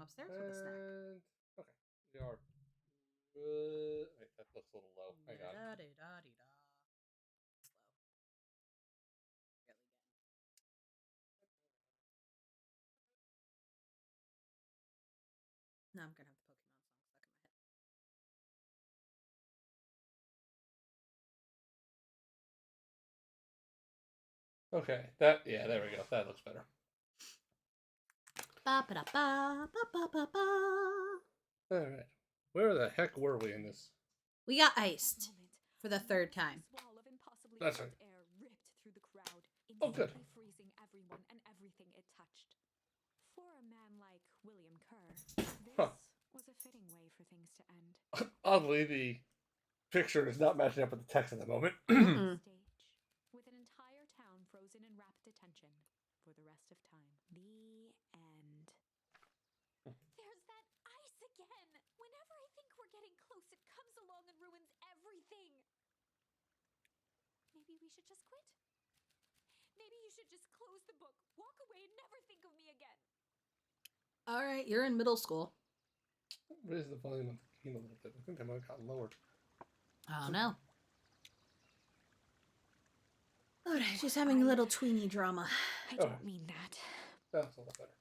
upstairs with a snack. Okay, we are. Wait, that looks a little low. Hang on. Da-da-da-da-da. Slow. Really good. Now I'm gonna have the Pokemon song stuck in my head. Okay, there we go. That looks better. Ba ba ba ba ba ba ba. All right, where the heck were we in this? We got iced for the third time. That's right. Air ripped through the crowd, Oh, good. instantly freezing everyone and everything it touched. For a man like William Kerr, this was a fitting way for things to end. Oddly, the picture is not matching up with the text at the moment. Mm. Stage, with an entire town frozen in rapt attention for the rest of time. The end. There's that ice again! Whenever I think we're getting close, it comes along and ruins everything! Maybe we should just quit? Maybe you should just close the book, walk away, and never think of me again. All right, you're in middle school. Raise the volume of the game a little bit. I think I might have gotten lowered. Oh no. All right, just having a little tweeny drama. I don't mean that. That's a lot better.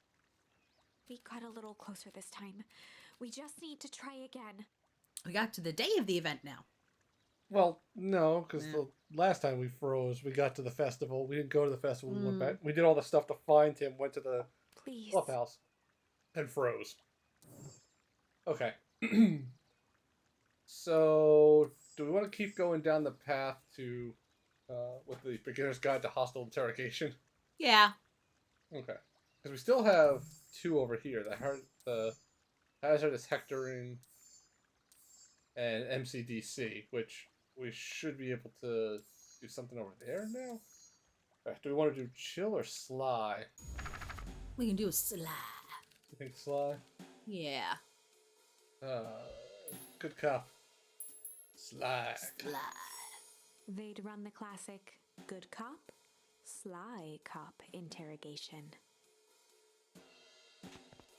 We got a little closer this time. We just need to try again. We got to the day of the event now. Well, no, because the last time we froze, we got to the festival. We didn't go to the festival. We went back. We did all the stuff to find him. Went to the clubhouse and froze. Okay. So, do we want to keep going down the path to with the beginner's guide to hostile interrogation? Yeah. Okay. Because we still have 2 over here. The hazardous hectoring and MCDC, which we should be able to do something over there now. Right, do we want to do chill or sly? We can do a sly. You think sly? Yeah. Good cop. Sly. Sly. They'd run the classic good cop, sly cop interrogation.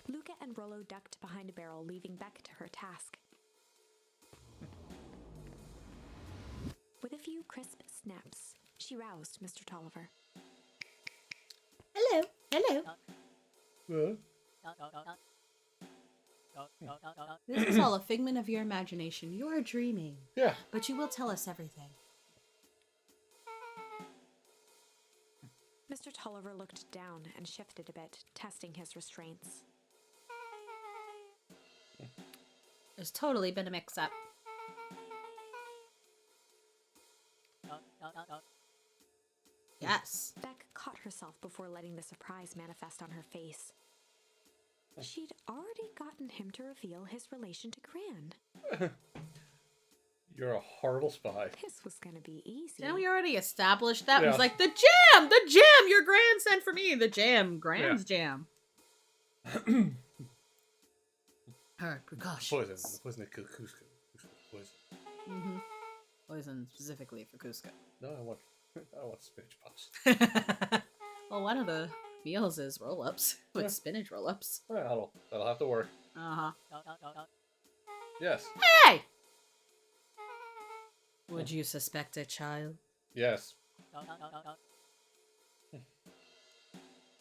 Luca and Rollo ducked behind a barrel, leaving Beck to her task. With a few crisp snaps, she roused Mr. Tolliver. Hello. Hello. What? This is all a figment of your imagination. You are dreaming. Yeah. But you will tell us everything. Mr. Tolliver looked down and shifted a bit, testing his restraints. There's totally been a mix-up. Yes. Beck caught herself before letting the surprise manifest on her face. She'd already gotten him to reveal his relation to Gran. You're a horrible spy. This was gonna be easy. Didn't we already establish that? Yeah. It was like, the jam! The jam! Your Gran sent for me! The jam. Gran's jam. Alright, precautions. Poison. The poison that killed Cusco. Poison. Mm-hmm. Poison specifically for Cusco. No, I want spinach puffs. Well, one of the meals is roll-ups with spinach roll-ups. Well, that'll have to work. Uh-huh. Yes. Hey! Would you suspect a child? Yes.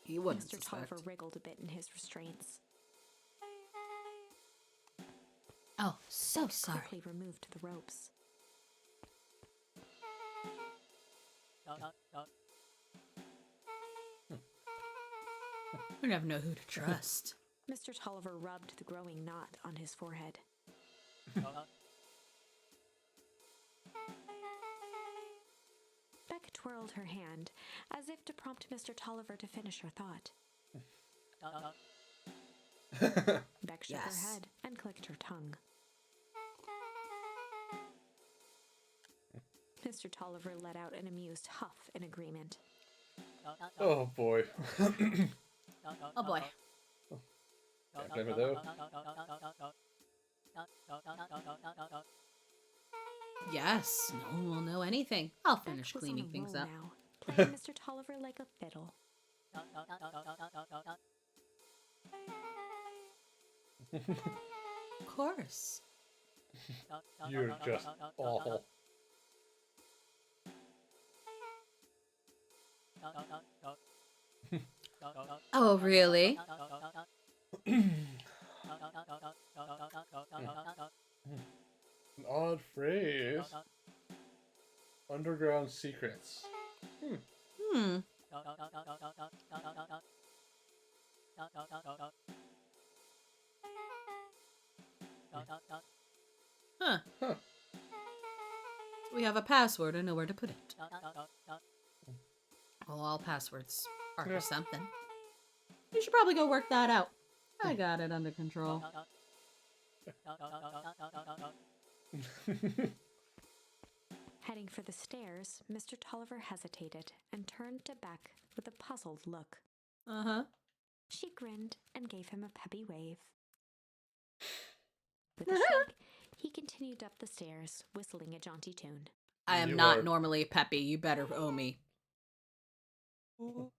You wouldn't Mr. suspect. Tolliver wriggled a bit in his restraints. Oh, so sorry. Quickly removed the ropes. I never know who to trust. Mr. Tolliver rubbed the growing knot on his forehead. Beck twirled her hand, as if to prompt Mr. Tolliver to finish her thought. Beck shook her head and clicked her tongue. Mr. Tolliver let out an amused huff in agreement. Oh boy. Oh boy. Can't blame her though. Yes, no one will know anything. I'll finish Beck was on cleaning a things roll up. now, playing Mr. Tolliver like a fiddle. Of course. You're just awful. Oh, really? An odd phrase. Underground secrets. Hmm. Huh. Huh. We have a password. I know where to put it. Well, all passwords are Yeah. for something. You should probably go work that out. I got it under control. Heading for the stairs, Mr. Tolliver hesitated and turned to Beck with a puzzled look. Uh-huh. She grinned and gave him a peppy wave. With a shrug, he continued up the stairs, whistling a jaunty tune. I am You not are- normally peppy. You better owe me. Oh,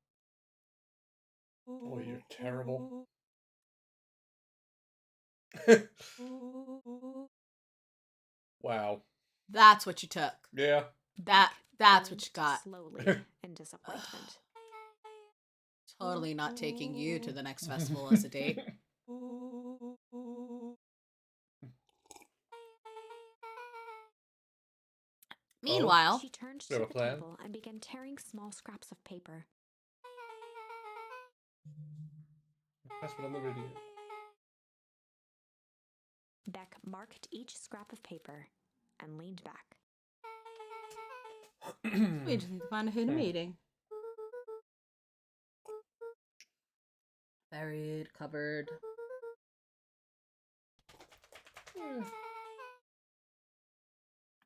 you're terrible. Wow. That's what you took. Yeah. That's what Blinked you got. slowly in disappointment. Totally not taking you to the next festival as a date. Meanwhile, She turned We to have the a plan? table and began tearing small scraps of paper. Password on the radio. Beck marked each scrap of paper and leaned back. we just need to find who to meeting. Buried, covered.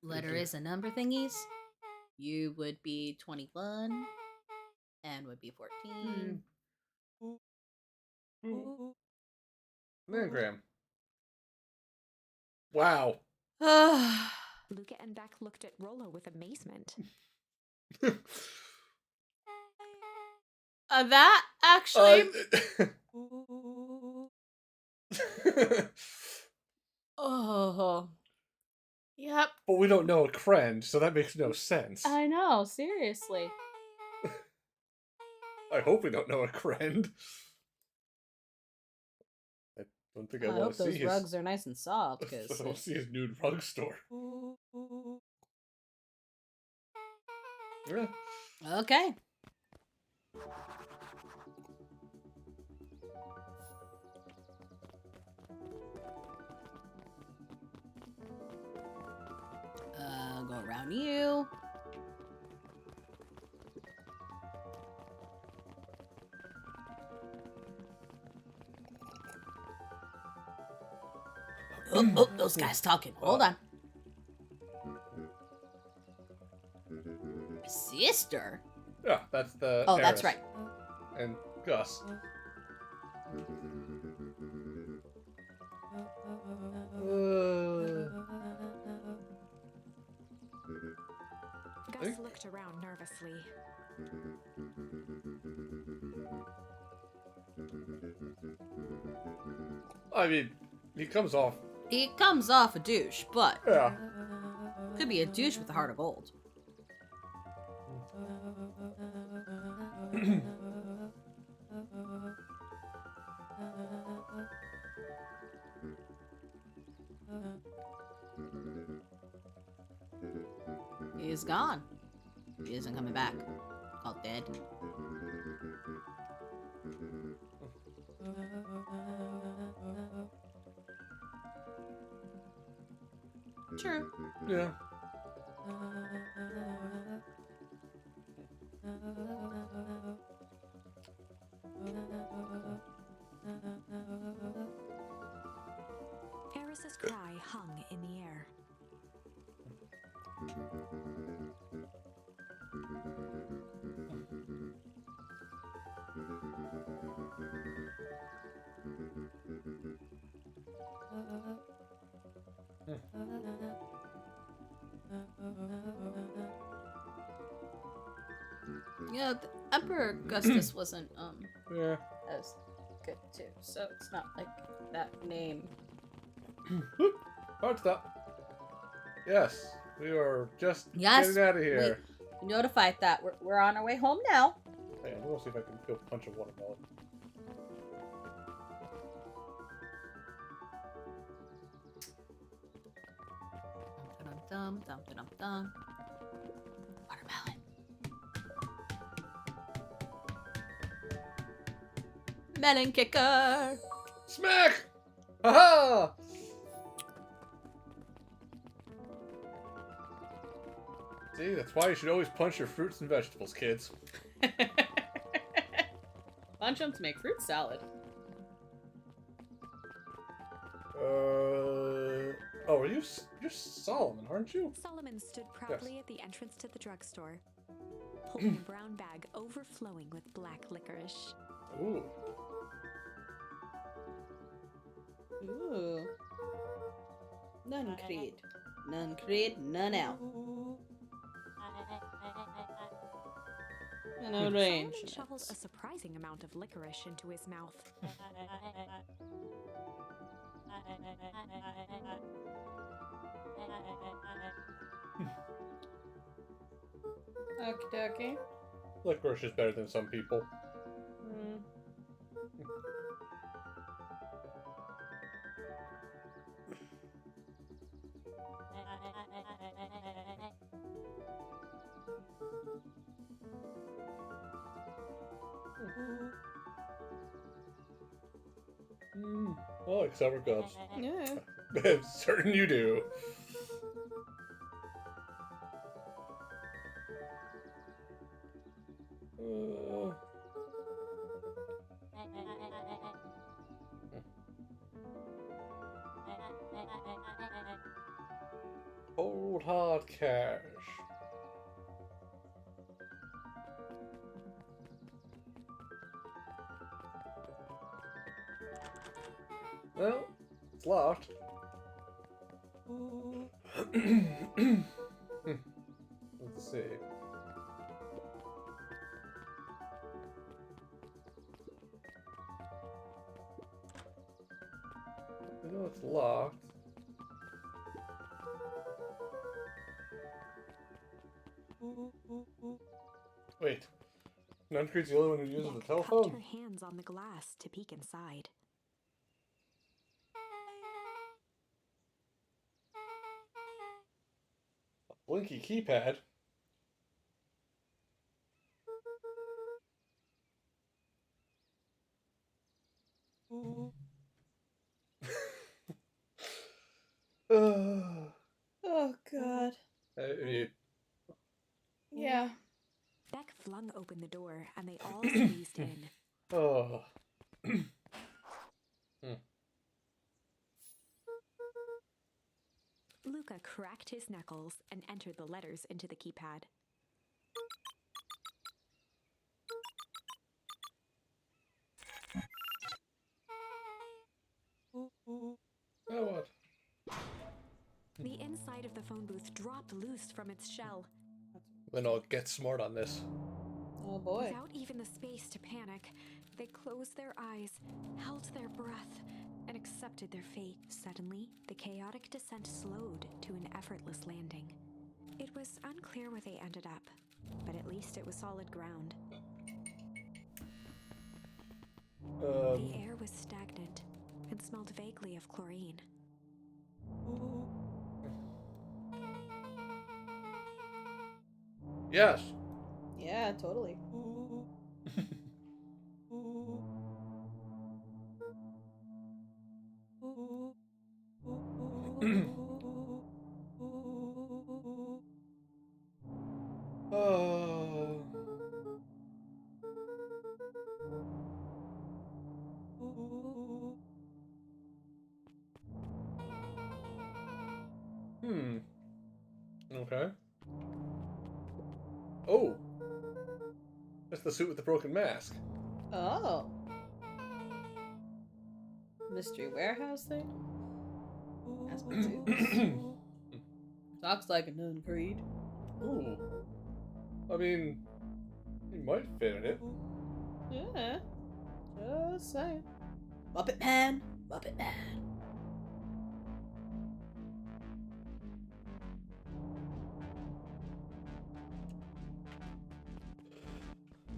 Letter is a number thingies. You would be 21 and would be 14. Manogram. Wow. Luca and Beck looked at Rollo with amazement. That actually. Oh. Yep. But we don't know a Kren, so that makes no sense. I know, seriously. I hope we don't know a Kren. I don't think I, I want hope to see those his. rugs are nice and soft, I because don't see his nude rug store. Yeah. okay. Go around you. Oh, those guys talking. Hold on. Sister? Yeah, that's the. Oh, that's heiress. right. And Gus. Gus looked around nervously. I mean, he comes off. He comes off a douche, but Yeah. could be a douche with a heart of gold. He's gone. He isn't coming back. Called dead. True. Yeah. Eris's cry hung in the air. Yeah, the Emperor Augustus wasn't Yeah. as good. too, so it's not like that name. Hard stop. Yes, we are just Yes, getting out of here. We notified that we're on our way home now. Hang on, I'm gonna see if I can go punch a watermelon. Dum dum dum dum dum. Watermelon. Melon kicker. Smack! Haha! See, that's why you should always punch your fruits and vegetables, kids. Punch them to make fruit salad. Oh, you're Solomon, aren't you? Solomon stood proudly at the entrance to the drugstore, holding a brown bag overflowing with black licorice. Ooh. Ooh. None creed. None creed, none out. And Solomon arrangements. shoveled a surprising amount of licorice into his mouth. Okie dokie. Licorice is better than some people. I like sour gums. Yeah. I'm certain you do. Cold hard cash. Well, it's locked. Let's see. I know it's locked. Wait. Nuncreed's the only one who uses the Beck telephone? cupped her hands on the glass to peek inside. Blinky keypad. Oh god. Yeah. Beck flung open the door, and they all squeezed in. Oh. Luca cracked his knuckles and entered the letters into the keypad. Now what? The inside of the phone booth dropped loose from its shell. Then I'll get smart on this. Oh boy. Without even the space to panic, they closed their eyes, held their breath, and accepted their fate. Suddenly, the chaotic descent slowed to an effortless landing. It was unclear where they ended up, but at least it was solid ground. The air was stagnant and smelled vaguely of chlorine. Yes. Yeah, totally. Oh. Okay. Oh. That's the suit with the broken mask. Oh. Mystery warehouse thing? That's what it talks like a nun creed. Ooh. I mean, he might fit in it. Yeah. Just saying. Muppet Man, Muppet Man.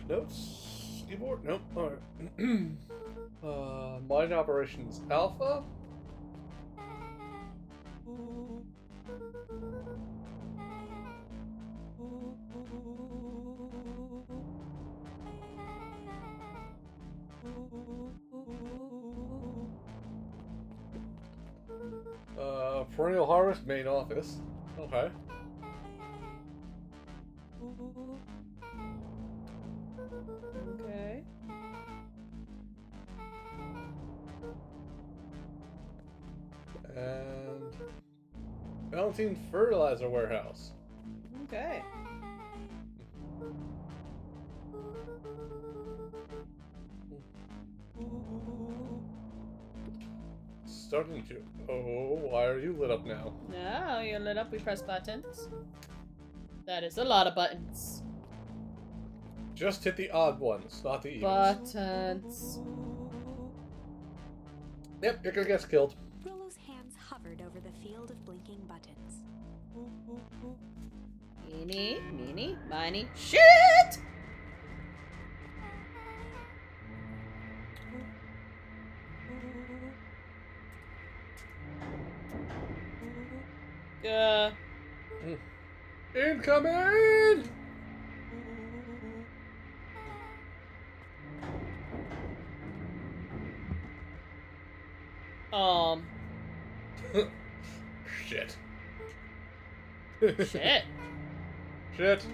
Notes? Keyboard? Nope. Alright. Mine Operations Alpha. Perennial Harvest Main Office. Okay. Okay. And Valentine Fertilizer Warehouse. Okay. Starting to. Oh, why are you lit up now? Now you're lit up, we press buttons. That is a lot of buttons. Just hit the odd ones, not the evens. Buttons. Yep, you're gonna get killed. Rollo's hands hovered over the field of blinking buttons. Eeny, meeny, miny, shit! Incoming! Shit. Shit. Shit.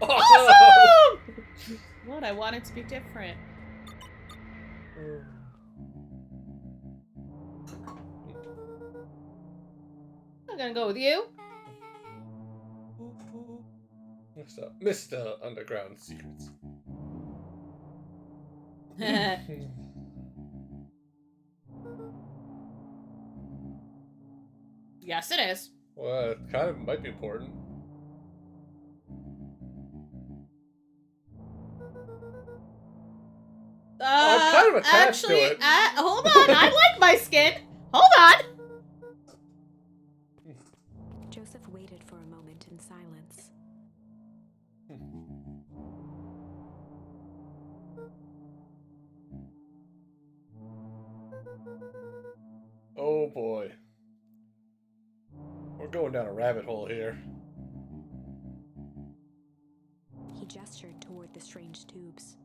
Awesome! What? I want it to be different. I'm gonna go with you. Mr. Underground Secrets. Yes, it is. Well, it kind of might be important. I'm kind of attached to it. Hold on, I like my skin. Hold on. Joseph waited for a moment in silence. Oh boy. We're going down a rabbit hole here. He gestured toward the strange tubes.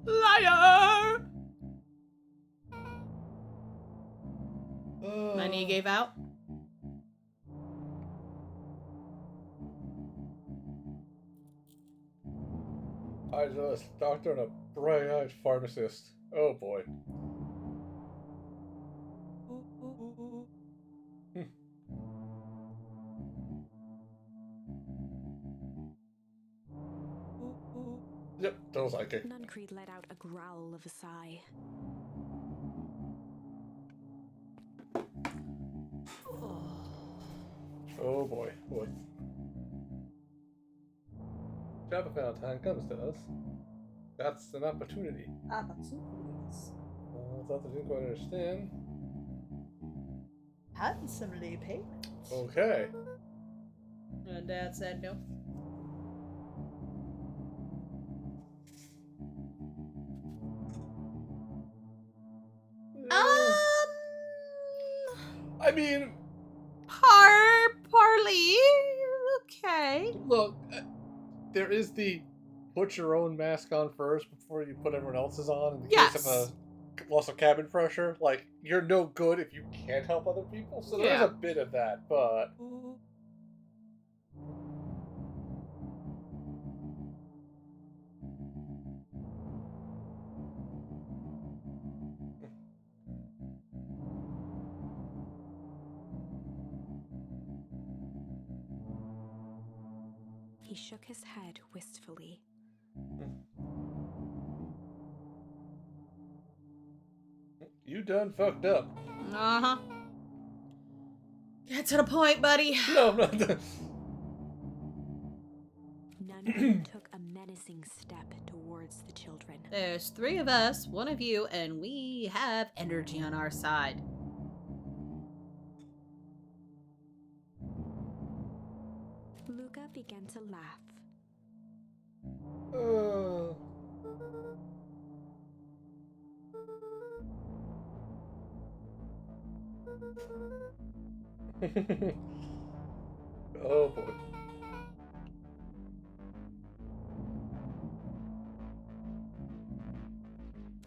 Liar! My knee gave out. Hygienist, doctor, and a bright-eyed pharmacist. Oh boy. Yep, don't like it. Nuncreed let out a growl of a sigh. Oh boy. What? Jabba Valentine comes to us. That's an opportunity. Opportunities. I thought they didn't quite understand. Handsomely paid. Okay. And Dad said no. I mean, Parley. Okay. look, there is the put your own mask on first before you put everyone else's on in the case of a loss of cabin pressure. Like, you're no good if you can't help other people. So there's Yeah. a bit of that, but He shook his head wistfully. you done fucked up. Uh-huh. Get to the point, buddy. No. Nuncreed took a menacing step toward There's 3 of us, 1 of you, and we have energy on our side. Luca began to laugh. Uh. Oh boy.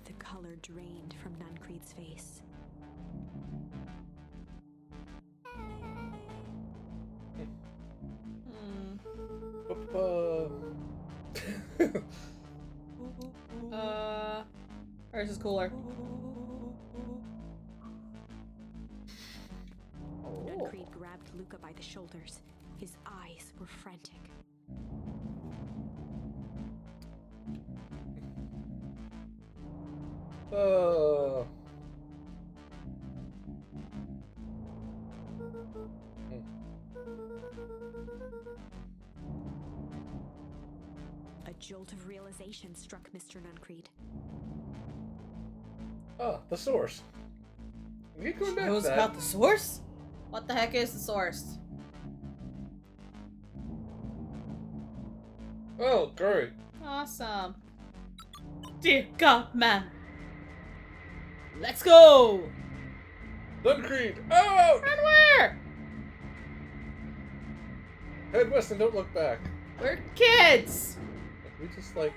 The color drained from Nuncreed's face. Hers is cooler. Nuncreed grabbed Luca by the shoulders. His eyes were frantic. A jolt of realization struck Mr. Nuncreed. The source. We keep going back to Knows that. about the source? What the heck is the source? Oh, great. Awesome. Dear God, man. Let's go! Nuncreed, out! Run where? Head west and don't look back. We're kids! We just like...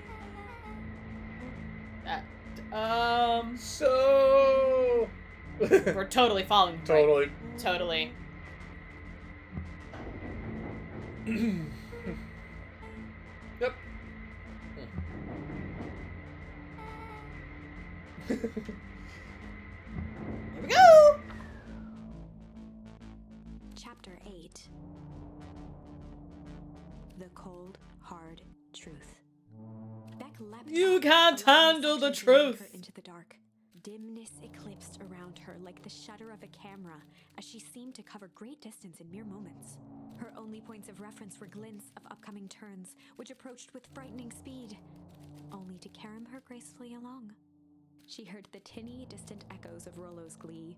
So... We're totally following. Right? Totally. Totally. Yep. Here we go! Chapter 8. The Cold, Hard Truth. Beck leapt You up, can't throwing handle the suction anchor truth. into the dark. Dimness eclipsed around her like the shutter of a camera as she seemed to cover great distance in mere moments. Her only points of reference were glints of upcoming turns, which approached with frightening speed, only to carom her gracefully along. She heard the tinny, distant echoes of Rollo's glee.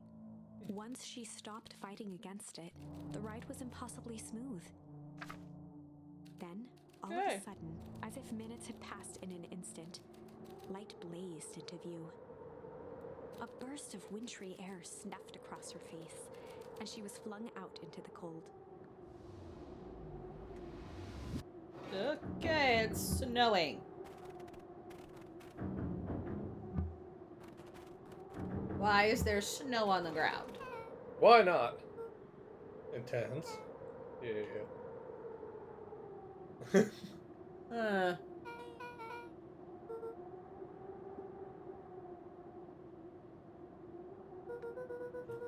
Once she stopped fighting against it, the ride was impossibly smooth. Then, all of Okay. a sudden, as if minutes had passed in an instant, light blazed into view. A burst of wintry air snuffed across her face, and she was flung out into the cold. Okay, it's snowing. Why is there snow on the ground? Why not? Intense. Yeah.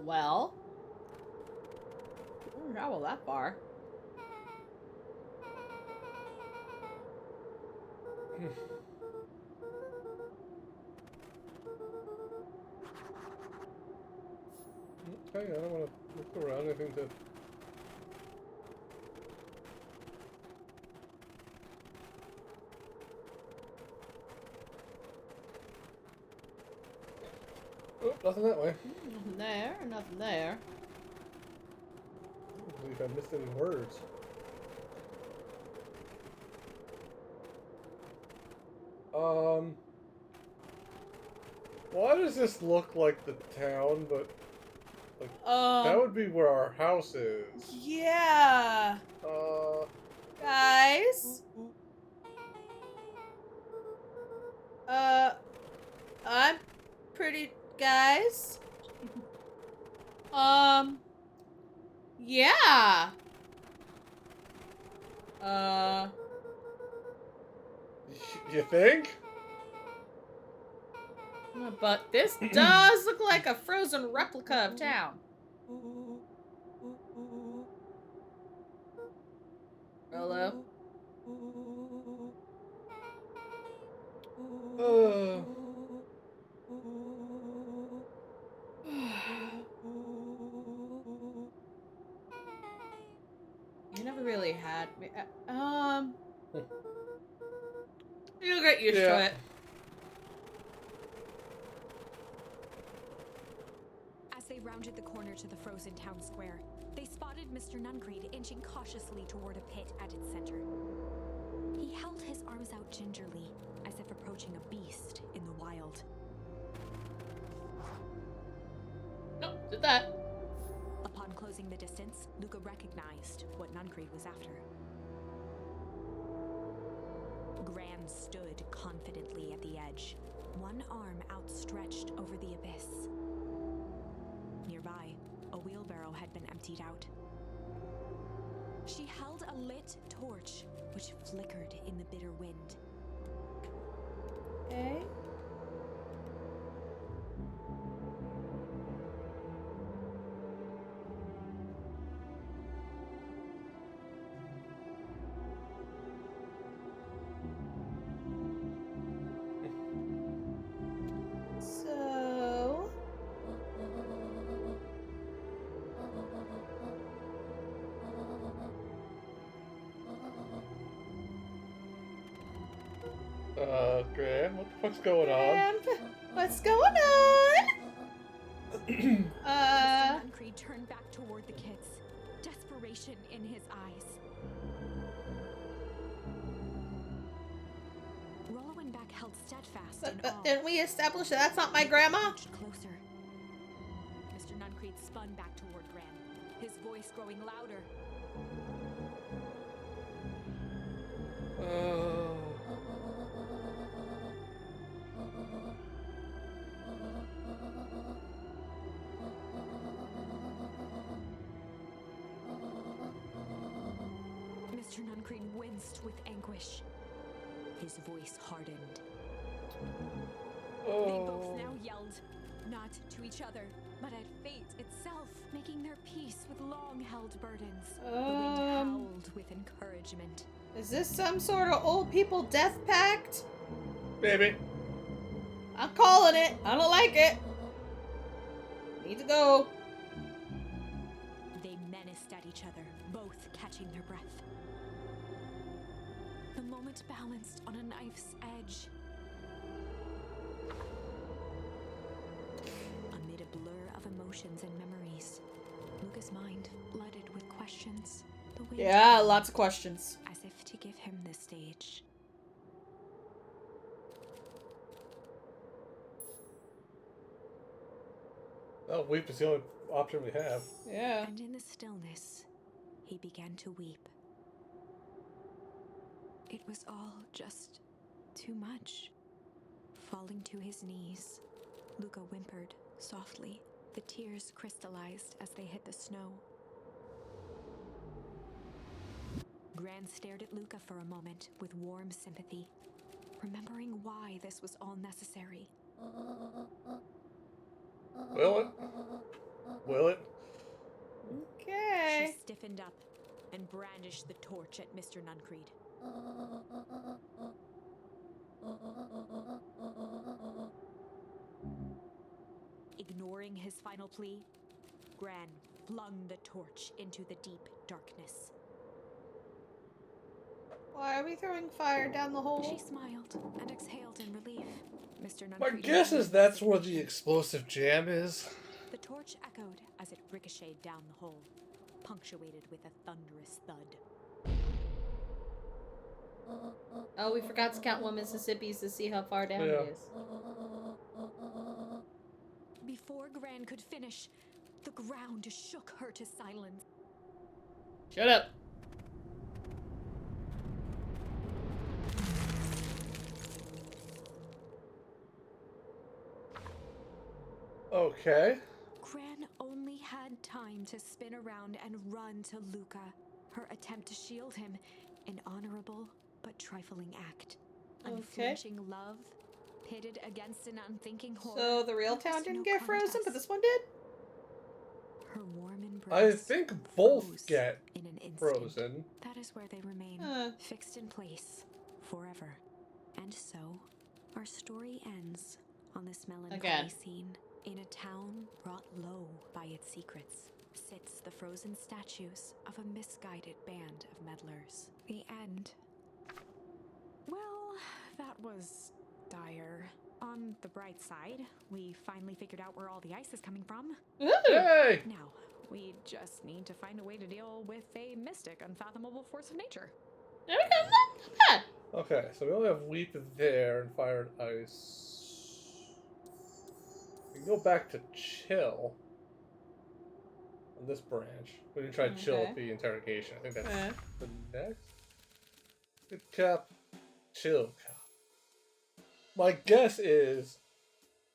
Well, didn't travel that far. Hang on, I don't want to look around. Anything to... Oh, nothing that way. Nothing there, nothing there. I don't believe I missed any words. Why does this look like the town, but that would be where our house is. Yeah. Guys. I'm pretty guys. Yeah. You think? But this does look like a frozen replica of town. Hello? You never really had me. You'll get used to it. they rounded the corner to the frozen town square, they spotted Mr. Nuncreed inching cautiously toward a pit at its center. He held his arms out gingerly, as if approaching a beast in the wild. Nope, did that. Upon closing the distance, Luca recognized what Nuncreed was after. Gran stood confidently at the edge, one arm outstretched over the abyss. Nearby, a wheelbarrow had been emptied out. She held a lit torch, which flickered in the bitter wind. Okay. So... Graham, what the fuck's going on? Graham, what's going on? Mr. Nuncreed turned back toward the kids, desperation in his eyes. Rollowenbeck held steadfast in awe. Didn't we establish that that's not my grandma? Edged closer. Mr. Nuncreed spun back toward Gran, his voice growing louder. Mr. Nuncreed winced with anguish. His voice hardened. They both now yelled, not to each other, but at fate itself, making their peace with long-held burdens. The wind howled with encouragement. Is this some sort of old people death pact? Maybe. I'm calling it. I don't like it. Need to go. They menaced at each other, both catching their breath. The moment balanced on a knife's edge. Amid a blur of emotions and memories, Luca's mind flooded with questions. The wind Yeah, lots of questions. as if to give him the stage. Oh, weep is the only option we have. Yeah. And in the stillness, he began to weep. It was all just too much. Falling to his knees, Luca whimpered softly. The tears crystallized as they hit the snow. Gran stared at Luca for a moment with warm sympathy, remembering why this was all necessary. Will it? Will it? Okay. She stiffened up and brandished the torch at Mr. Nuncreed. Ignoring his final plea, Gran flung the torch into the deep darkness. Why are we throwing fire down the hole? She smiled and exhaled in relief. Mr. My Nuncreed guess is noticed that's where the explosive jam is. The torch echoed as it ricocheted down the hole, punctuated with a thunderous thud. Oh, we forgot to count one Mississippi's to see how far down Yeah. it is. Before Gran could finish, the ground shook her to silence. Shut up. Okay. Gran only had time to spin around and run to Luca, her attempt to shield him, an honorable but trifling act. Okay. Unflinching love, pitted against an unthinking horror. So the real There town was didn't no get frozen, but contest. this one did? Her warm I embrace think both froze get in an instant. frozen. That is where they remain, fixed in place, forever. And so, our story ends on this melancholy Again. scene. In a town brought low by its secrets, sits the frozen statues of a misguided band of meddlers. The end. Well, that was dire. On On the bright side, we finally figured out where all the ice is coming from. Ooh. Yay! Now, we just need to find a way to deal with a mystic, unfathomable force of nature. Okay, not bad. Okay, so we only have Weep there and Fire and Ice. We can go back to Chill on this branch. We can try Chill Okay. at the interrogation. I think that's Okay. the next. Good cop, Chill cop. My guess is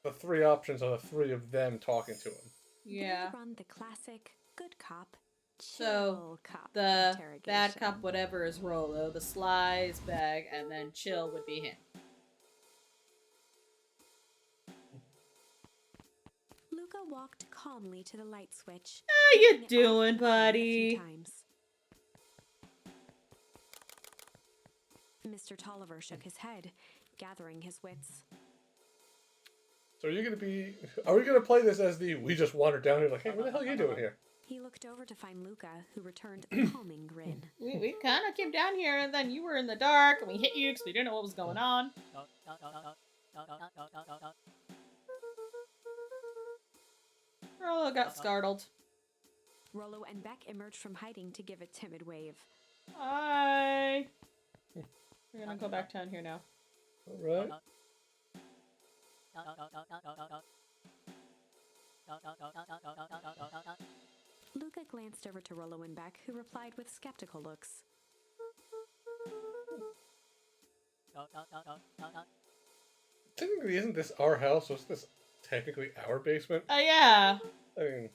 the three options are the three of them talking to him. Yeah. They run the classic good cop, So, chill cop The interrogation. bad cop, whatever, is Rolo. The sly is Bag, and then Chill would be him. Luca walked calmly to the light switch. How you flicking it off doing, and on a few buddy? times. Mr. Tolliver shook his head, gathering his wits. So are we gonna play this as we just wandered down here like, hey, what the hell are you doing here? He looked over to find Luca, who returned a calming grin. We kind of came down here, and then you were in the dark, and we hit you because we didn't know what was going on. Rolo got startled. Rollo and Beck emerged from hiding to give a timid wave. Hi. We're gonna go back down here now. Alright. Luca glanced over to Rollo and Beck, who replied with skeptical looks. Technically, isn't this our house? So is this technically our basement? Yeah. I mean,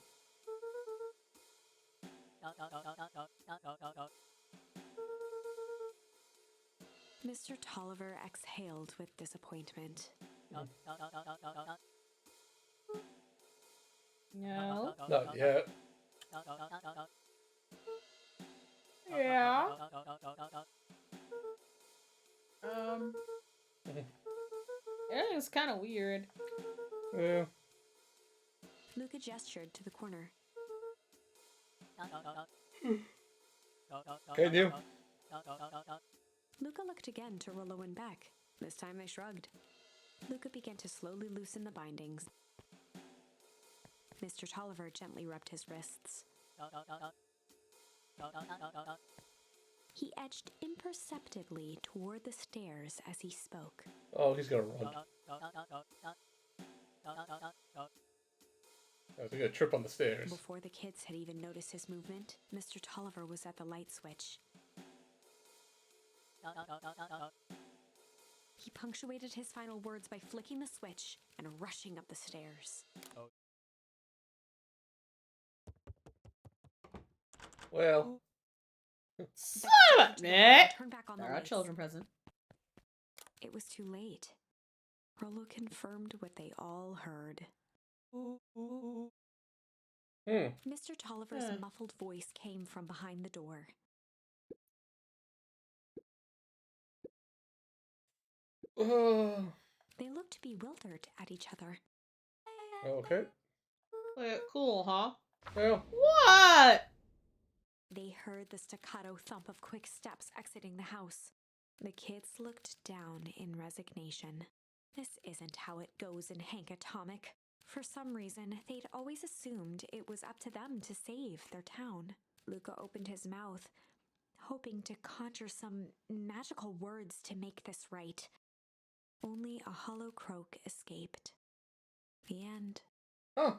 Mr. Tolliver exhaled with disappointment. No. not yet. Yeah. Everything's kind of weird. Yeah. Luca gestured to the corner. Can you? Luca looked again to Rollo and Beck. This time they shrugged. Luca began to slowly loosen the bindings. Mr. Tolliver gently rubbed his wrists. He edged imperceptibly toward the stairs as he spoke. Oh, he's gonna run. I was gonna trip on the stairs. Before the kids had even noticed his movement, Mr. Tolliver was at the light switch. He punctuated his final words by flicking the switch and rushing up the stairs. Well, Son of a Nick! Turn back on the There are lights. children present. It was too late. Rollo confirmed what they all heard. Mr. Tolliver's Huh. muffled voice came from behind the door. They looked bewildered at each other. okay. Cool, huh? Well, What? They heard the staccato thump of quick steps exiting the house. The kids looked down in resignation. This isn't how it goes in Hank Atomic. For some reason, they'd always assumed it was up to them to save their town. Luca opened his mouth, hoping to conjure some magical words to make this right. Only a hollow croak escaped. The end. oh.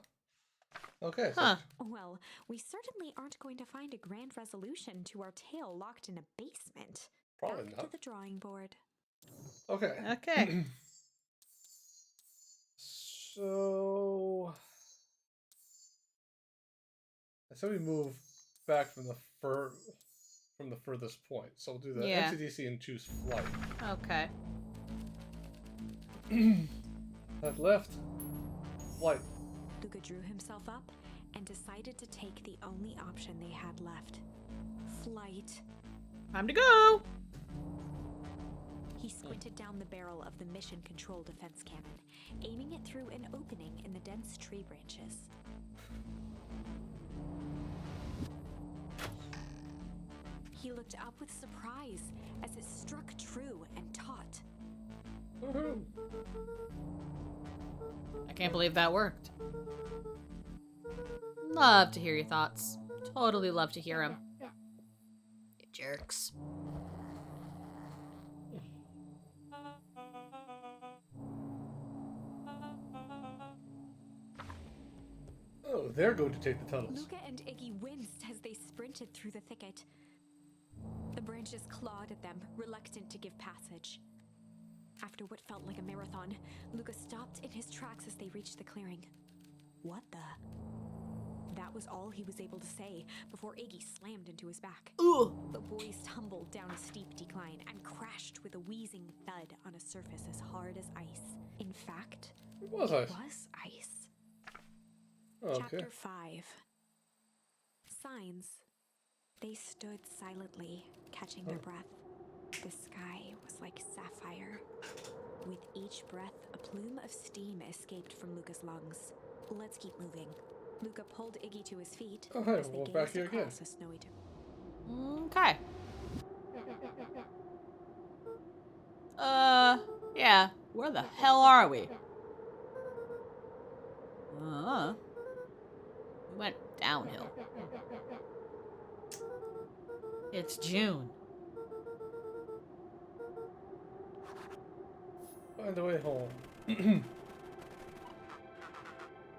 Okay. So Huh. Well, we certainly aren't going to find a grand resolution to our tale locked in a basement. probably Back not. to the drawing board. Okay. Okay. So I said we move back from the furthest point. So we'll do the Yeah. MCDC and choose flight. Okay. That left. Flight. Luca drew himself up and decided to take the only option they had left. Flight. Time to go. He squinted down the barrel of the mission control defense cannon, aiming it through an opening in the dense tree branches. He looked up with surprise as it struck true and taut. Woohoo. I can't believe that worked. Love to hear your thoughts. Totally love to hear them. You jerks. Oh, they're going to take the tunnels. Luca and Iggy winced as they sprinted through the thicket. The branches clawed at them, reluctant to give passage. After what felt like a marathon, Luca stopped in his tracks as they reached the clearing. What the? That was all he was able to say before Iggy slammed into his back. Ooh. The boys tumbled down a steep decline and crashed with a wheezing thud on a surface as hard as ice. In fact, It was ice. ice. Oh, okay. Chapter 5. Signs. They stood silently, catching their breath. The sky was like sapphire. With each breath, a plume of steam escaped from Luca's lungs. Let's keep moving. Luca pulled Iggy to his feet Oh, hey, as they we're gazed back here again. across a snowy Okay. Yeah. Where the hell are we? We went downhill. It's June. Find a way home.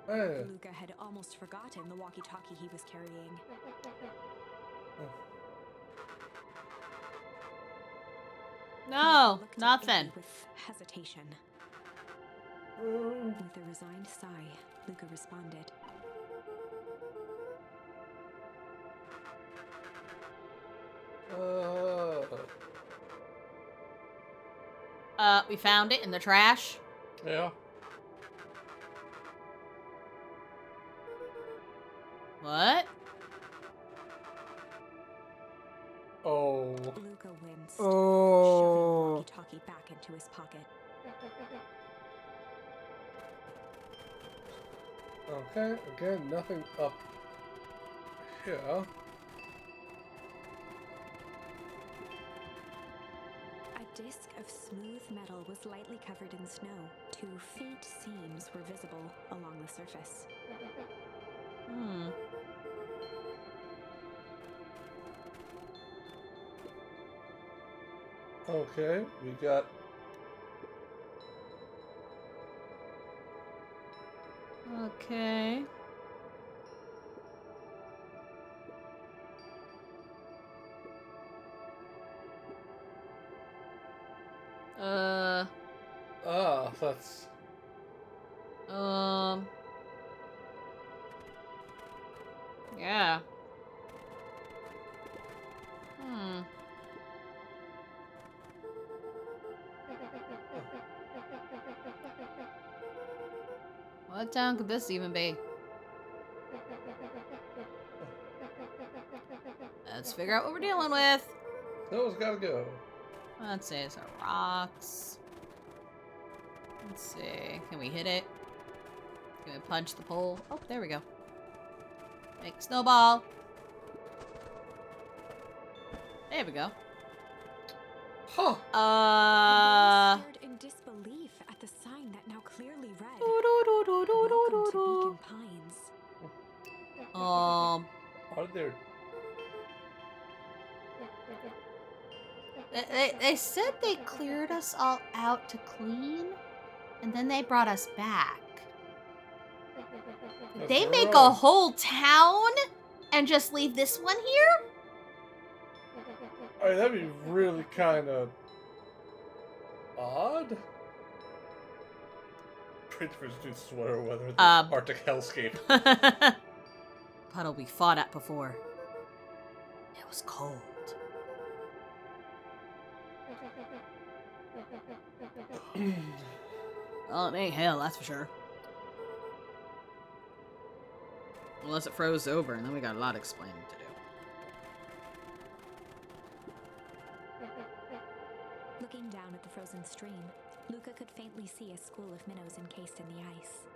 Hey. Luca had almost forgotten the walkie-talkie he was carrying. No, Luca looked at nothing. Iggy with hesitation. With a resigned sigh, Luca responded. We found it in the trash. Yeah. What? Oh. Luca winced, Oh. shoving the walkie-talkie back into his pocket. Okay, again, nothing up here. A disc of smooth metal was lightly covered in snow. 2 faint seams were visible along the surface. Hmm. Okay, we got... Okay. Ah, that's... Yeah. Hmm. What town could this even be? Let's figure out what we're dealing with. Those gotta go. Let's see, it's our rocks. Let's see, can we hit it? Can we punch the pole? Oh, there we go. Make snowball. There we go. Huh! The boys stared in disbelief at the sign that now clearly read, "Welcome to Beacon Pines." Are there... They said they cleared us all out to clean, and then they brought us back. Did they make a whole town and just leave this one here? I mean, that'd be really kind of... odd? Printer's dude sweater weather, the Arctic hellscape. Puddle we fought at before. It was cold. Well, it ain't hell, that's for sure. Unless it froze over, and then we got a lot of explaining to do. Looking down at the frozen stream, Luca could faintly see a school of minnows encased in the ice.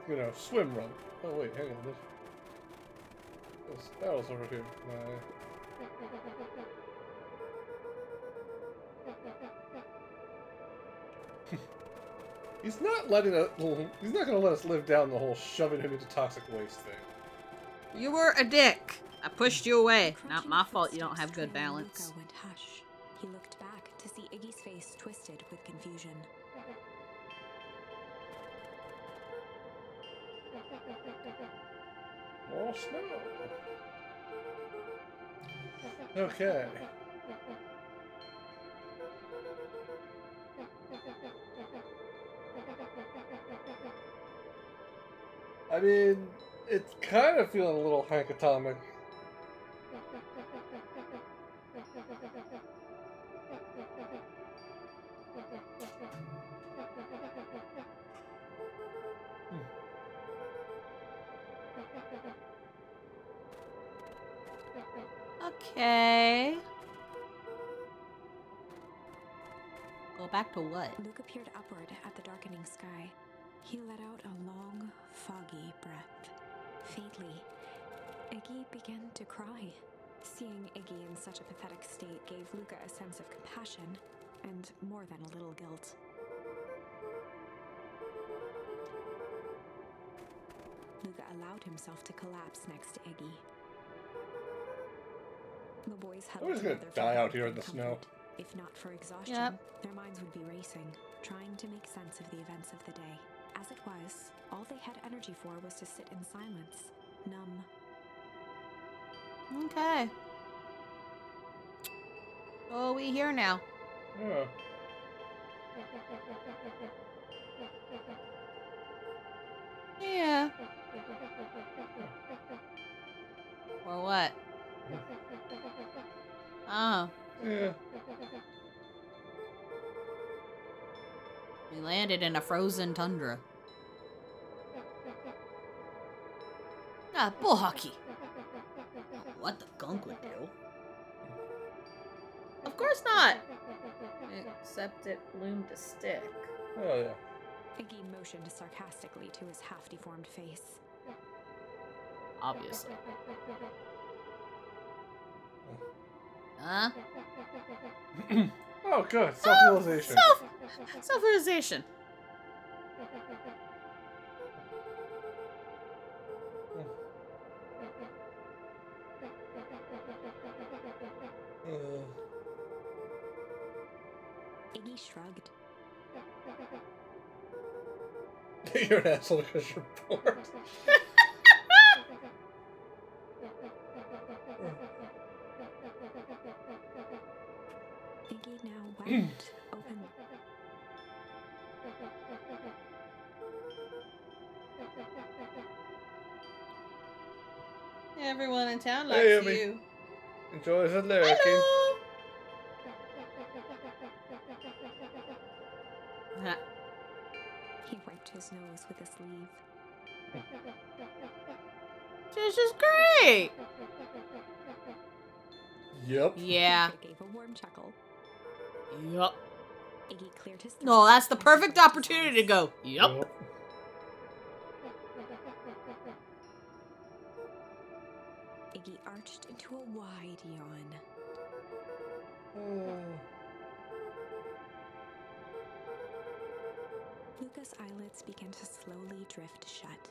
You know, swim run. Oh wait, hang on. There's barrels over here. He's not letting us. He's not going to let us live down the whole shoving him into toxic waste thing. You were a dick. I pushed you away. The Not crunching my fault you don't footsteps have good trailing balance. Luca went hush. He looked back to see Iggy's face twisted with confusion. More snow. Okay. I mean, it's kind of feeling a little Hank Atomic. Okay. Go back to what? Luca peered upward at the darkening sky. He let out a long, foggy breath. Faintly, Iggy began to cry. Seeing Iggy in such a pathetic state gave Luca a sense of compassion and more than a little guilt. Luca allowed himself to collapse next to Iggy. The boys huddled We're just gonna together for die out warmth here in and the snow. comfort. If not for exhaustion, Yep. their minds would be racing, trying to make sense of the events of the day. As it was, all they had energy for was to sit in silence, numb. Okay. Oh, we here now. Yeah. Yeah. Or what? Oh. Yeah. We landed in a frozen tundra. Ah, bull hockey. What the gunk would do? Of course not. Except it bloomed a stick. Oh yeah. Iggy motioned sarcastically to his half-deformed face. Obviously. Huh? Oh, good. Self-realization. Self-realization. Iggy shrugged. You're an asshole because you're bored. Iggy now wept, open. Everyone in town Hey, likes Amy. you. Enjoy the lurking. Hello. Ha. He wiped his nose with a sleeve. This is great. Yep. Yeah. Luca gave a warm chuckle. Yup. Iggy cleared his throat. No, that's the and perfect closed his opportunity to eyes. go. Yup. Iggy arched into a wide yawn. Luca's eyelids began to slowly drift shut.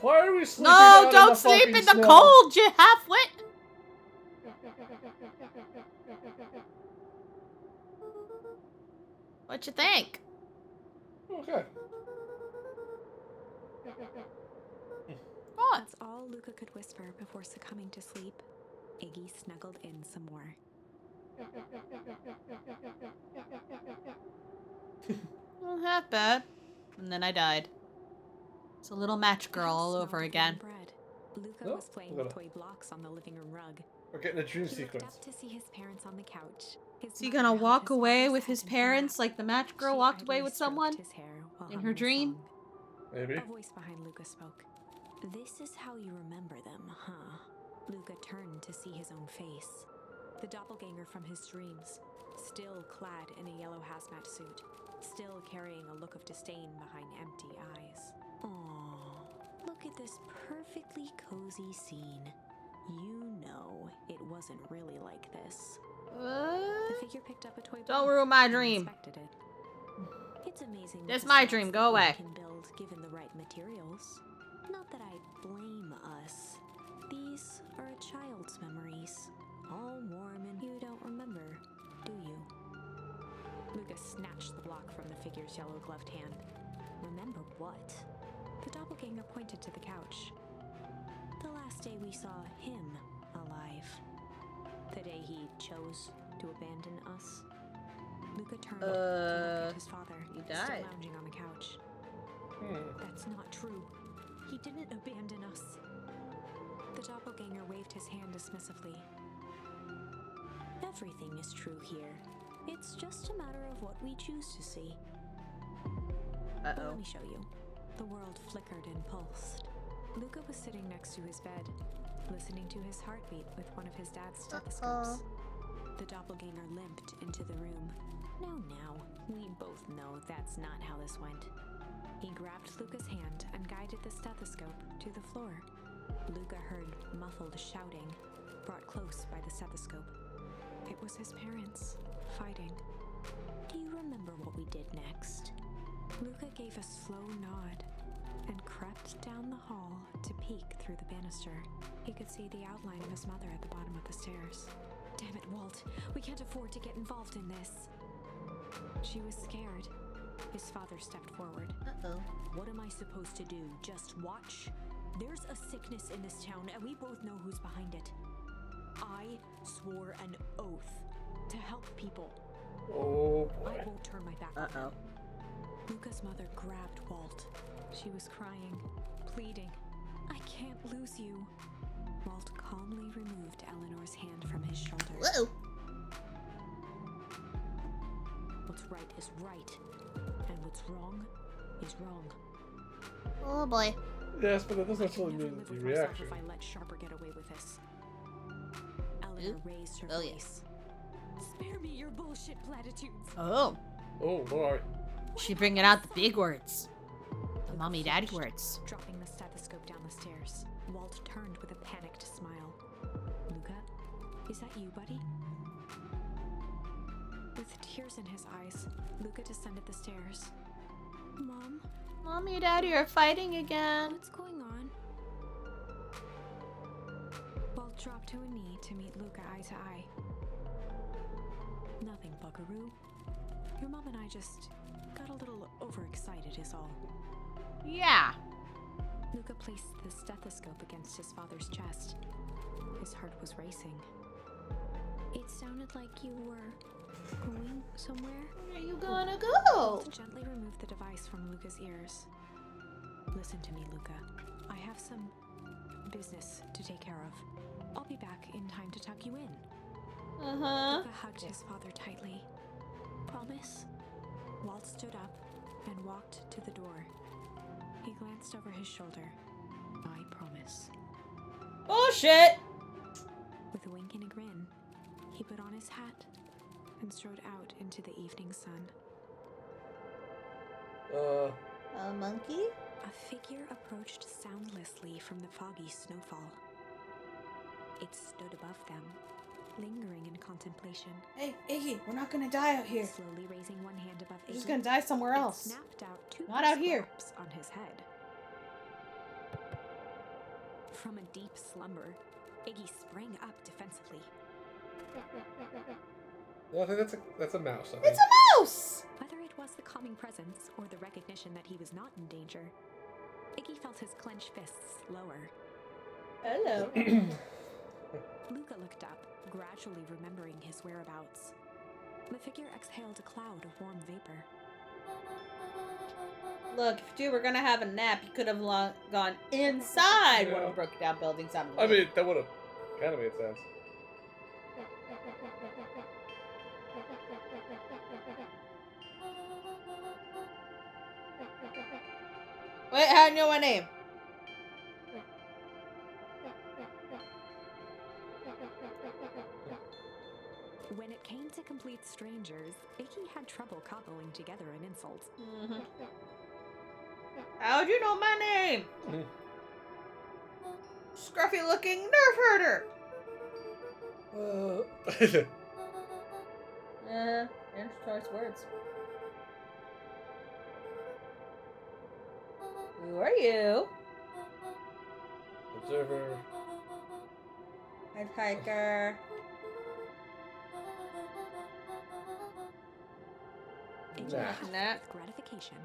Why are we sleeping No, out don't in the sleep fucking in the snow? cold, you half-wit. What you think? Okay. What? That's all Luca could whisper before succumbing to sleep. Iggy snuggled in some more. Not half bad. And then I died. It's a little match The girl house all smelled over of again. warm bread. Luca Oh, was playing look with at toy blocks on the living room rug. We're getting a dream He looked sequence. up to see his parents on the couch. His Is he mother gonna held walk his away father's with head his in her parents lap. like the match girl She walked away idly with stroked someone? his hair while in humming her a dream? song. Maybe. A voice behind Luca spoke. This is how you remember them, huh? Luca turned to see his own face. The doppelganger from his dreams, still clad in a yellow hazmat suit, still carrying a look of disdain behind empty eyes. Aww, look at this perfectly cozy scene. You know it wasn't really like this. The What? figure picked up a toy Don't block ruin my and dream. inspected it. It's amazing. what That's the my sets dream. that Go we away. Can build given the right materials. Not that I blame us. These are a child's memories, all warm, and you don't remember, do you? Lucas snatched the block from the figure's yellow-gloved hand. Remember what? The doppelganger pointed to the couch. The last day we saw him alive. The day he chose to abandon us. Luca turned to look at his father, he still died. lounging on the couch. Hmm. That's not true. He didn't abandon us. The doppelganger waved his hand dismissively. Everything is true here. It's just a matter of what we choose to see. But Uh-oh. let me show you. The world flickered and pulsed. Luca was sitting next to his bed, listening to his heartbeat with one of his dad's stethoscopes. The doppelganger limped into the room. Now, we both know that's not how this went. He grabbed Luca's hand and guided the stethoscope to the floor. Luca heard muffled shouting, brought close by the stethoscope. It was his parents, fighting. Do you remember what we did next? Luca gave a slow nod and crept down the hall to peek through the banister. He could see the outline of his mother at the bottom of the stairs. Damn it, Walt. We can't afford to get involved in this. She was scared. His father stepped forward. Uh-oh. What am I supposed to do? Just watch? There's a sickness in this town, and we both know who's behind it. I swore an oath to help people. Oh I boy. won't turn my back on Uh-oh. them. Luca's mother grabbed Walt. She was crying, pleading. I can't lose you. Walt calmly removed Eleanor's hand from his shoulder. Whoa. What's right is right, and what's wrong is wrong. Oh boy. Yes, but that doesn't I can necessarily never mean live the with myself reaction. if I let Sharper get away with this. Eleanor raised her Oh, voice. Spare me your bullshit platitudes. Oh. Oh Lord. She bringing out the big words. The Luca mommy daddy flinched, words. dropping the stethoscope down the stairs. Walt turned with a panicked smile. Luca, is that you, buddy? With tears in his eyes, Luca descended the stairs. Mom, Mommy and daddy are fighting again. what's going on? Walt dropped to a knee to meet Luca eye to eye. Nothing, buckaroo. Your mom and I just got a little overexcited is all. Yeah. Luca placed the stethoscope against his father's chest. His heart was racing. It sounded like you were going somewhere. Where are you gonna go? Walt gently removed the device from Luca's ears. Listen to me, Luca. I have some business to take care of. I'll be back in time to tuck you in. Uh-huh. Luca hugged his father tightly. Promise? Walt stood up and walked to the door. He glanced over his shoulder. I promise. Bullshit. With a wink and a grin, he put on his hat and strode out into the evening sun. A monkey? A figure approached soundlessly from the foggy snowfall. It stood above them, lingering in contemplation. Hey, Iggy, we're not gonna die out here. Slowly raising one hand above We're just Iggy, gonna die somewhere it else. snapped out two Not out here. scraps on his head. From a deep slumber, Iggy sprang up defensively. Well, I think that's a mouse. I think. It's a mouse. Whether it was the calming presence or the recognition that he was not in danger, Iggy felt his clenched fists lower. Hello. Luca looked up, gradually remembering his whereabouts. The figure exhaled a cloud of warm vapor. Look, if you were gonna have a nap, you could have gone inside one of Yeah. the broken down buildings. I mean, that would have kind of made sense. Wait, how do you know my name? When it came to complete strangers, Iggy had trouble cobbling together an insult. Mm-hmm. How'd you know my name? Mhm. Scruffy looking nerf herder. Uh, There's choice words. Who are you? Observer. Hitchhiker. Nah. Nah. Gratification.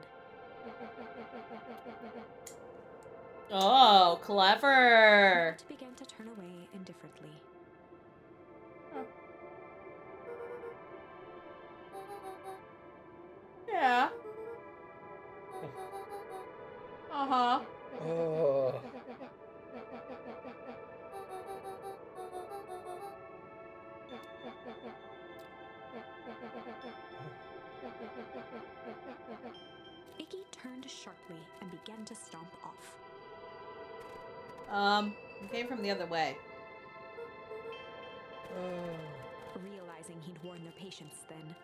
Oh, clever. Nat began to turn away indifferently. Yeah. Uh-huh. Oh. Iggy turned sharply and began to stomp off. It came from the other way. Realizing he'd worn their patience then,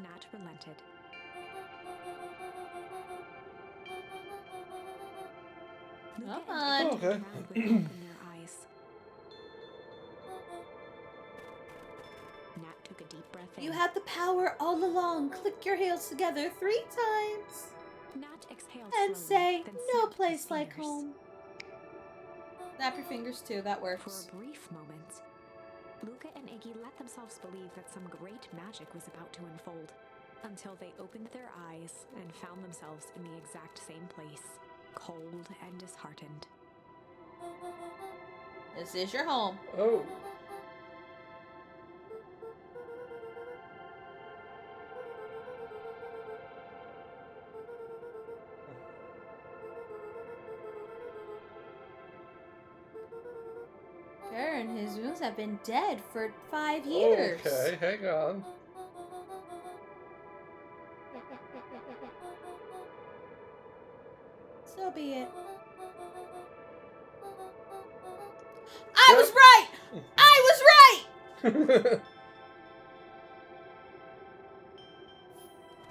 Nat relented. Luca Come and on. Iggy turned around with hope in their eyes. Nat took a deep breath in. You had the power all along. Click your heels together 3 times. Nat exhaled And slowly, say, then no snapped place his like fingers. home. Snap your fingers too, that For works. a brief moment, Luca and Iggy let themselves believe that some great magic was about to unfold, until they opened their eyes and found themselves in the exact same place, cold and disheartened. This is your home. Oh. Karen, his wounds have been dead for 5 years. Okay, hang on. So be it. I was right! I was right!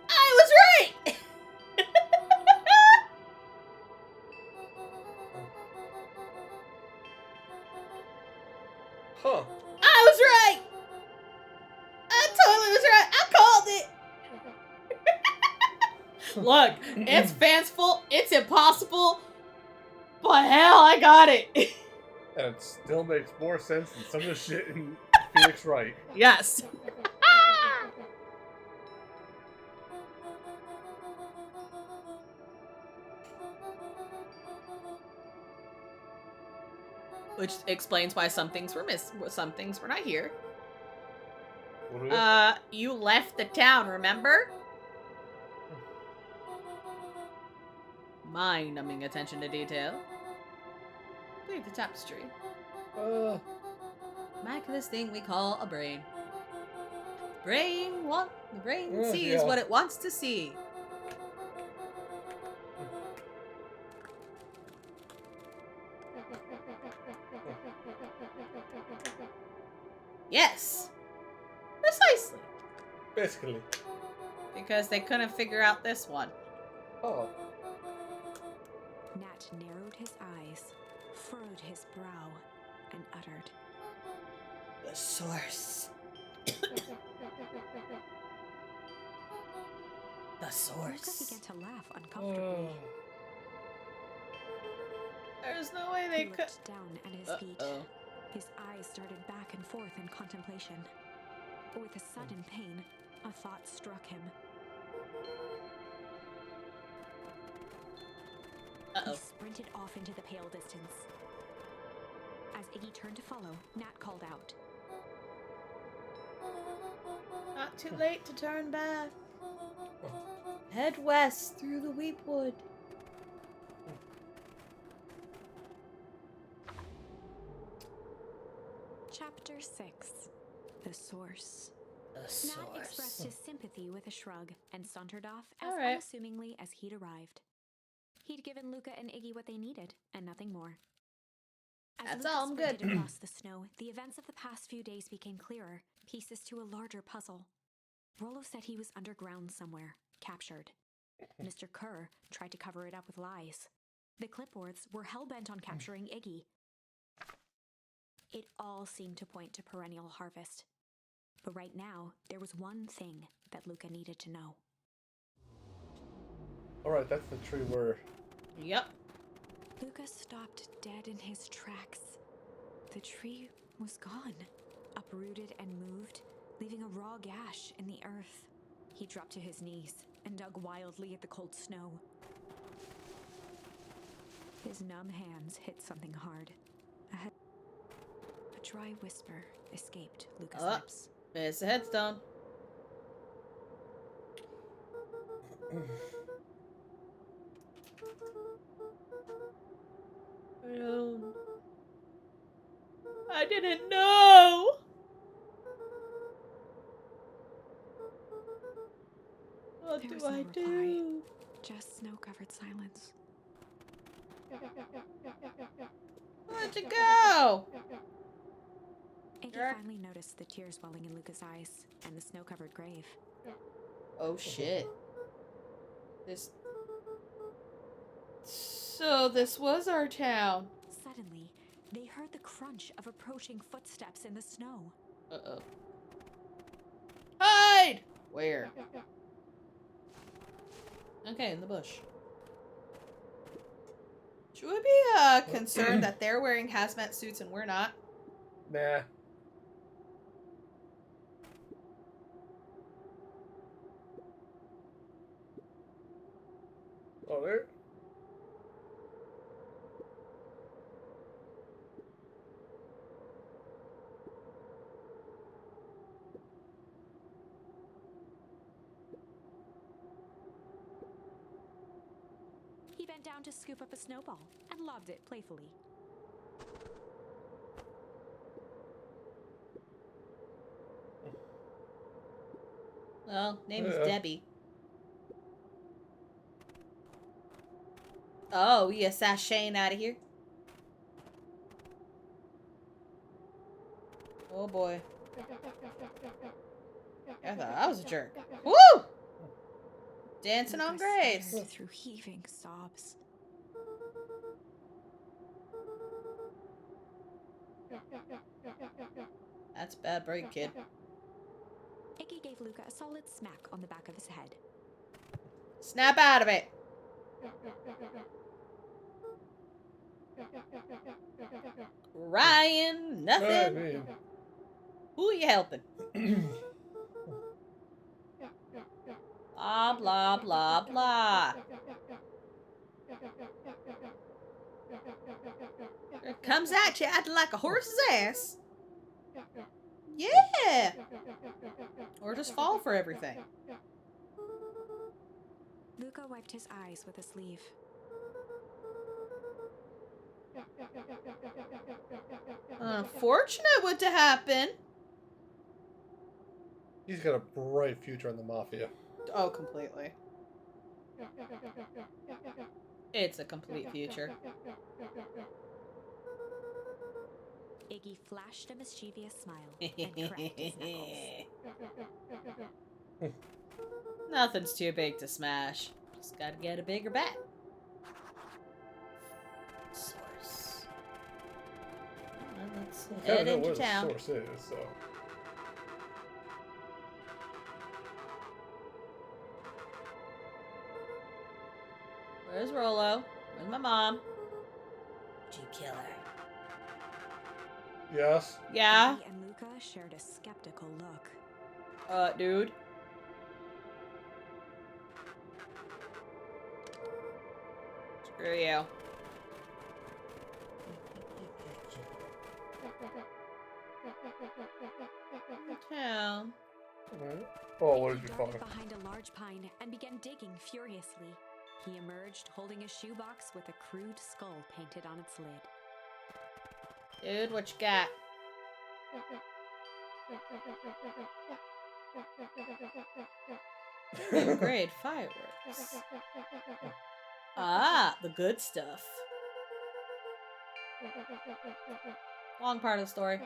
I was right! Huh. I was right! I totally was right! I called it! Look, it's fanciful, it's impossible, but hell, I got it! And it still makes more sense than some of the shit in Phoenix Wright. Yes. Which explains why some things were some things were not here. What do we have? You left the town, remember? Mind-numbing attention to detail. Leave the tapestry. Back to this thing we call a brain. The brain sees yeah. what it wants to see. Yes. Precisely. Basically. Because they couldn't figure out this one. Oh. Nat narrowed his eyes, furrowed his brow, and uttered, The source. The Luca source. began to laugh uncomfortably. There's no way they He could. looked down at his feet. Uh-oh. His eyes started back and forth in contemplation. With a sudden pain, a thought struck him. Uh-oh. He sprinted off into the pale distance. As Iggy turned to follow, Nat called out. Not too late to turn back. Head west through the Weepwood. Chapter 6. The Source. The Nat source. expressed his sympathy with a shrug and sauntered off as All right. unassumingly as he'd arrived. He'd given Luca and Iggy what they needed, and nothing more. As That's Luca all, I'm good. sprinted across the snow, the events of the past few days became clearer, pieces to a larger puzzle. Rollo said he was underground somewhere, captured. Mr. Kerr tried to cover it up with lies. The clipboards were hell-bent on capturing Iggy. It all seemed to point to perennial harvest. But right now, there was one thing that Luca needed to know. Alright, that's the tree where Yep. Luca stopped dead in his tracks. The tree was gone, uprooted and moved, leaving a raw gash in the earth. He dropped to his knees and dug wildly at the cold snow. His numb hands hit something hard. A dry whisper escaped Luca's lips. There's the headstone. I didn't know. What There do was no I reply. do? Just snow-covered silence. Where'd you go? Iggy Sure. finally noticed the tears welling in Luca's eyes and the snow-covered grave. Oh shit. So this was our town. Suddenly, they heard the crunch of approaching footsteps in the snow. Uh-oh. Hide! Where? Okay, in the bush. Should we be concerned that they're wearing hazmat suits and we're not? Nah. Oh, there. He bent down to scoop up a snowball and lobbed it playfully. Well, name is Yeah. Debbie. Oh, we sashaying out of here. Oh boy. I thought I was a jerk. Woo! Dancing on Luca graves. stuttered through heaving sobs. That's a bad break, kid. Iggy gave Luca a solid smack on the back of his head. Snap out of it. Ryan, nothing. I mean, Who are you helping? Blah, blah, blah, blah. It comes at you acting like a horse's ass. Yeah. Or just fall for everything. Luca wiped his eyes with a sleeve. Unfortunate what to happen. he's got a bright future in the mafia. Oh, completely. It's a complete future. Iggy flashed a mischievous smile and cracked his knuckles. Nothing's too big to smash. Just gotta get a bigger bat. Source. Let's I head don't know into where town. the source is, so. Where's Rolo? Where's my mom? Did you kill her? Yes. Yeah? Iggy and Luca shared a skeptical look. Dude. Screw you. Town. Alright. Oh, what did He you darted find? behind a large pine and began digging furiously. He emerged holding a shoebox with a crude skull painted on its lid. Dude, what you got? Grade fireworks. Ah, the good stuff. Long part of the story.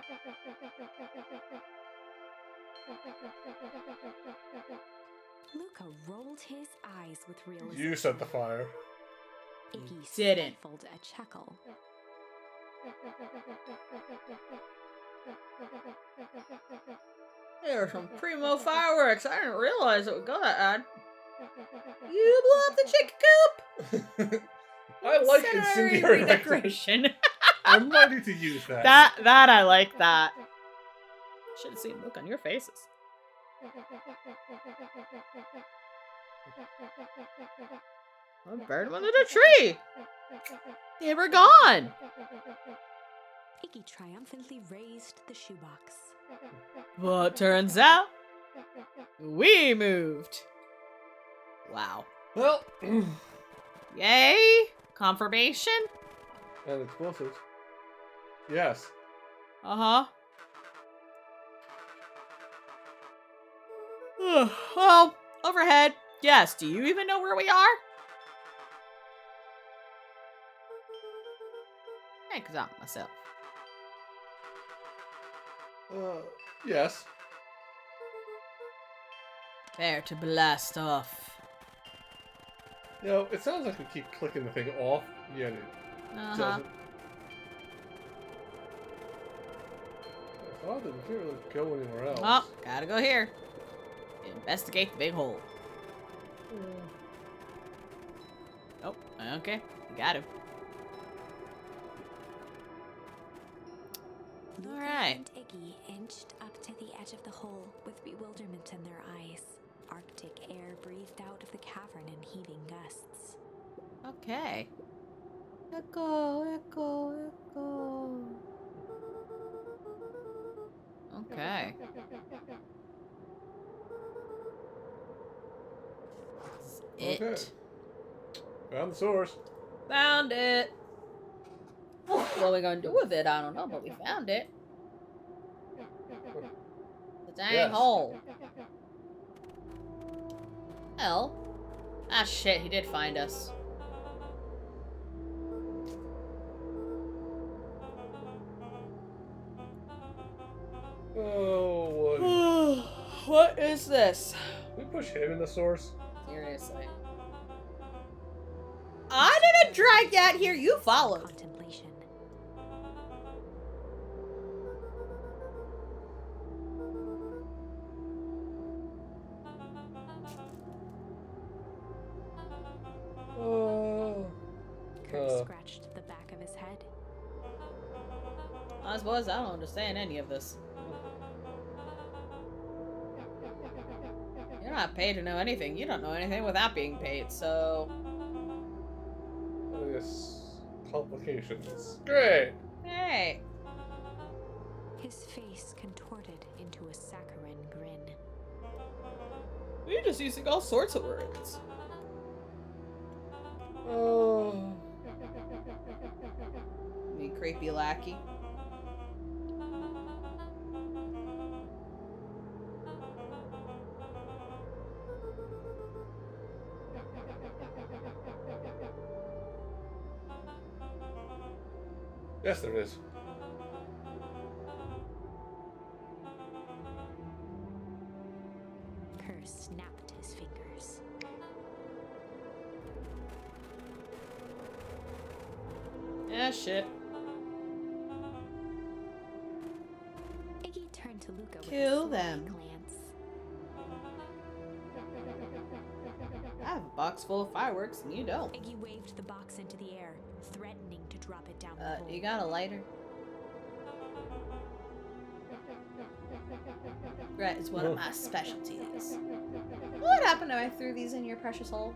Luca rolled his eyes with realization. You set the fire. Iggy Didn't. stifled a chuckle. There are some primo fireworks. I didn't realize it would go that odd. You blew up the chicken coop! I like Incendiary incendiary redecoration. I might need to use that. that I like that. Should have seen the look on your faces. A bird went in a tree. They were gone. Iggy triumphantly raised the shoebox. Well, it turns out we moved. Wow. Well, Yay! Confirmation? and explosives. Yes. Uh-huh. Well, overhead. Yes, do you even know where we are? I can out myself. Yes. Prepare to blast off. You know, it sounds like we keep clicking the thing off. Yeah, it Uh-huh. doesn't. It's odd that we can't really go anywhere else. Oh, gotta go here. Investigate the big hole. Oh, okay. Got him. Luca Alright. and Iggy inched up to the edge of the hole with bewilderment in their eyes. Arctic air breathed out of the cavern in heaving gusts. Okay. Echo, echo, echo. Okay. This is Okay. it. Found the source. Found it. What are we gonna do with it? I don't know, but we found it. The dang Yes. hole. Well. Ah, shit, he did find us. Oh, Woody. What is this? We push him in the source. Seriously. I didn't drag that here, you followed. Contemplation. Oh. Kurt scratched the back of his head. I suppose I don't understand any of this. You're not paid to know anything. You don't know anything without being paid, so... This complications. Great. Hey. His face contorted into a saccharine grin. We're just using all sorts of words. Oh. You creepy lackey. Yes, there is. Kerr snapped his fingers. Yeah, shit. Iggy turned to Luca with Kill a sly them. glance. I have a box full of fireworks and you don't. Iggy waved the box into the air, threatening to drop it down the hole. You got a lighter? That is one of my specialties. What happened if I threw these in your precious hole?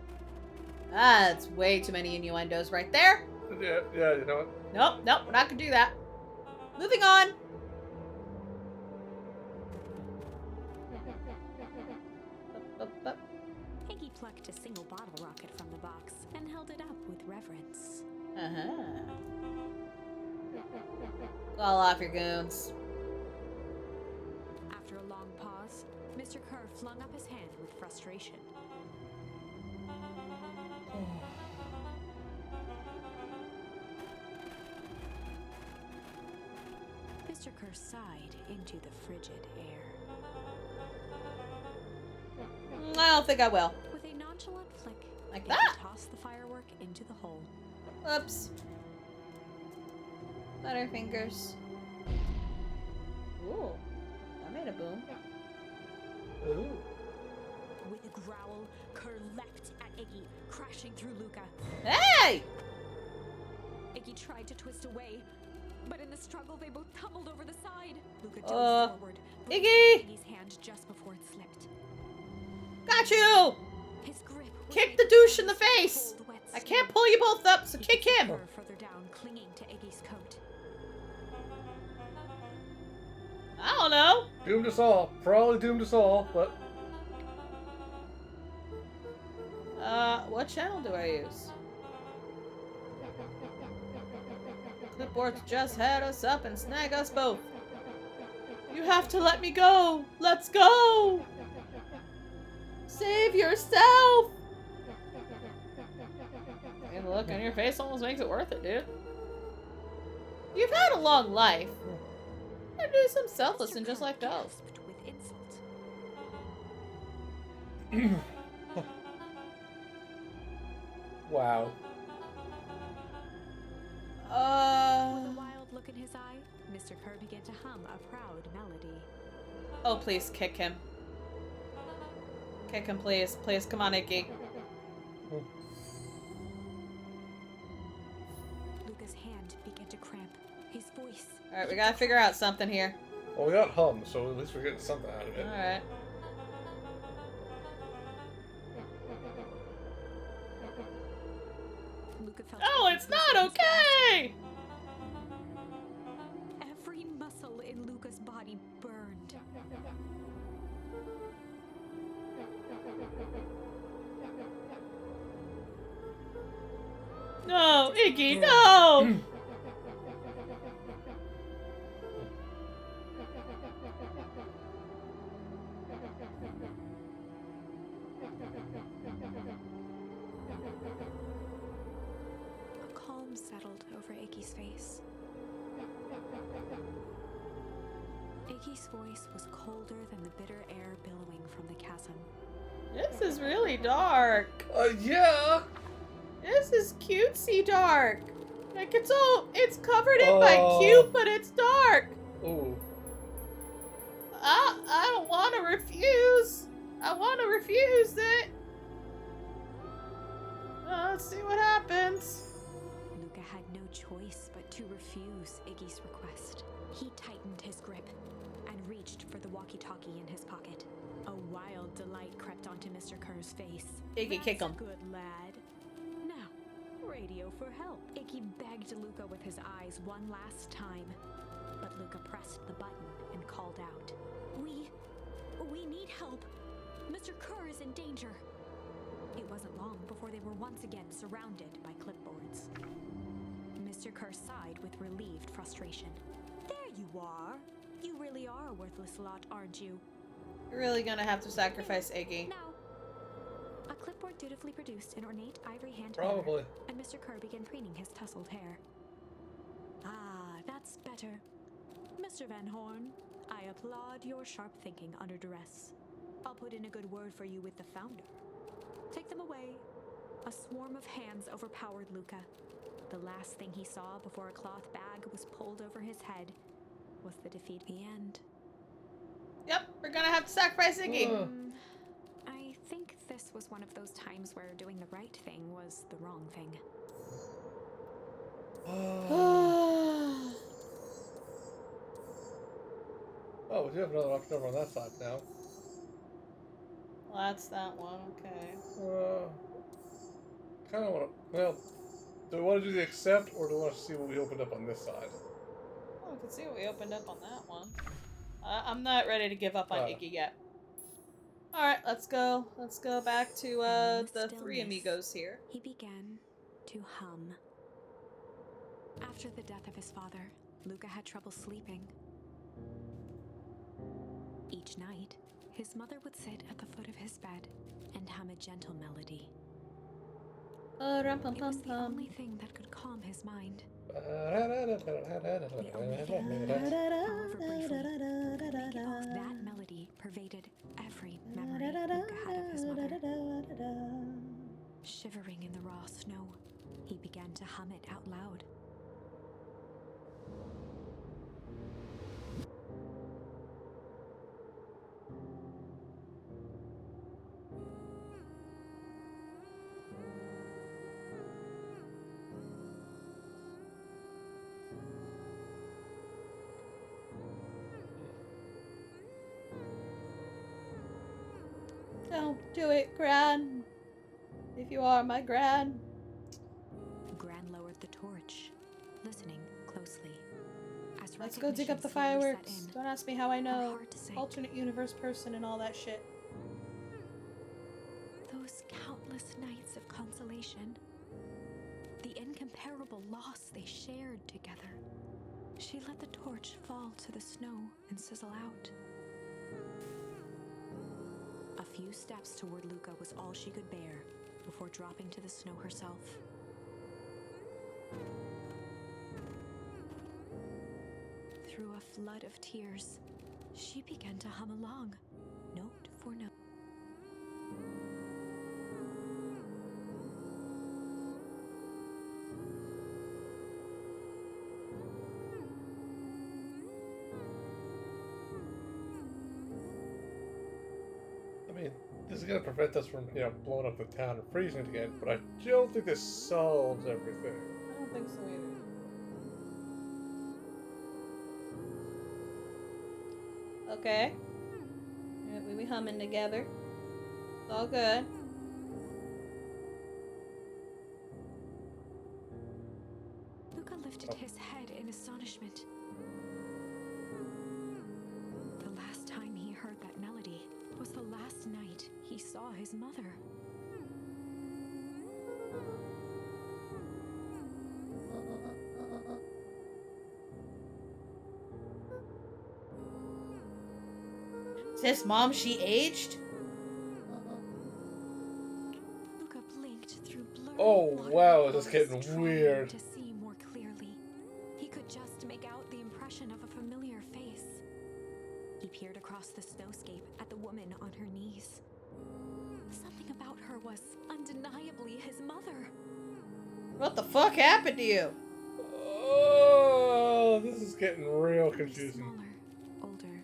That's way too many innuendos right there. Yeah, you know what? Nope, nope, we're not gonna do that. Moving on. Up. Iggy plucked a single bottle rocket from the box and held it up with reverence. Uh-huh. Call off your goons. After a long pause, Mr. Kerr flung up his hand with frustration. Mr. Kerr sighed into the frigid air. I don't think I will. With a nonchalant flick, Like Iggy that? tossed the firework into the hole. Oops. Butterfingers. Ooh. That made a boom. Ooh. With a growl, Kerr leapt at Iggy, crashing through Luca. Hey! twist away. But in the struggle, they both tumbled over the side. Luca dove forward, Iggy! grasping Iggy's hand just before it slipped. Got you! His grip was Kick like the douche in the ice face! cold, wet I snow. can't pull you both up, so He kick could see him! her further down, clinging to Iggy's coat. I don't know. Doomed us all. Probably doomed us all, but What channel do I use? Clipboard's just had us up and snag us both. You have to let me go! Let's go! Save yourself! And the look on your face almost makes it worth it, dude. You've had a long life. I'd do some selfless and just let go. Gasped with insult. wow. With a wild look in his eye, Mr. Kerr began to hum a proud melody. Oh, please, kick him. Kick him, please. Please, come on, Iggy. Luca's hand began to cramp. His voice. Alright, we gotta figure out something here. Well, we got hum, so at least we're getting something out of it. Alright. Luca felt Oh, Iggy's it's not muscles okay! Every muscle in Luca's body burned. No, Iggy, no! A calm settled over Iggy's face. Iggy's voice was colder than the bitter air billowing from the chasm. This is really dark. Yeah! This is cutesy dark. Like, it's covered in by cute, but it's dark. Ooh. I don't want to refuse. I want to refuse it. Let's see what happens. Luca had no choice but to refuse Iggy's request. He tightened his grip and reached for the walkie-talkie in his pocket. A wild delight crept onto Mr. Kerr's face. Iggy, kick him. That's a good lad. Now, radio for help. Iggy begged Luca with his eyes one last time, but Luca pressed the button and called out. We need help. Mr. Kerr is in danger. It wasn't long before they were once again surrounded by clipboards. Mr. Kerr sighed with relieved frustration. There you are. You really are a worthless lot, aren't you? You're really gonna have to sacrifice Iggy. Now, a clipboard dutifully produced an ornate ivory hand Probably. and Mr. Kerr began preening his tousled hair. Ah, that's better. Mr. Van Horn, I applaud your sharp thinking under duress. I'll put in a good word for you with the founder. Take them away. A swarm of hands overpowered Luca. The last thing he saw before a cloth bag was pulled over his head was the defeat. The end. Yep, we're gonna have to sacrifice Iggy. I think this was one of those times where doing the right thing was the wrong thing. Oh, we do have another option over on that side now. Well, that's that one, okay. Kind of want to. Well, do we want to do the accept, or do we want to see what we opened up on this side? Well, we can see what we opened up on that one. I'm not ready to give up on Iggy yet. Alright, let's go. Let's go back to the three stillness, amigos here. He began to hum. After the death of his father, Luca had trouble sleeping. Each night, his mother would sit at the foot of his bed and hum a gentle melody. It was the only thing that could calm his mind. However briefly, that melody pervaded every memory Luca had of his mother. Shivering in the raw snow, he began to hum it out loud. Don't do it, Gran. If you are my Gran. Gran lowered the torch, listening closely. As Let's go dig up the recognition slowly set fireworks. in, Don't ask me how I know. hard to say. Alternate universe person and all that shit. Those countless nights of consolation, the incomparable loss they shared together. She let the torch fall to the snow and sizzle out. A few steps toward Luca was all she could bear before dropping to the snow herself. Through a flood of tears, she began to hum along, note for note. I mean, this is gonna prevent us from, blowing up the town and freezing it again, but I don't think this solves everything. I don't think so either. Okay. Alright, we be humming together. It's all good. Luca lifted his head in astonishment. The last time he heard that melody was the last night he saw his mother. Sis, Mom, she aged? Luca blinked through blurry Oh, wow, water this is getting bubbles, trying weird. to see more clearly. He could just make out the impression of a familiar face. He peered across the snowscape at the woman on her knees. Something about her was undeniably his mother. What the fuck happened to you? Oh, this is getting real Only confusing. smaller, older,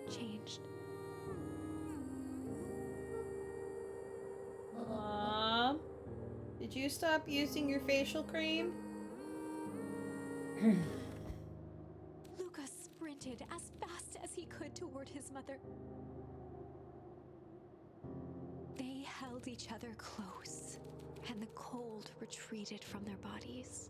changed. Mom? Did you stop using your facial cream? Luca sprinted as fast as he could toward his mother. They held each other close, and the cold retreated from their bodies.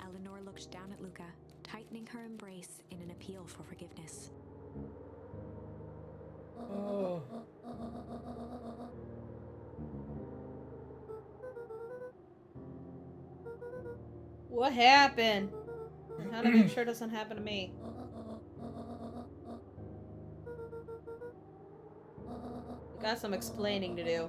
Eleanor looked down at Luca, tightening her embrace in an appeal for forgiveness. Oh. What happened? I'm trying to make sure it doesn't happen to me. We got some explaining to do.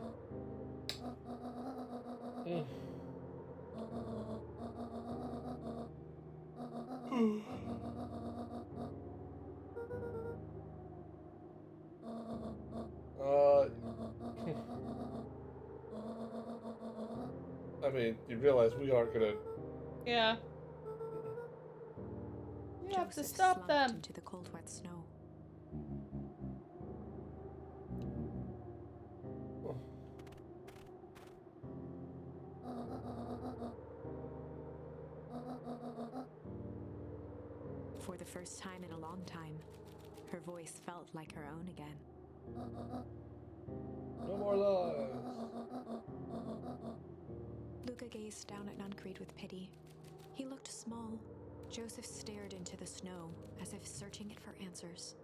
I mean, you realize we are gonna. Yeah. You have to Joseph stop slumped them. into the cold, wet snow. For the first time in a long time, her voice felt like her own again. No more lies. Luca gazed down at Nuncreed with pity. He looked small. Joseph stared into the snow, as if searching it for answers.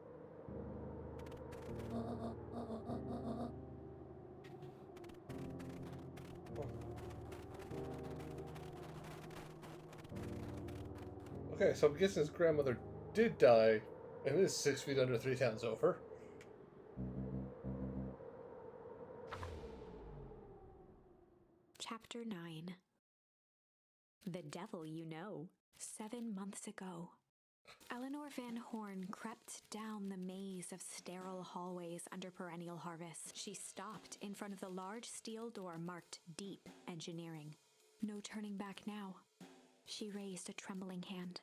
Okay, so I'm guessing his grandmother did die, and it is 6 feet under 3 towns over. Chapter 9. The Devil You Know. 7 months ago. Eleanor Van Horn crept down the maze of sterile hallways under Perennial Harvest. She stopped in front of the large steel door marked Deep Engineering. No turning back now. She raised a trembling hand.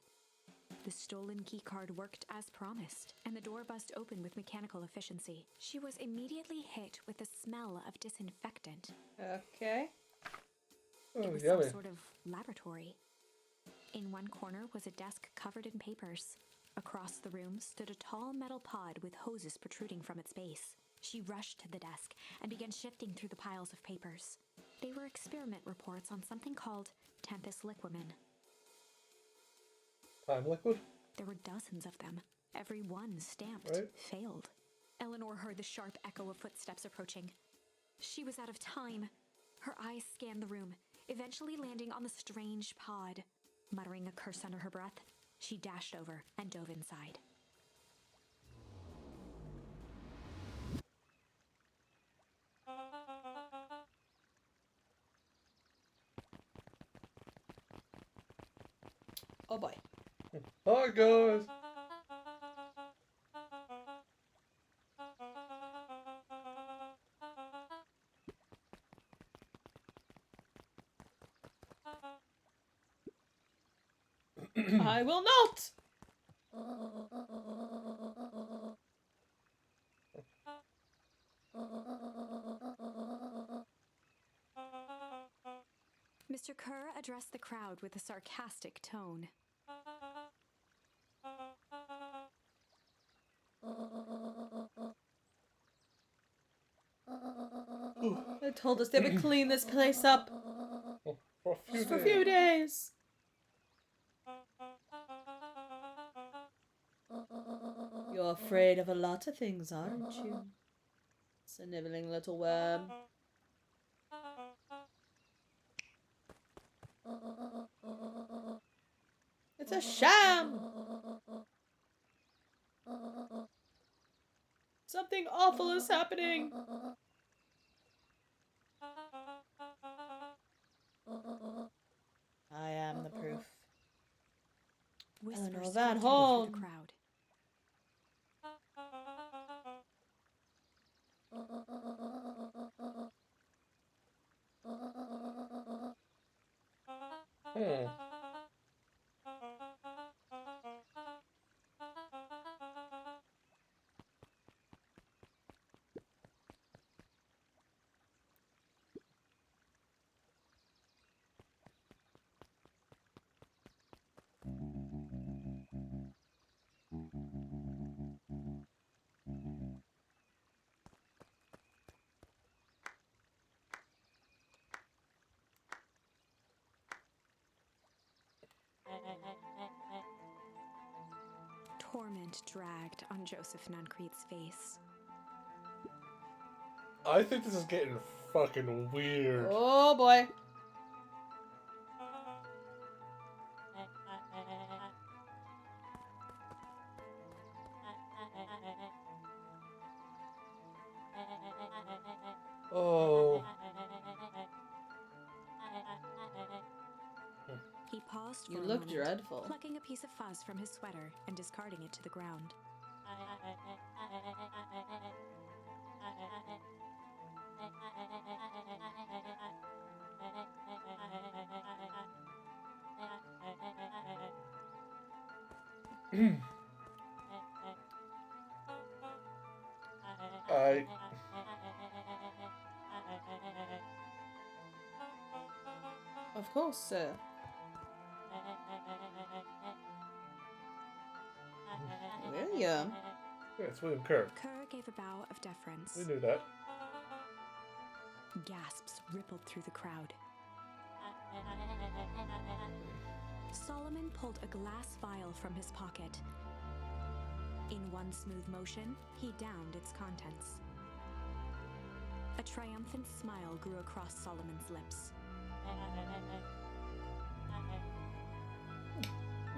The stolen keycard worked as promised, and the door buzzed open with mechanical efficiency. She was immediately hit with the smell of disinfectant. Okay. Oh, It was yummy. some sort of laboratory. In one corner was a desk covered in papers. Across the room stood a tall metal pod with hoses protruding from its base. She rushed to the desk and began shifting through the piles of papers. They were experiment reports on something called Tempus liquamen. Time liquid? There were dozens of them. Every one stamped Right. failed. Eleanor heard the sharp echo of footsteps approaching. She was out of time. Her eyes scanned the room, eventually landing on the strange pod. Muttering a curse under her breath, she dashed over and dove inside. Oh boy. Hi, guys. I will not! Mr. Kerr addressed the crowd with a sarcastic tone. They told us they would clean this place up For a few just for a days. few days. You're afraid of a lot of things, aren't you? It's a nibbling little worm. It's a sham! Something awful is happening! I am the proof. Whispers Eleanor Van filtered through Horn. the crowd. Hmm. Torment dragged on Joseph Nuncrete's face. I think this is getting fucking weird. Oh boy. Oh. He paused for You a look moment, dreadful. plucking a piece of fuzz from his sweater and discarding it to the ground. I. Of course, sir. William. Yeah, it's William Kerr. Kerr gave a bow of deference. We knew that. Gasps rippled through the crowd. Solomon pulled a glass vial from his pocket. In one smooth motion, he downed its contents. A triumphant smile grew across Solomon's lips.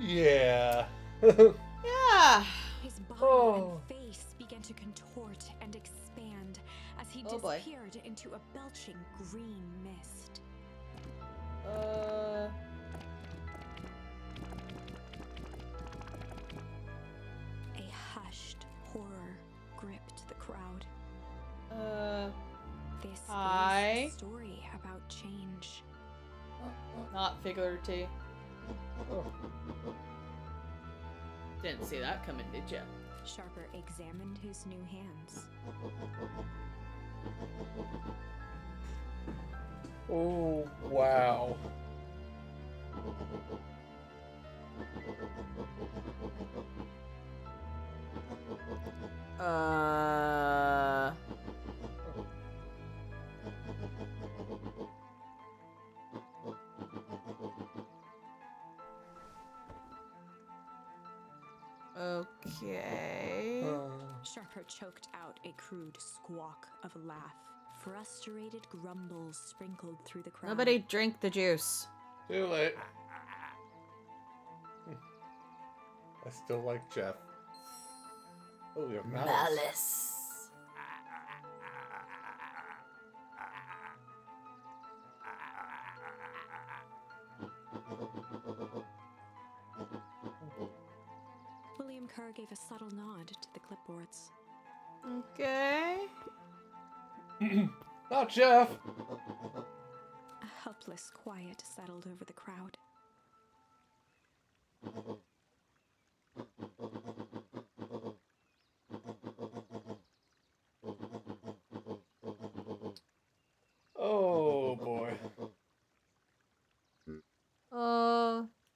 Yeah. Yeah. His body Oh. and face began to contort and expand as he Oh boy. disappeared into a belching green mist. A hushed horror gripped the crowd. This Hi. is a story about change. Not figurative. Oh. Didn't see that coming, did you? Sharper examined his new hands. Oh, wow. Uh. Okay. Sharper choked out a crude squawk of a laugh. Frustrated grumbles sprinkled through the crowd. Nobody drink the juice. Too late. I still like Jeff. Oh, we have malice. William Kerr gave a subtle nod to the clipboards. Okay. Not Jeff. A helpless quiet settled over the crowd. Oh boy.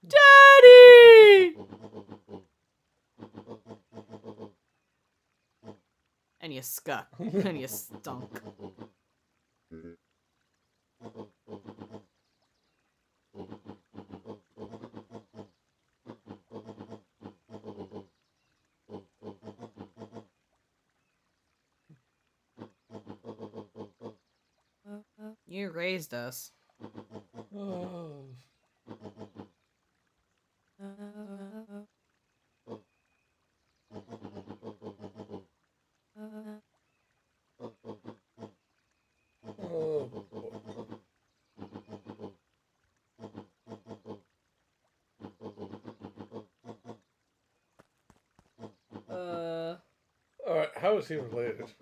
Daddy! And you scuck. And you stunk. You raised us. Oh. Oh boy. Alright, how is he related?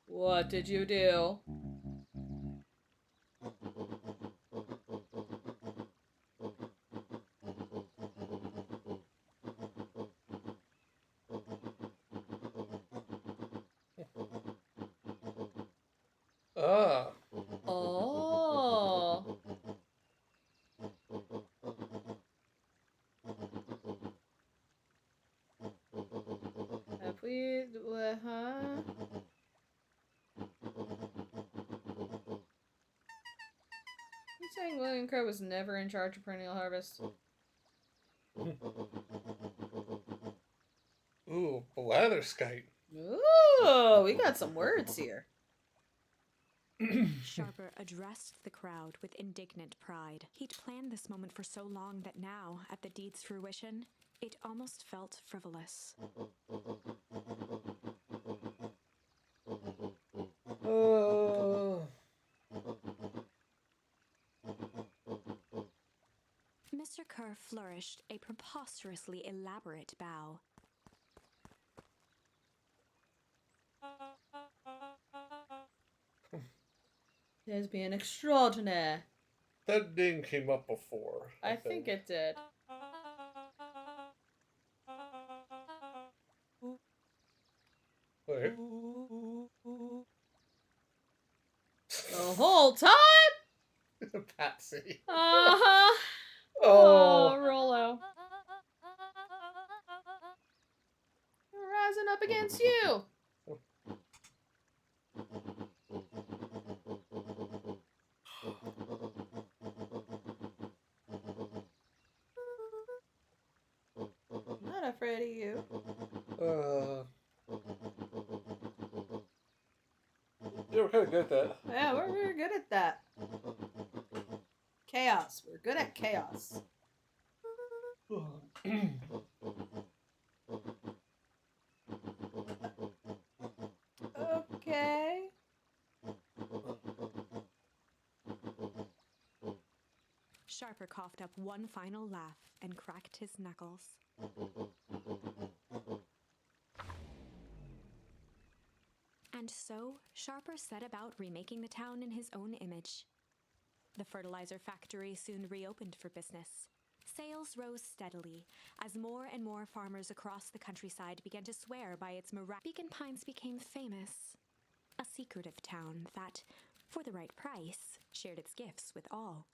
What did you do? Ah. Oh. Have we? Huh? You saying William Crow was never in charge of Perennial Harvest? Ooh, blatherskite. Ooh, we got some words here. Sharper addressed the crowd with indignant pride. He'd planned this moment for so long that now, at the deed's fruition, it almost felt frivolous. Mr. Kerr flourished a preposterously elaborate bow. There's been extraordinaire. That name came up before. I think it did. Wait. The whole time? Patsy. Uh-huh. Oh. Rollo. Rising up against you. Not afraid of you. Yeah, we're kind of good at that. Yeah, we're very good at that. Chaos. We're good at chaos. Okay. Sharper coughed up one final laugh and cracked his knuckles. And so, Sharper set about remaking the town in his own image. The fertilizer factory soon reopened for business. Sales rose steadily as more and more farmers across the countryside began to swear by its Beacon Pines became famous. A secretive town that, for the right price, shared its gifts with all.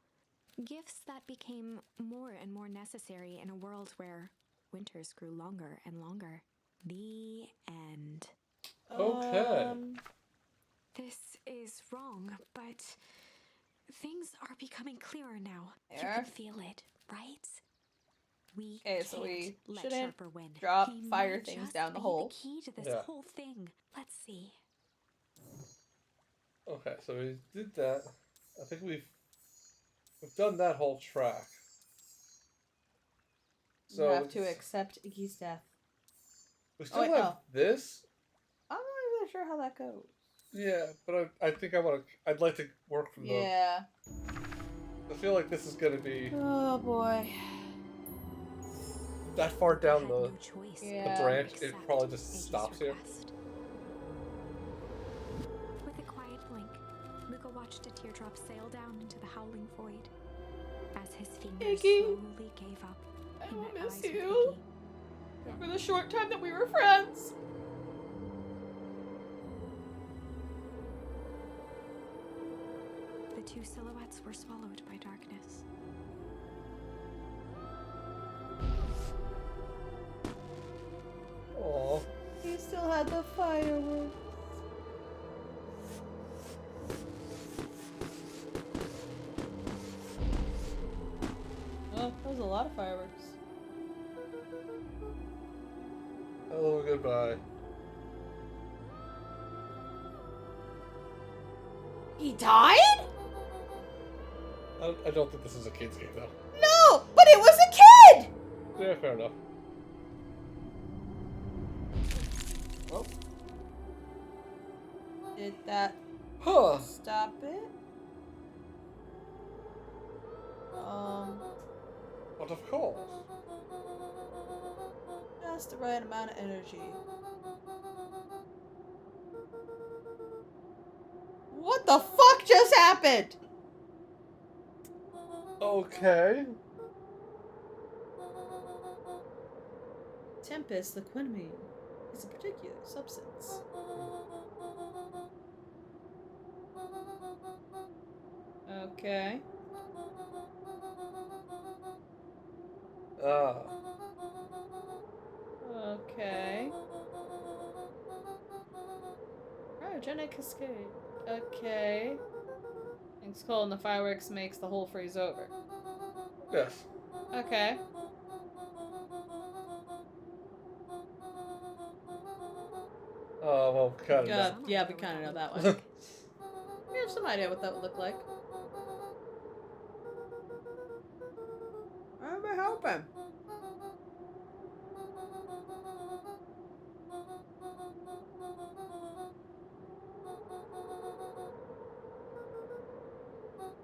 Gifts that became more and more necessary in a world where winters grew longer and longer. The end. Okay. This is wrong, but things are becoming clearer now. You There. can feel it, right? We Okay, can't so we let shouldn't Sharper win. drop He fire might things just down the be hole. The key to this Yeah. whole thing. Let's see. Okay, so we did that. I think we've done that whole track. You have to accept Iggy's death. we still wait, have this. I'm not even sure how that goes. Yeah, but I think I'd like to work from the. Yeah. I feel like this is gonna be Oh boy. that far down Had the. no choice Yeah. but The branch, to it accept probably just Iggy's stops here. request. With a quiet blink, Luca watched a teardrop sail down into the howling void. As his fingers Iggy. slowly gave up, I he will met miss eyes with you. Iggy. For the short time that we were friends. The two silhouettes were swallowed by darkness. Aw. He still had the fireworks. Oh, that was a lot of fireworks. Hello, goodbye. He died? I don't think this is a kid's game though. No, but it was a kid! Yeah, fair enough. Well, Did that huh? stop it? What of course? Just the right amount of energy. What the fuck just happened? Okay. Tempest, the quinine, is a particular substance. Okay. Ah. Okay. Cryogenic cascade. Okay. Things cold and the fireworks makes the hole freeze over. Yes. Okay. Oh, well, kind of. Yeah, we kind of know that one. We have some idea what that would look like. I'm hoping.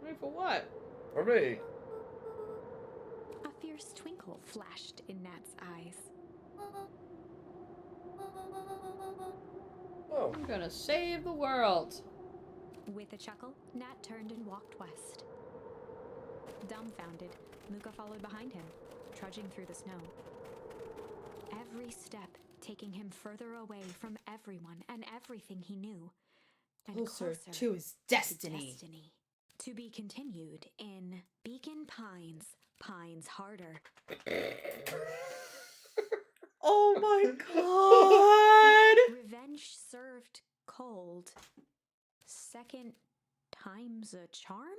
Wait, for what? For me. A fierce twinkle flashed in Nat's eyes. Oh. I'm gonna save the world. With a chuckle, Nat turned and walked west. Dumbfounded, Luca followed behind him, trudging through the snow. Every step taking him further away from everyone and everything he knew. And Closer closer to his to destiny. To be continued in Beacon Pines, Pines Harder. Oh my god! Revenge served cold. Second time's a charm?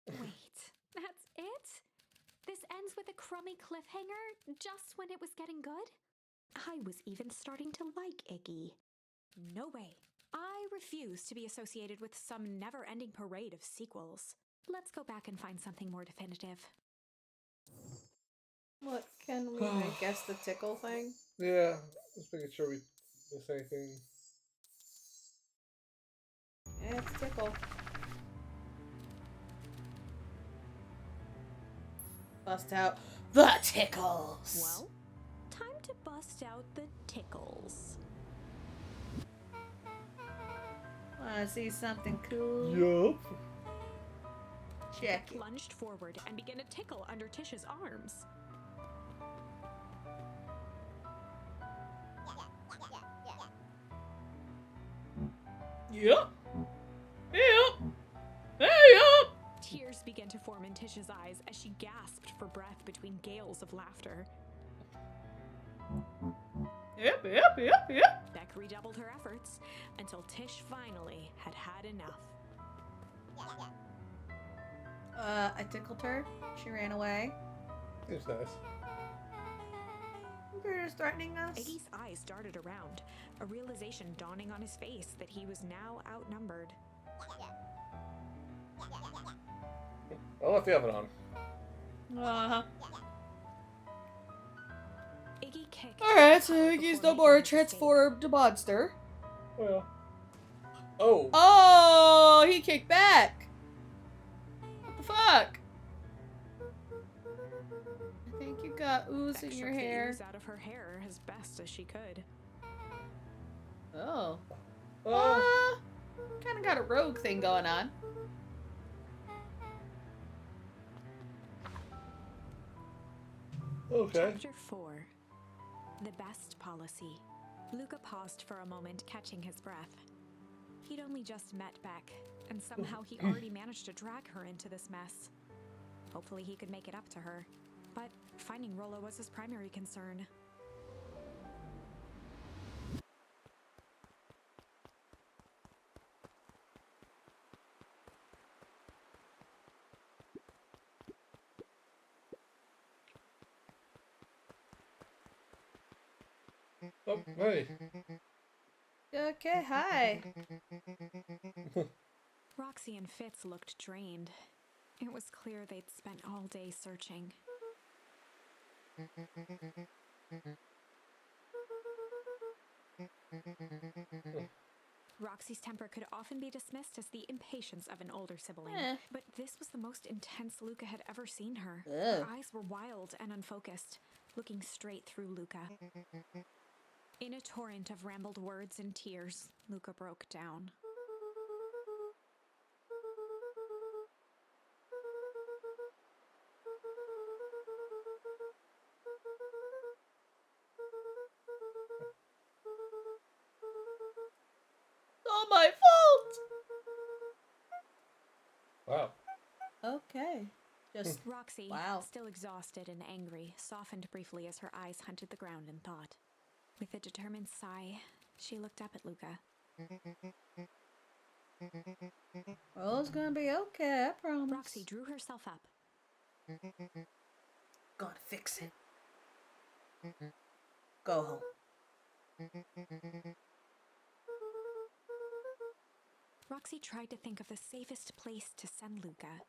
Wait, that's it? This ends with a crummy cliffhanger just when it was getting good? I was even starting to like Iggy. No way. I refuse to be associated with some never-ending parade of sequels. Let's go back and find something more definitive. What can we make? Guess the tickle thing? Yeah. Just making sure we miss anything. Yeah, it's tickle. Bust out the tickles! Well, time to bust out the tickles. Wanna see something cool? Yup. Check that plunged forward and began to tickle under Tish's arms. Yep. Yep. Hey, yep. Tears began to form in Tish's eyes as she gasped for breath between gales of laughter. Yep, yep, yep, yep. Beck redoubled her efforts until Tish finally had had enough. I tickled her. She ran away. Seems nice. They're just threatening us. Iggy's eyes darted around, a realization dawning on his face that he was now outnumbered. I don't know if you have it on. Uh-huh. Iggy kicked. Alright, so before Iggy's he no more a could escape. transformed monster. Well. Oh. Oh, he kicked back. What the fuck? I think you got ooze Beck in shook your the hair. ooze out of her hair as best as she could. Oh. Oh. Kind of got a rogue thing going on. Okay. Chapter 4. The Best Policy. Luca paused for a moment, catching his breath. He'd only just met Beck, and somehow he already managed to drag her into this mess. Hopefully he could make it up to her. But finding Rollo was his primary concern. Oh, hey. Okay, hi. Roxy and Fitz looked drained. It was clear they'd spent all day searching. Roxy's temper could often be dismissed as the impatience of an older sibling, but this was the most intense Luca had ever seen her. Her eyes were wild and unfocused, looking straight through Luca. In a torrent of rambled words and tears, Luca broke down. All my fault. Wow. Okay. Just Roxy, Wow. still exhausted and angry, softened briefly as her eyes hunted the ground in thought. With a determined sigh, she looked up at Luca. well, it's gonna be okay. I promise. Roxy drew herself up. Gonna fix it. Go home. Roxy tried to think of the safest place to send Luca.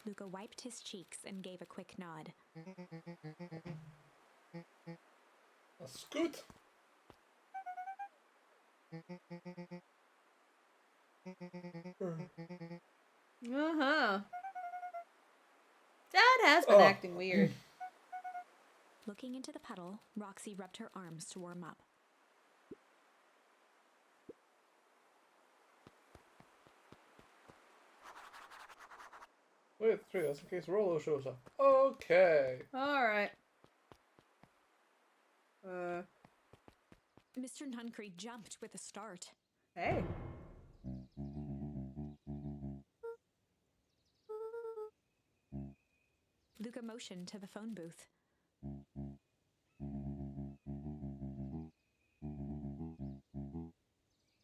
Luca wiped his cheeks and gave a quick nod. That's good. Uh-huh. Dad has been Oh. acting weird. Looking into the puddle, Roxy rubbed her arms to warm up. Wait, 3, that's in case Rollo shows up. Okay. Alright. Mr. Nuncree jumped with a start. Hey. Luca motioned to the phone booth.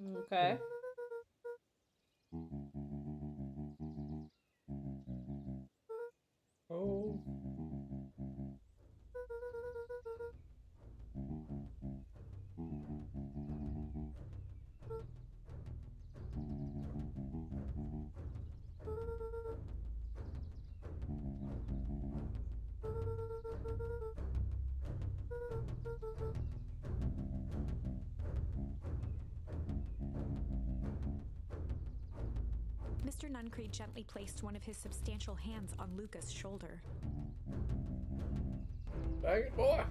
Okay. Oh. Mr. Nuncree gently placed one of his substantial hands on Luca's shoulder. Bang it, boy.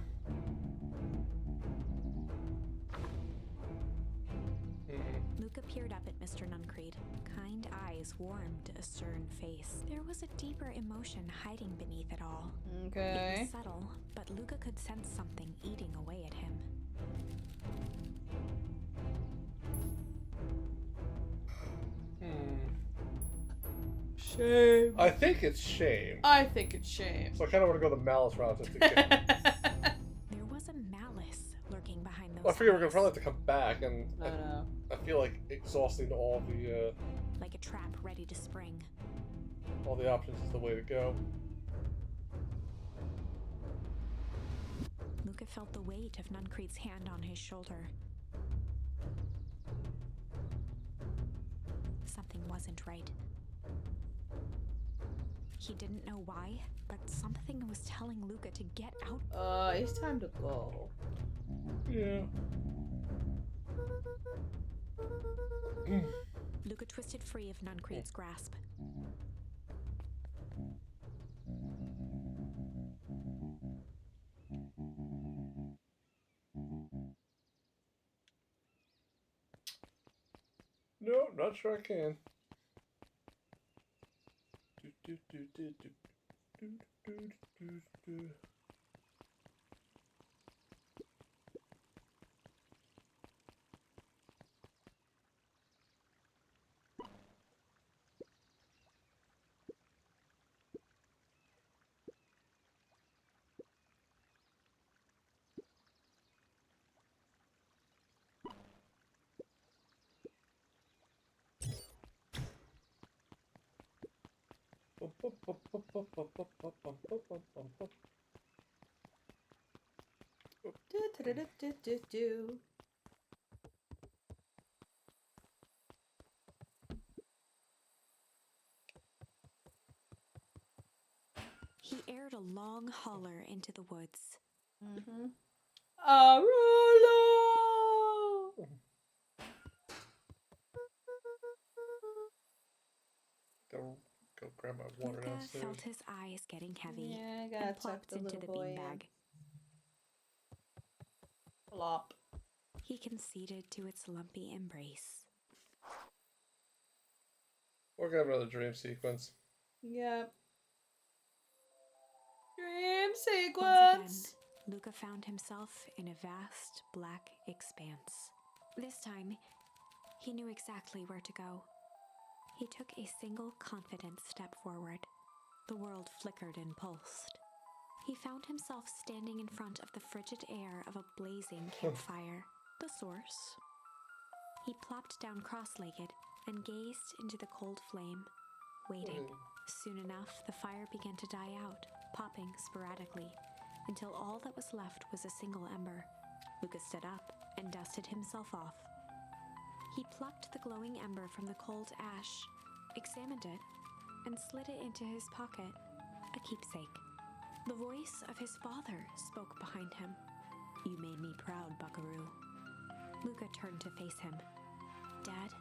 Luca peered up at Mr. Nuncreed. Kind eyes warmed a stern face. There was a deeper emotion hiding beneath it all. It Okay. was subtle, but Luca could sense something eating away at him. Shame. I think it's shame. I think it's shame. So I kind of want to go the malice route just to get. There was a malice lurking behind those Well, I figure we're gonna eyes, probably have to come back, and I know. I feel like exhausting all like a trap ready to spring. the options is the way to go. Luca felt the weight of Nuncreed's hand on his shoulder. Something wasn't right. He didn't know why, but something was telling Luca to get out. It's time to go. Yeah. Luca twisted free of Nuncreed's grasp. No, not sure I can. Do, do, do, do, do, do, do, do. Do. He aired a long holler into the woods. Mm-hmm. Arolo! Go grab my water Luca downstairs. felt his eyes getting heavy Yeah, I gotta and tuck plopped the into little the boy beanbag. in. Plop. He conceded to its lumpy embrace. We're gonna have another dream sequence. Yep. Dream Once again, sequence. Luca found himself in a vast black expanse. This time, he knew exactly where to go. He took a single confident step forward. The world flickered and pulsed. He found himself standing in front of the frigid air of a blazing campfire, the source. He plopped down cross-legged and gazed into the cold flame, waiting. Soon enough, the fire began to die out, popping sporadically, until all that was left was a single ember. Luca stood up and dusted himself off. He plucked the glowing ember from the cold ash, examined it, and slid it into his pocket, a keepsake. The voice of his father spoke behind him. "You made me proud, Buckaroo." Luca turned to face him. "Dad,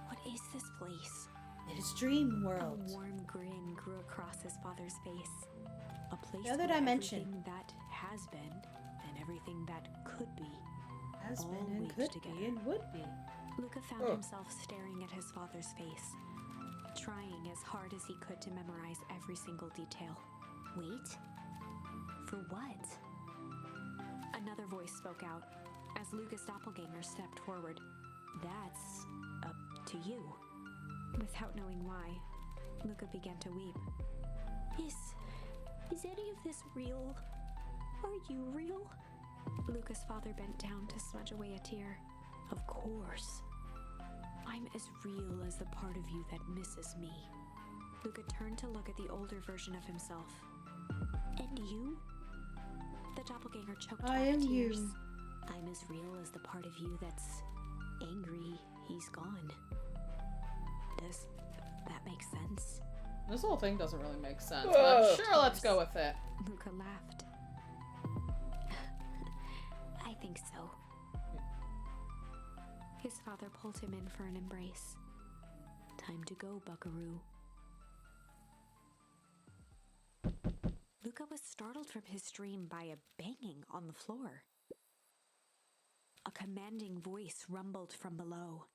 what is this place?" It is Dream A World. warm grin grew across his father's face. A place Another where dimension. everything that has been and everything that could be. Has all been and weaved could together. be and would be. Luca found himself staring at his father's face, trying as hard as he could to memorize every single detail. Wait? For what? Another voice spoke out as Luca's doppelganger stepped forward. "That's up to you." Without knowing why, Luca began to weep. Is any of this real? Are you real? Luca's father bent down to smudge away a tear. "Of course. I'm as real as the part of you that misses me." Luca turned to look at the older version of himself. "And you?" The doppelganger choked I back am tears. you. "I'm as real as the part of you that's angry he's gone." Does that make sense? This whole thing doesn't really make sense, but sure, let's go with it. Luca laughed. "I think so." His father pulled him in for an embrace. "Time to go, Buckaroo." Luca was startled from his dream by a banging on the floor. A commanding voice rumbled from below.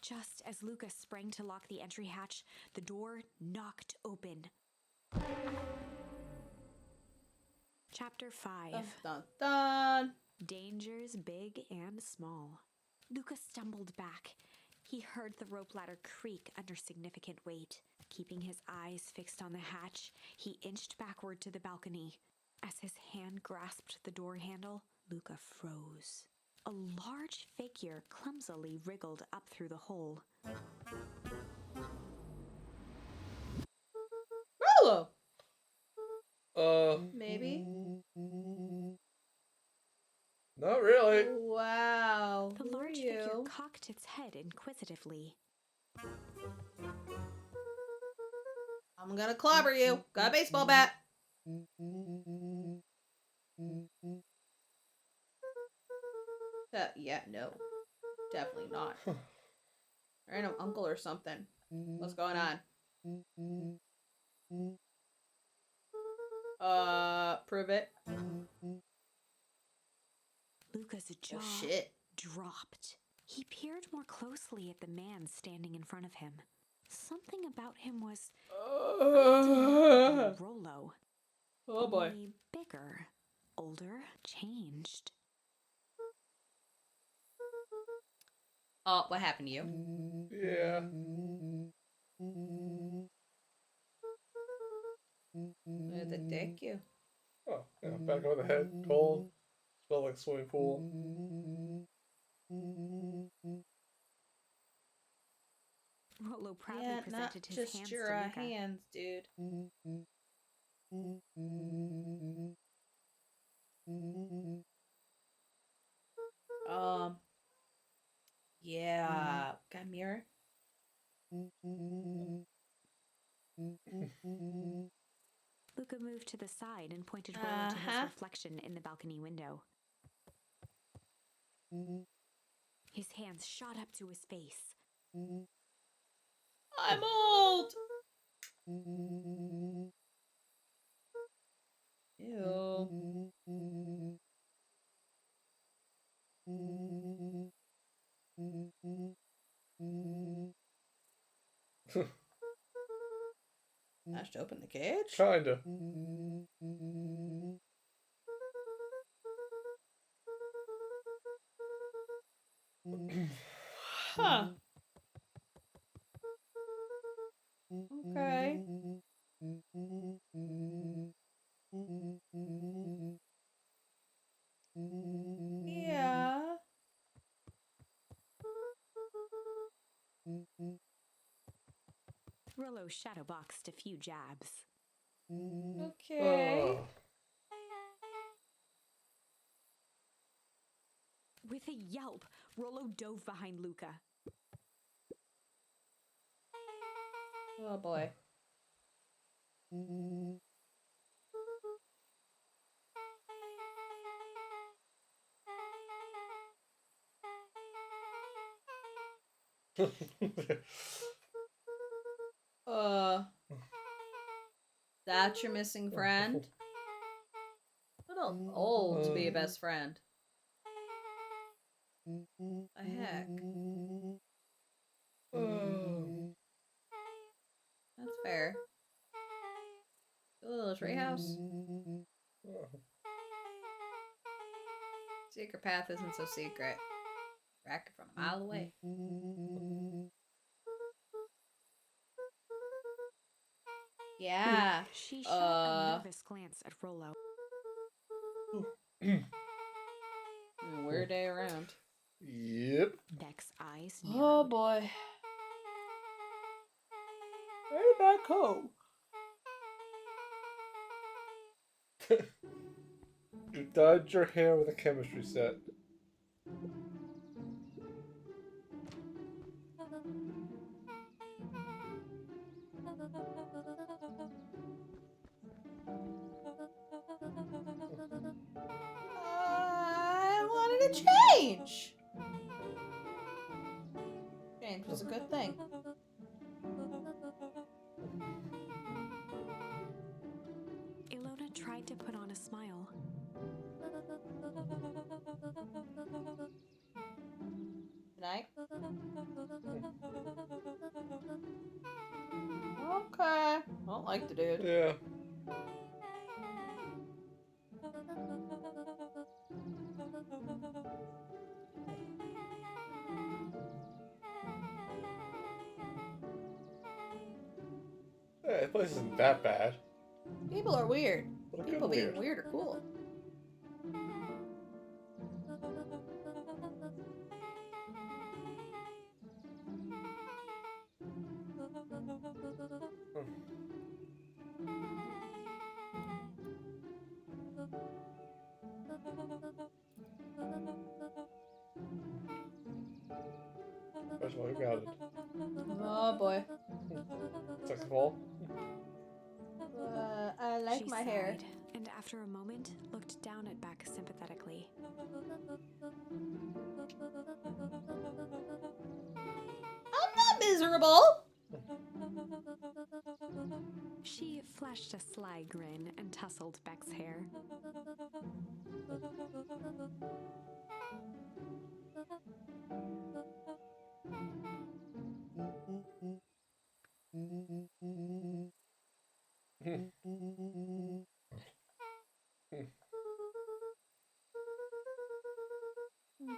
Just as Luca sprang to lock the entry hatch, the door knocked open. Chapter 5. Dun, dun, dun. Dangers big and small. Luca stumbled back. He heard the rope ladder creak under significant weight. Keeping his eyes fixed on the hatch, he inched backward to the balcony. As his hand grasped the door handle, Luca froze. A large figure clumsily wriggled up through the hole. Rolo! Maybe? Not really. Wow. The Who are large figure you? cocked its head inquisitively. I'm gonna clobber you. Got a baseball bat. Yeah, no. Definitely not. Random uncle or something. What's going on? Prove it. Luca's jaw Oh, shit. dropped. He peered more closely at the man standing in front of him. Something about him was Rolo. Oh boy. Only bigger, older, changed. Oh, what happened to you? Yeah. Where'd they take you? Oh, yeah. Back over the head. Cold. Smell like swimming pool. Rolo proudly Yeah, not presented his just hands your to Luca. hands, dude. Yeah. Got a mirror? Luca moved to the side and pointed Rolo to his Uh-huh. reflection in the balcony window. His hands shot up to his face. I'm old! Ew. Smashed open the cage? Kinda. Huh. Okay. Yeah. Rolo shadowboxed a few jabs. Okay. Oh. With a yelp, Rolo dove behind Luca. Oh boy. That's your missing friend? A little old to be a best friend. The heck? That's fair. A little treehouse. Secret path isn't so secret. Track it from a mile away. Yeah. She shot a nervous glance at Rolo. Weird day around. Yep. Beck's eyes Oh narrowed. boy. Where did that go? You dyed your hair with a chemistry set. I wanted to change. Change was a good thing. Ilona tried to put on a smile. Good night. like the dude. Yeah. Yeah, this place isn't that bad. People are weird. But a good People being weird. weird are cool. First of all, who got it? Oh boy. Saxophone? I like She my hair. sighed, and after a moment, looked down at Beck sympathetically. I'm not miserable. She flashed a sly grin and tousled Beck's hair.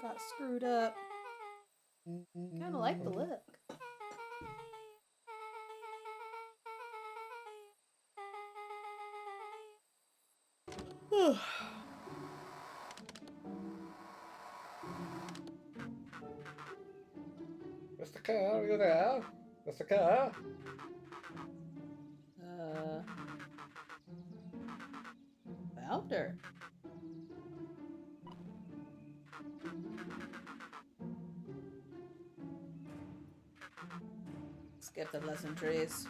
Got screwed up. Kind of like the look. Mr. Car, are you there? Mr. Car? Found her. Skip the pleasantries.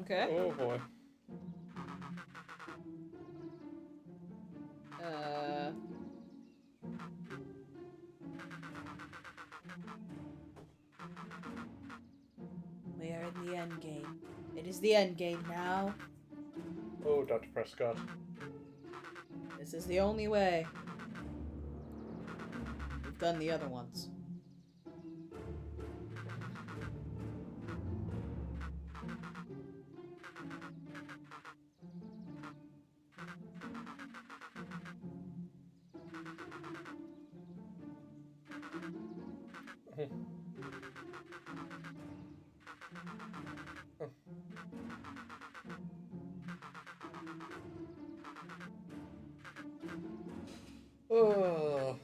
Okay. Oh boy. We are in the end game. It is the end game now. Oh, Dr. Prescott. This is the only way. We've done the other ones. Oh.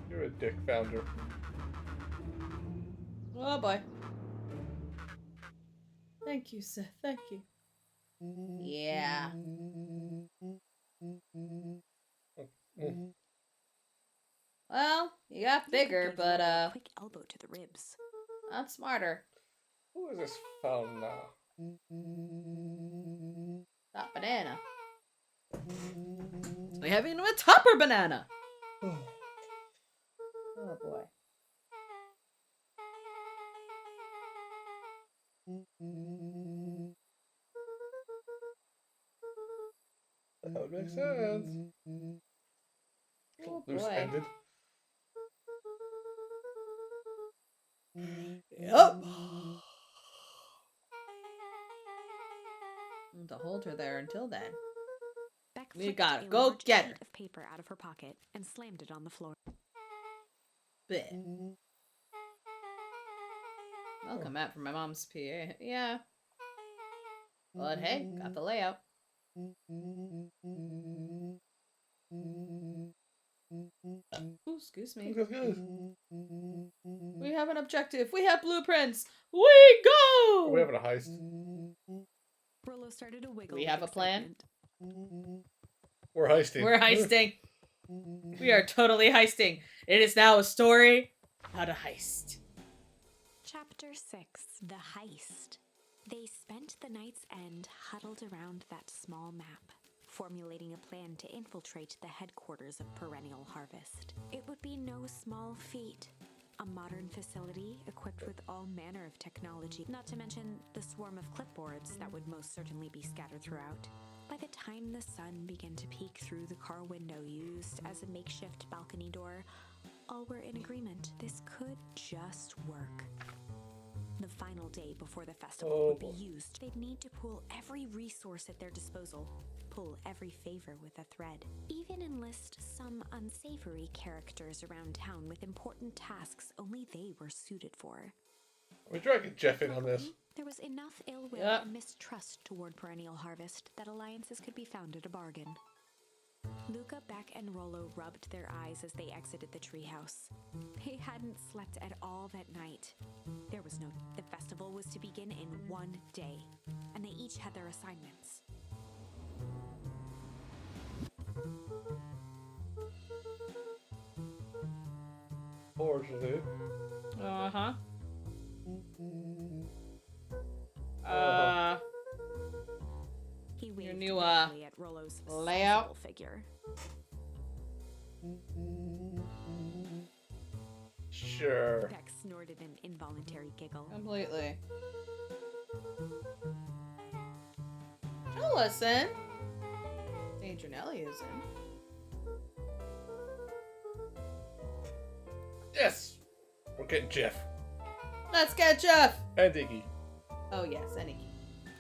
You're a dick founder. Oh boy. Thank you, Seth. Thank you. Yeah. Well, you got bigger, Give Willow a but quick elbow to the ribs. not smarter. Who is this fountain now? Top banana. We have into a topper banana. Oh boy. That would make sense. Oh Loose boy. ended. Yup. To hold her there until then. Beck We flipped gotta a go large get sheet her. of paper out of her pocket and slammed it on the floor. Bit. Welcome out from my mom's PA. Yeah. But hey, got the layout. Ooh, excuse me. We have an objective. We have blueprints. We go! Are we having a heist? Rollo started to wiggle. We with have a plan? excitement. We're heisting. We're heisting. We are totally heisting. It is now a story how to heist. Chapter 6: The Heist. They spent the night's end huddled around that small map, formulating a plan to infiltrate the headquarters of Perennial Harvest. It would be no small feat. A modern facility equipped with all manner of technology, not to mention the swarm of clipboards that would most certainly be scattered throughout. By the time the sun began to peek through the car window used as a makeshift balcony door, all were in agreement. This could just work. The final day before the festival would be used. They'd need to pool every resource at their disposal, pull every favor with a thread, even enlist some unsavory characters around town with important tasks only they were suited for. We try to get Jeff in on this. There was enough ill will and mistrust toward Perennial Harvest that alliances could be found at a bargain. Luca, Beck, and Rollo rubbed their eyes as they exited the treehouse. They hadn't slept at all that night. The festival was to begin in one day, and they each had their assignments. Fortunately. Uh-huh. He Your waved new, vaguely at Rollo's layout? sizable figure. Sure. Beck snorted an involuntary giggle. Completely. She'll listen. Danger Nelly is in. Yes! We're getting Jeff. Let's get Jeff! And Iggy. Oh yes, any.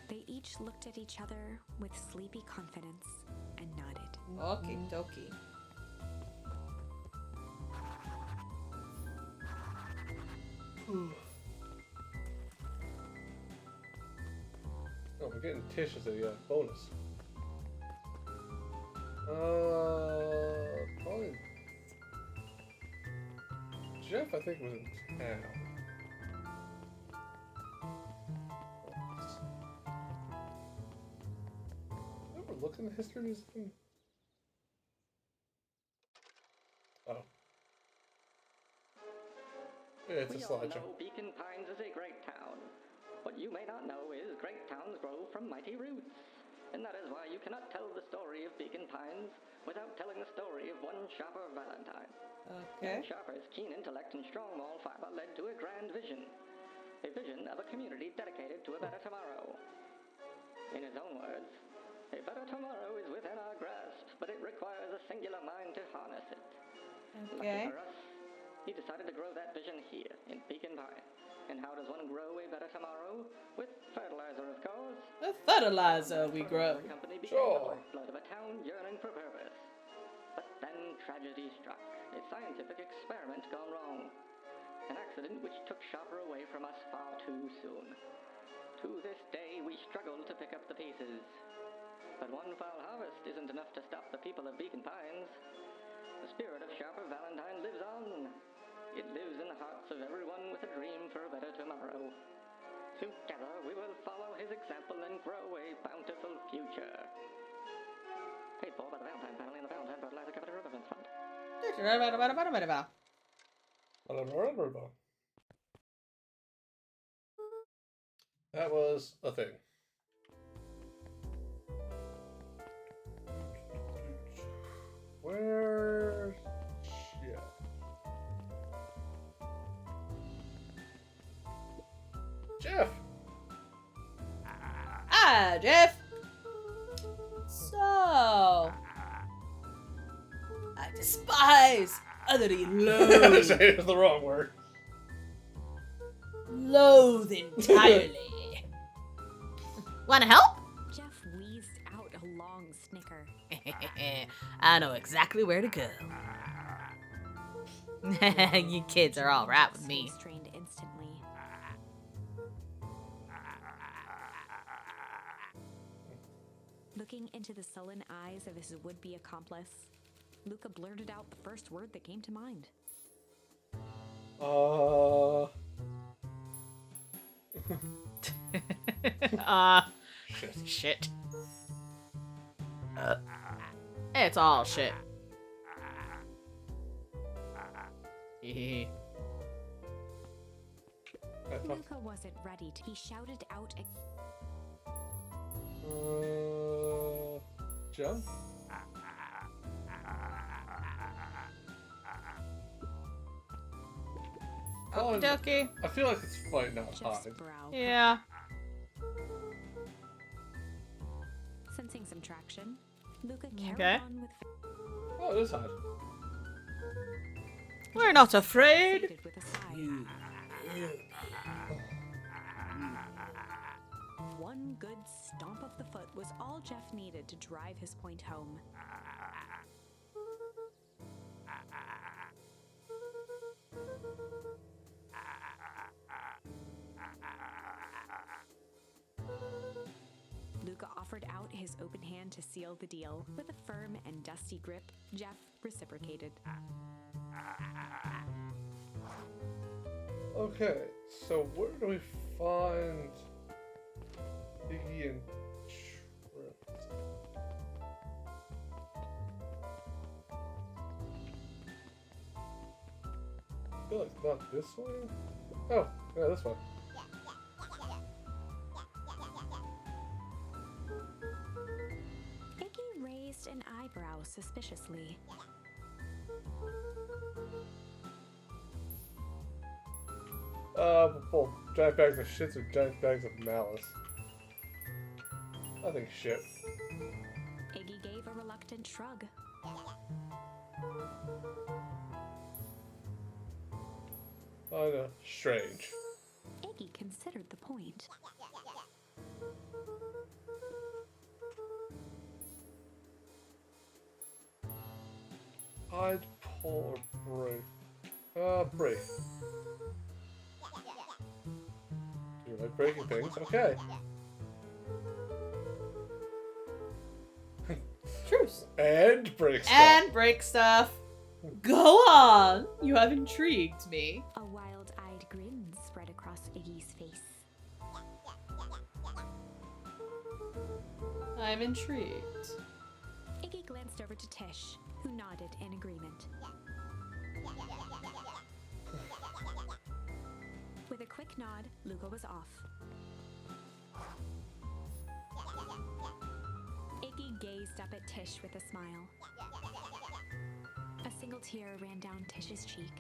They each looked at each other with sleepy confidence and nodded. Okie dokie. Oh, we're getting Tish as a bonus. Probably. Jeff, I think, was in town. Ever look in the history museum? Oh. Yeah, it's a We all slideshow. know Beacon Pines is a great town. What you may not know is great towns grow from mighty roots. And that is why you cannot tell the story of Beacon Pines without telling the story of one Shopper Valentine. Okay. Shopper's keen intellect and strong moral fiber led to a grand vision. A vision of a community dedicated to a better tomorrow. In his own words, a better tomorrow is within our grasp, but it requires a singular mind to harness it. Okay. Lucky for us, he decided to grow that vision here in Beacon Pines. And how does one grow a better tomorrow? With fertilizer, of course. With fertilizer we grow. The company became Sure. the lifeblood of a town yearning for purpose. But then tragedy struck. A scientific experiment gone wrong. An accident which took Shopper away from us far too soon. To this day, we struggle to pick up the pieces. But one foul harvest isn't enough to stop the people of Beacon Pines. The spirit of Shopper Valentine lives on. It lives in the hearts of everyone with a dream for a better tomorrow. Together, we will follow his example and grow a bountiful future. Paid for by the Valentine family and the Valentine Fertilizer Capital Relevance Fund. That was a thing. Where's Jeff? Jeff! Ah, Jeff! So... I despise, utterly loathe, Say the wrong word. loathe entirely. Wanna help? Jeff wheezed out a long snicker. I know exactly where to go. You kids are all right with me. Strained instantly. Looking into the sullen eyes of his would-be accomplice, Luca blurted out the first word that came to mind. Shit. It's all shit. Hehe. Luca wasn't ready to. He shouted out. jump. Okie dokie. I feel like it's fighting out Jeff's high. brow. Yeah. Sensing some traction, Luca carried Okay. on with Oh, it is high. We're not afraid. faded with a sigh. One good stomp of the foot was all Jeff needed to drive his point home. Luca offered out his open hand to seal the deal. With a firm and dusty grip, Jeff reciprocated. Okay, so where do we find Iggy and Trips? I feel like not this way. Oh, yeah, this way. Iggy raised an eyebrow suspiciously. Both giant bags of shits or giant bags of malice. I think shit. Iggy gave a reluctant shrug. I know, strange. Iggy considered the point. I'd pull or break. Break. You like breaking things? Okay. Truce. And break stuff. And break stuff. Go on. You have intrigued me. A wild-eyed grin spread across Iggy's face. I'm intrigued. Iggy glanced over to Tish, who nodded in agreement. With a quick nod, Luca was off. Iggy gazed up at Tish with a smile. A single tear ran down Tish's cheek.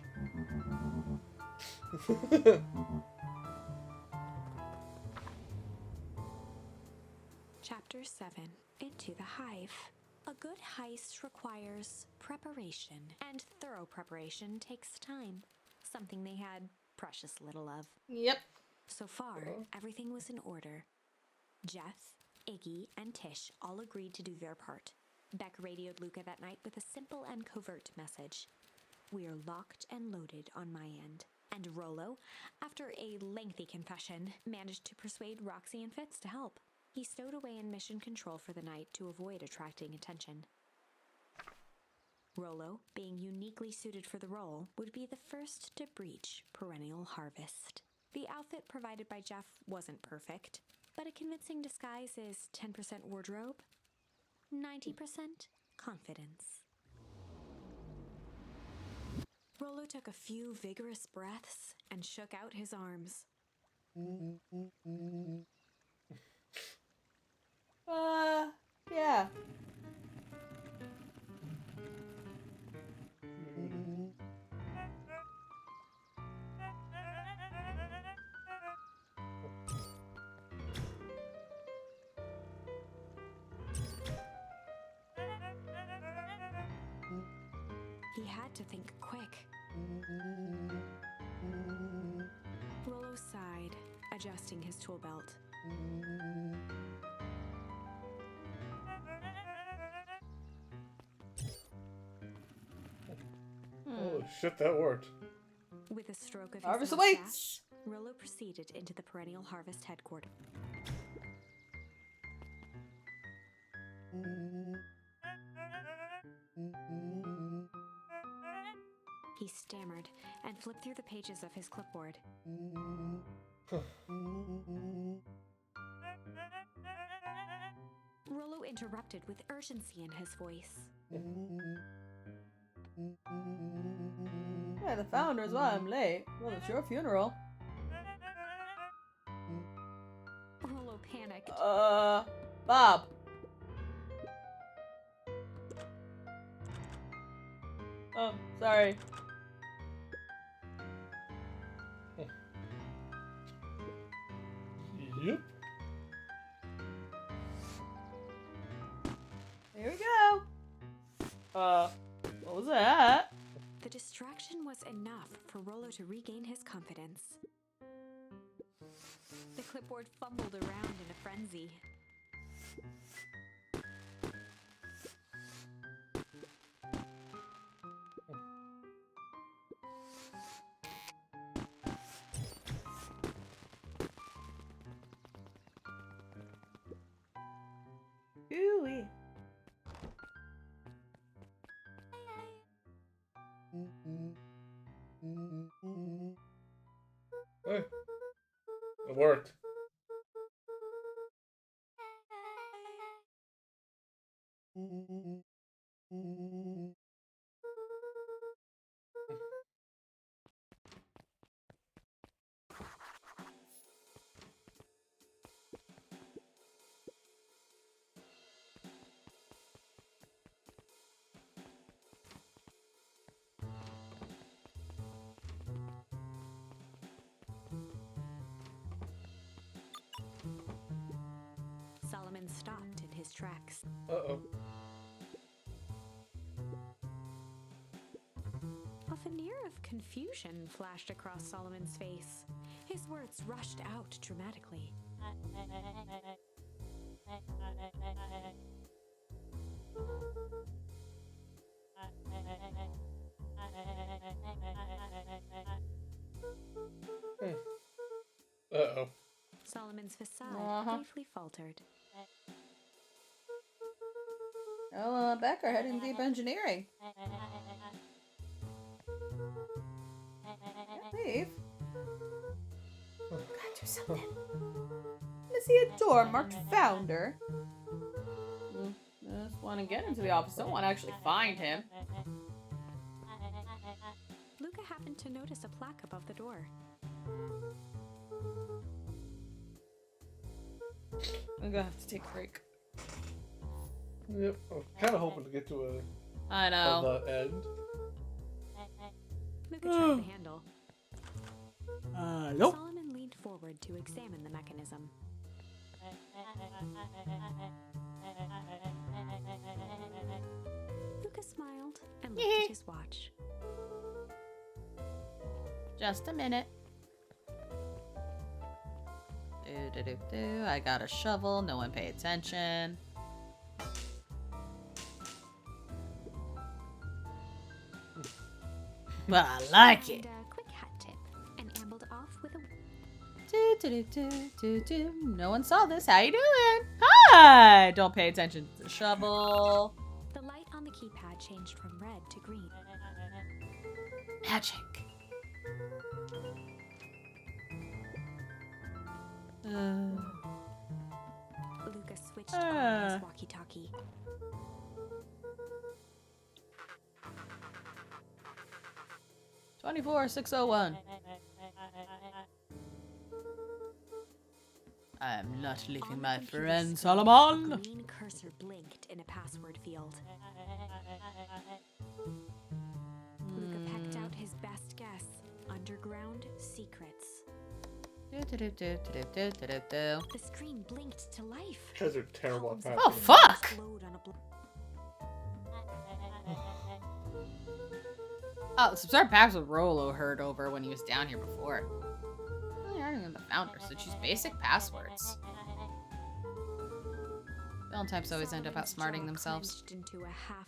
Chapter 7. Into the Hive. A good heist requires preparation, and thorough preparation takes time. Something they had precious little of. Yep. So far, everything was in order. Jeff, Iggy, and Tish all agreed to do their part. Beck radioed Luca that night with a simple and covert message. "We're locked and loaded on my end." And Rollo, after a lengthy confession, managed to persuade Roxy and Fitz to help. He stowed away in mission control for the night to avoid attracting attention. Rollo, being uniquely suited for the role, would be the first to breach Perennial Harvest. The outfit provided by Jeff wasn't perfect, but a convincing disguise is 10% wardrobe, 90% confidence. Rollo took a few vigorous breaths and shook out his arms. Yeah. He had to think quick. Rollo sighed, adjusting his tool belt. Holy shit, that worked. With a stroke of his Harvest mustache, awaits. Rollo proceeded into the Perennial Harvest headquarters. He stammered and flipped through the pages of his clipboard. Rollo interrupted with urgency in his voice. Yeah, the founder's why I'm late. Well, it's your funeral. Rollo panicked. Bob. Oh, sorry. Yep. Here we go. What was that? The distraction was enough for Rollo to regain his confidence. The clipboard fumbled around in a frenzy. Ooh-wee. Hey, it worked. Solomon stopped in his tracks. Uh-oh. A veneer of confusion flashed across Solomon's face. His words rushed out dramatically. Uh-oh. Solomon's facade briefly faltered. Oh, Becker heading deep engineering. Leave. Gotta do something. I see a door marked founder. I just want to get into the office. Don't want to actually find him. Luca happened to notice a plaque above the door. I'm gonna have to take a break. Yep. I'm kind of hoping to get to I know. the end. Luca tried the handle. Nope. Solomon leaned forward to examine the mechanism. Luca smiled and looked at his watch. Just a minute. I got a shovel. No one pay attention. Well, I like it. And a quick hat tip and ambled off with a No one saw this. How you doing? Hi. Don't pay attention to the shovel. The light on the keypad changed from red to green. Magic. Luca switched on his walkie-talkie. $24,601. I'm not leaving On the my computer friend screen, Solomon. A green cursor blinked in a password field. Luca pecked out his best guess. Underground secrets. The screen blinked to life. You guys are terrible at Columns passwords. Oh, fuck! explode on a Oh, subscribe password Rollo heard over when he was down here before. Really aren't even the founder, so choose basic passwords. Villain types always end up Solomon's outsmarting jaw themselves. clenched into a half.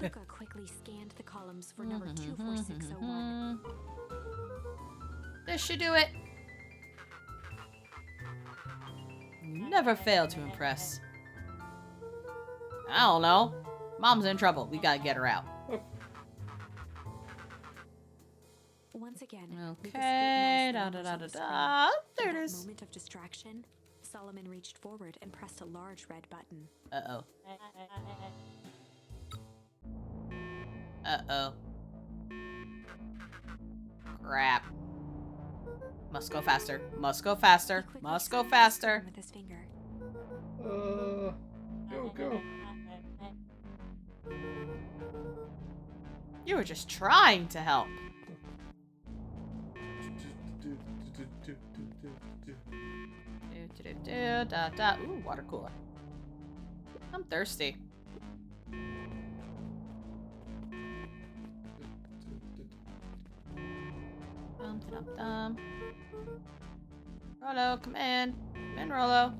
Luca quickly scanned the columns for number 24601. This should do it. Never fail to impress. I don't know. Mom's in trouble. We gotta get her out. Once again, Luca Okay. scrutinized the numbers on the screen. There In it that is. moment of distraction, Solomon reached forward and pressed a large red button. Uh-oh. Uh-oh. Crap. Must go faster. Must go faster. He quickly Must go scanned the faster. screen with his finger. Go. You were just trying to help. Ooh, water cooler. I'm thirsty. Dum. Rollo, come in. Come in, Rollo.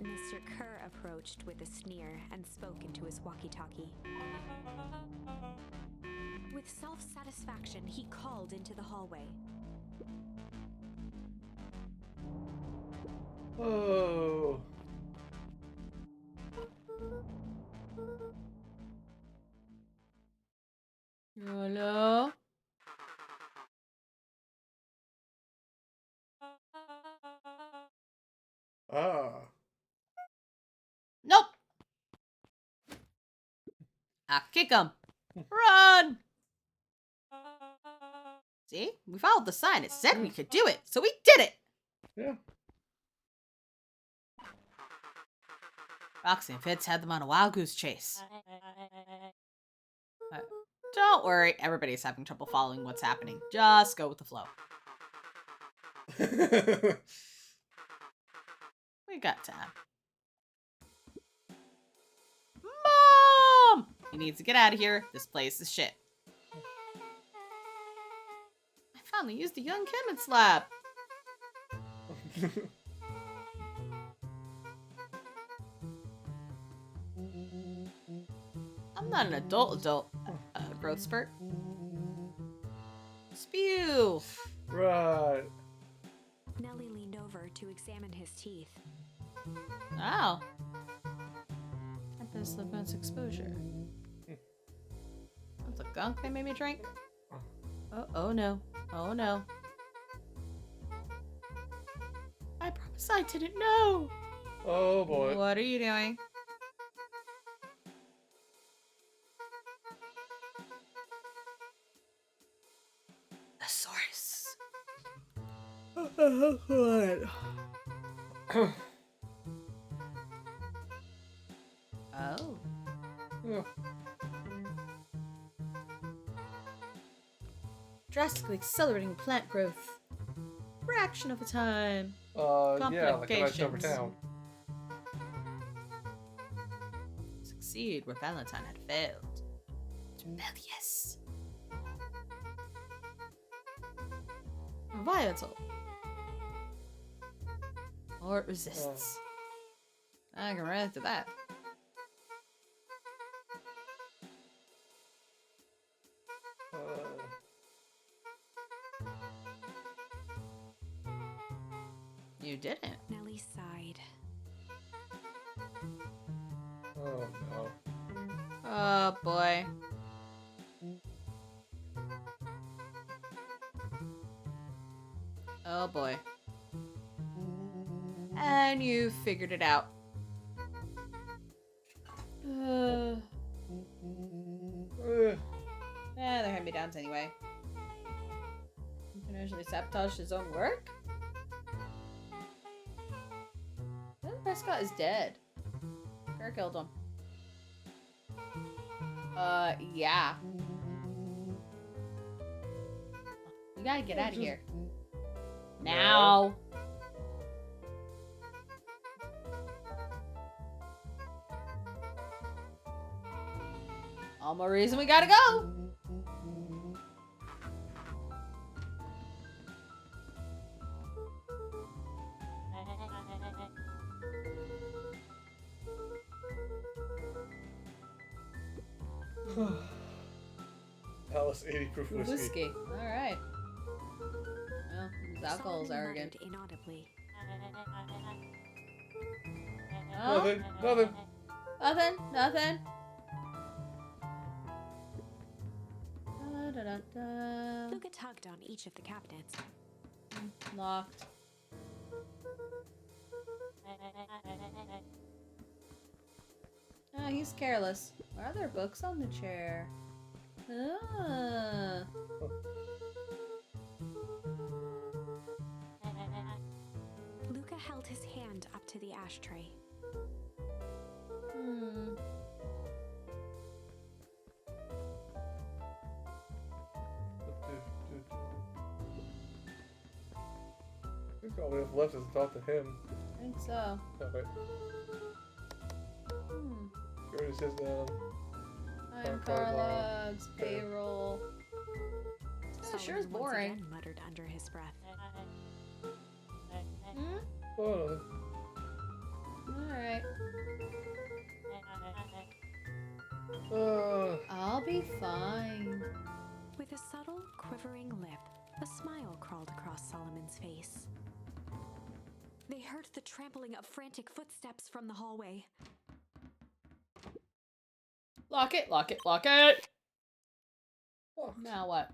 Mr. Kerr approached with a sneer and spoke into his walkie-talkie. With self-satisfaction, he called into the hallway. Oh. Rollo. Ah. Nope. Ah, kick him. Run. See? We followed the sign. It said we could do it, so we did it. Yeah. Roxy and Fitz had them on a wild goose chase. Don't worry, everybody's having trouble following what's happening. Just go with the flow. We got time. Mom! He needs to get out of here. This place is shit. I finally used the young chemist lab. I'm not an adult. Growth spurt. Spew. Right. Nellie leaned over to examine his teeth. Wow. Tempest limits exposure. That's the gunk they made me drink? Oh no. Oh no. I promise I didn't know. Oh boy. What are you doing? The source. Oh. Yeah. Drastically accelerating plant growth. Fraction of a time. Yeah, like a nice over Complications. town. Succeed where Valentine had failed. Rebellious. Vital. Or it resists. I can relate to that. You didn't. Nellie sighed. Oh no. Oh boy. Oh boy. And you figured it out. They're hand-me-downs anyway. Intentionally sabotaged his own work? Prescott is dead. Kerr killed him. Yeah. We gotta get out of here. Now. All more reason we gotta go. Alice 80 proof whiskey. Alright. Well, his alcohol's Solomon arrogant. muttered inaudibly. Oh? Nothing. Nothing. Nothing. Da-da-da-da. Luca tugged on each of the cabinets. Locked. Oh, he's careless. Why are there books on the chair? Ah. Luca held his hand up to the ashtray. I think all we have left is to talk to him. I think so. Oh, wait. He already says I'm Car Carlogs, yeah. payroll. Yeah, sure is Solomon once boring. again muttered under his breath. Hmm? oh, Alright. I'll be fine. With a subtle, quivering lip, a smile crawled across Solomon's face. They heard the trampling of frantic footsteps from the hallway. Lock it, lock it, lock it! oh. Now what?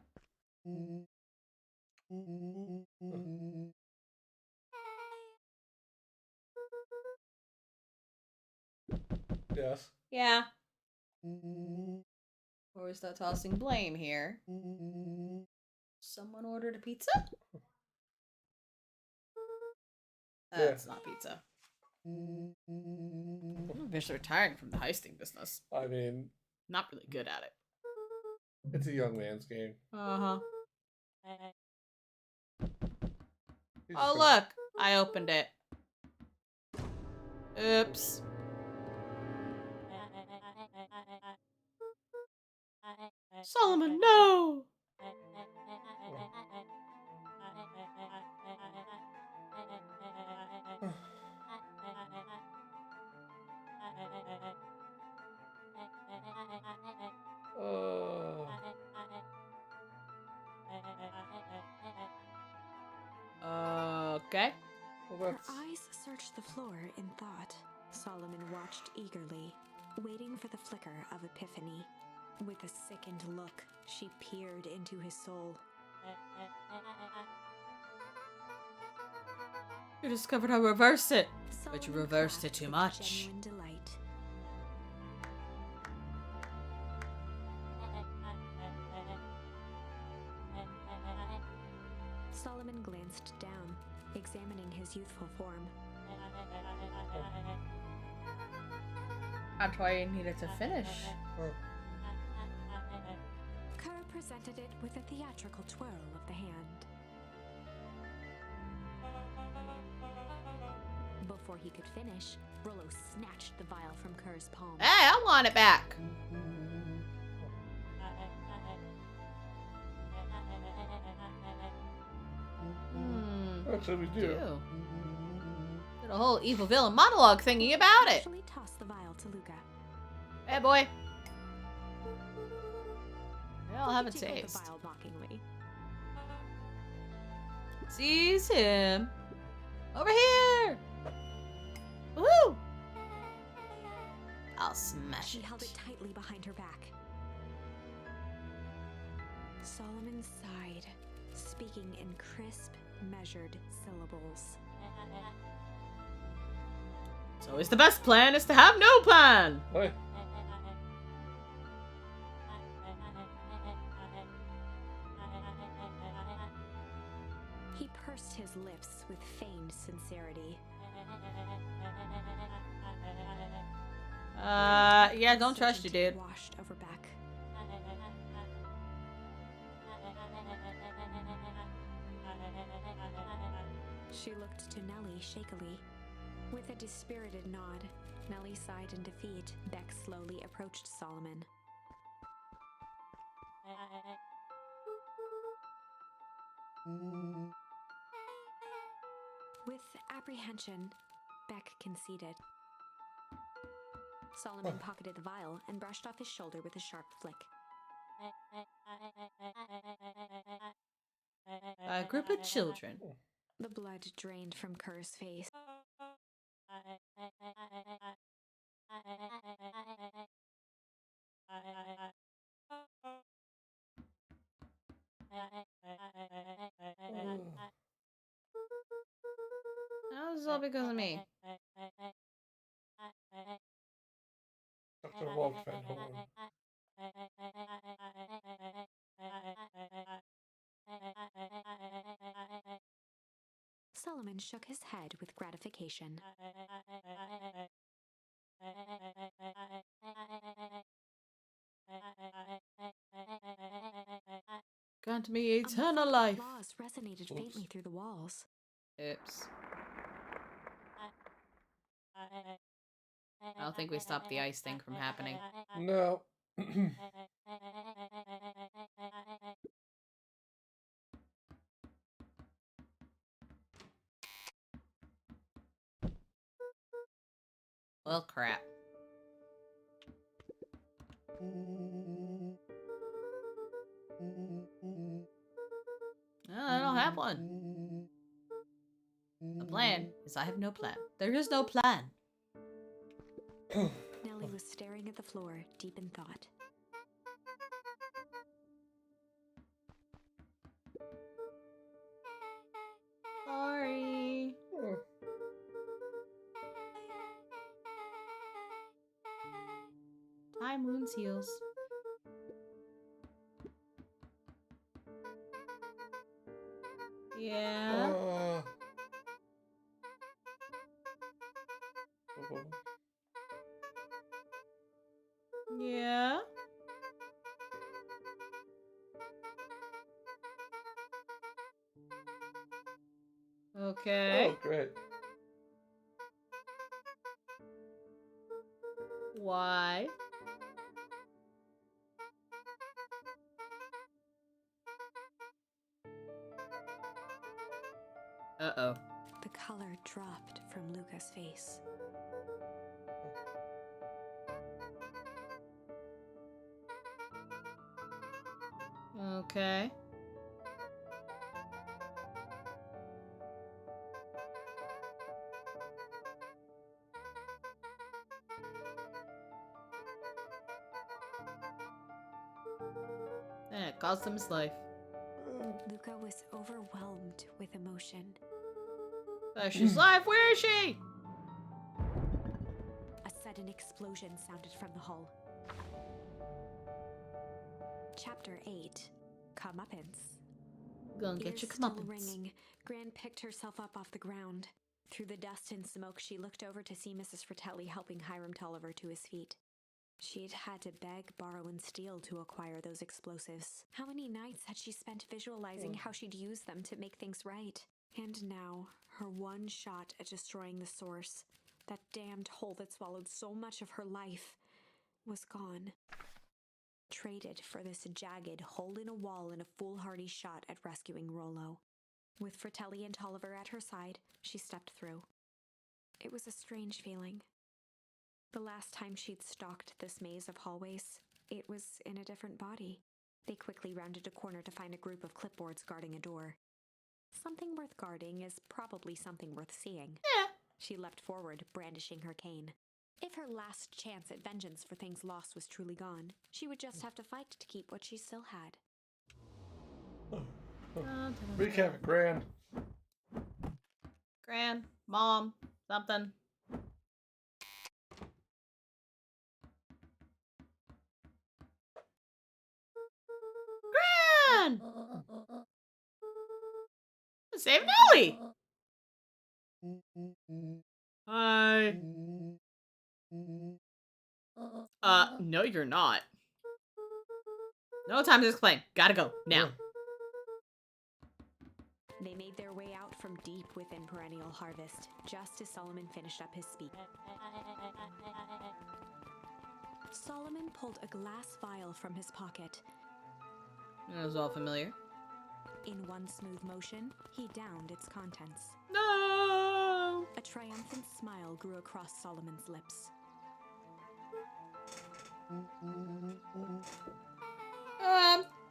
Yes. Yeah. Or we start tossing blame here. Someone ordered a pizza? That's not pizza. I'm just retiring from the heisting business. I mean, Not really good at it. it's a young man's game. Uh-huh. He's Oh, just gonna- look! I opened it. Oops. Solomon, no! Okay. Well, Her that's... eyes searched the floor in thought. Solomon watched eagerly, waiting for the flicker of epiphany. With a sickened look, she peered into his soul. You discovered how to reverse it. But you Solomon reversed it clapped too with much. Genuine delight. Solomon glanced down, examining his youthful form. That's why you needed to finish. Kerr presented it with a theatrical twirl of the hand. Before he could finish, Rollo snatched the vial from Kerr's palm. Hey, I want it back. Actually, we do. Did a whole evil villain monologue thingy about it. Actually tossed the vial to Luca. Hey, boy. Yeah, I'll have a Luca tickled taste. the vial mockingly. Sees him. Over here. Woohoo! I'll smash She it. held it tightly behind her back. Solomon sighed, speaking in crisp, measured syllables. It's always the best plan is to have no plan. Wait. He pursed his lips with feigned sincerity. Yeah, don't trust you, dude. Washed over back. She looked to Nellie shakily. With a dispirited nod, Nellie sighed in defeat. Beck slowly approached Solomon. With apprehension, Beck conceded. Solomon pocketed the vial and brushed off his shoulder with a sharp flick. A group of children. The blood drained from Kerr's face. Now this is all because of me. Dr. Walt Van Holen. Solomon shook his head with gratification. Grant me A eternal muffled life. applause resonated faintly through the walls. Oops. I don't think we stopped the ice thing from happening. No. Well, crap. I don't have one. The plan is I have no plan. There is no plan. Nellie was staring at the floor, deep in thought. Sorry. Time wounds heals. Yeah. Yeah. Okay. Oh, great. Why? Uh-oh. The color dropped from Luca's face. Okay. And it cost him his life. Luca was overwhelmed with emotion. She's alive. Where is she? A sudden explosion sounded from the hull. Chapter 8. Comeuppance. Gonna get Ears your still comeuppance. ringing, Gran picked herself up off the ground. Through the dust and smoke, she looked over to see Mrs. Fratelli helping Hiram Tolliver to his feet. She'd had to beg, borrow, and steal to acquire those explosives. How many nights had she spent visualizing how she'd use them to make things right? And now, her one shot at destroying the source, that damned hole that swallowed so much of her life, was gone. Traded for this jagged hole in a wall and a foolhardy shot at rescuing Rollo. With Fratelli and Tolliver at her side, she stepped through. It was a strange feeling. The last time she'd stalked this maze of hallways, it was in a different body. They quickly rounded a corner to find a group of clipboards guarding a door. Something worth guarding is probably something worth seeing. Yeah. She leapt forward, brandishing her cane. If her last chance at vengeance for things lost was truly gone, she would just have to fight to keep what she still had. Recap, Gran. Gran, mom, something. Gran! Save Nellie! Hi. No, you're not. No time to explain. Gotta go, now. They made their way out from deep within Perennial Harvest, just as Solomon finished up his speech. Solomon pulled a glass vial from his pocket. That was all familiar. In one smooth motion, he downed its contents. No! A triumphant smile grew across Solomon's lips.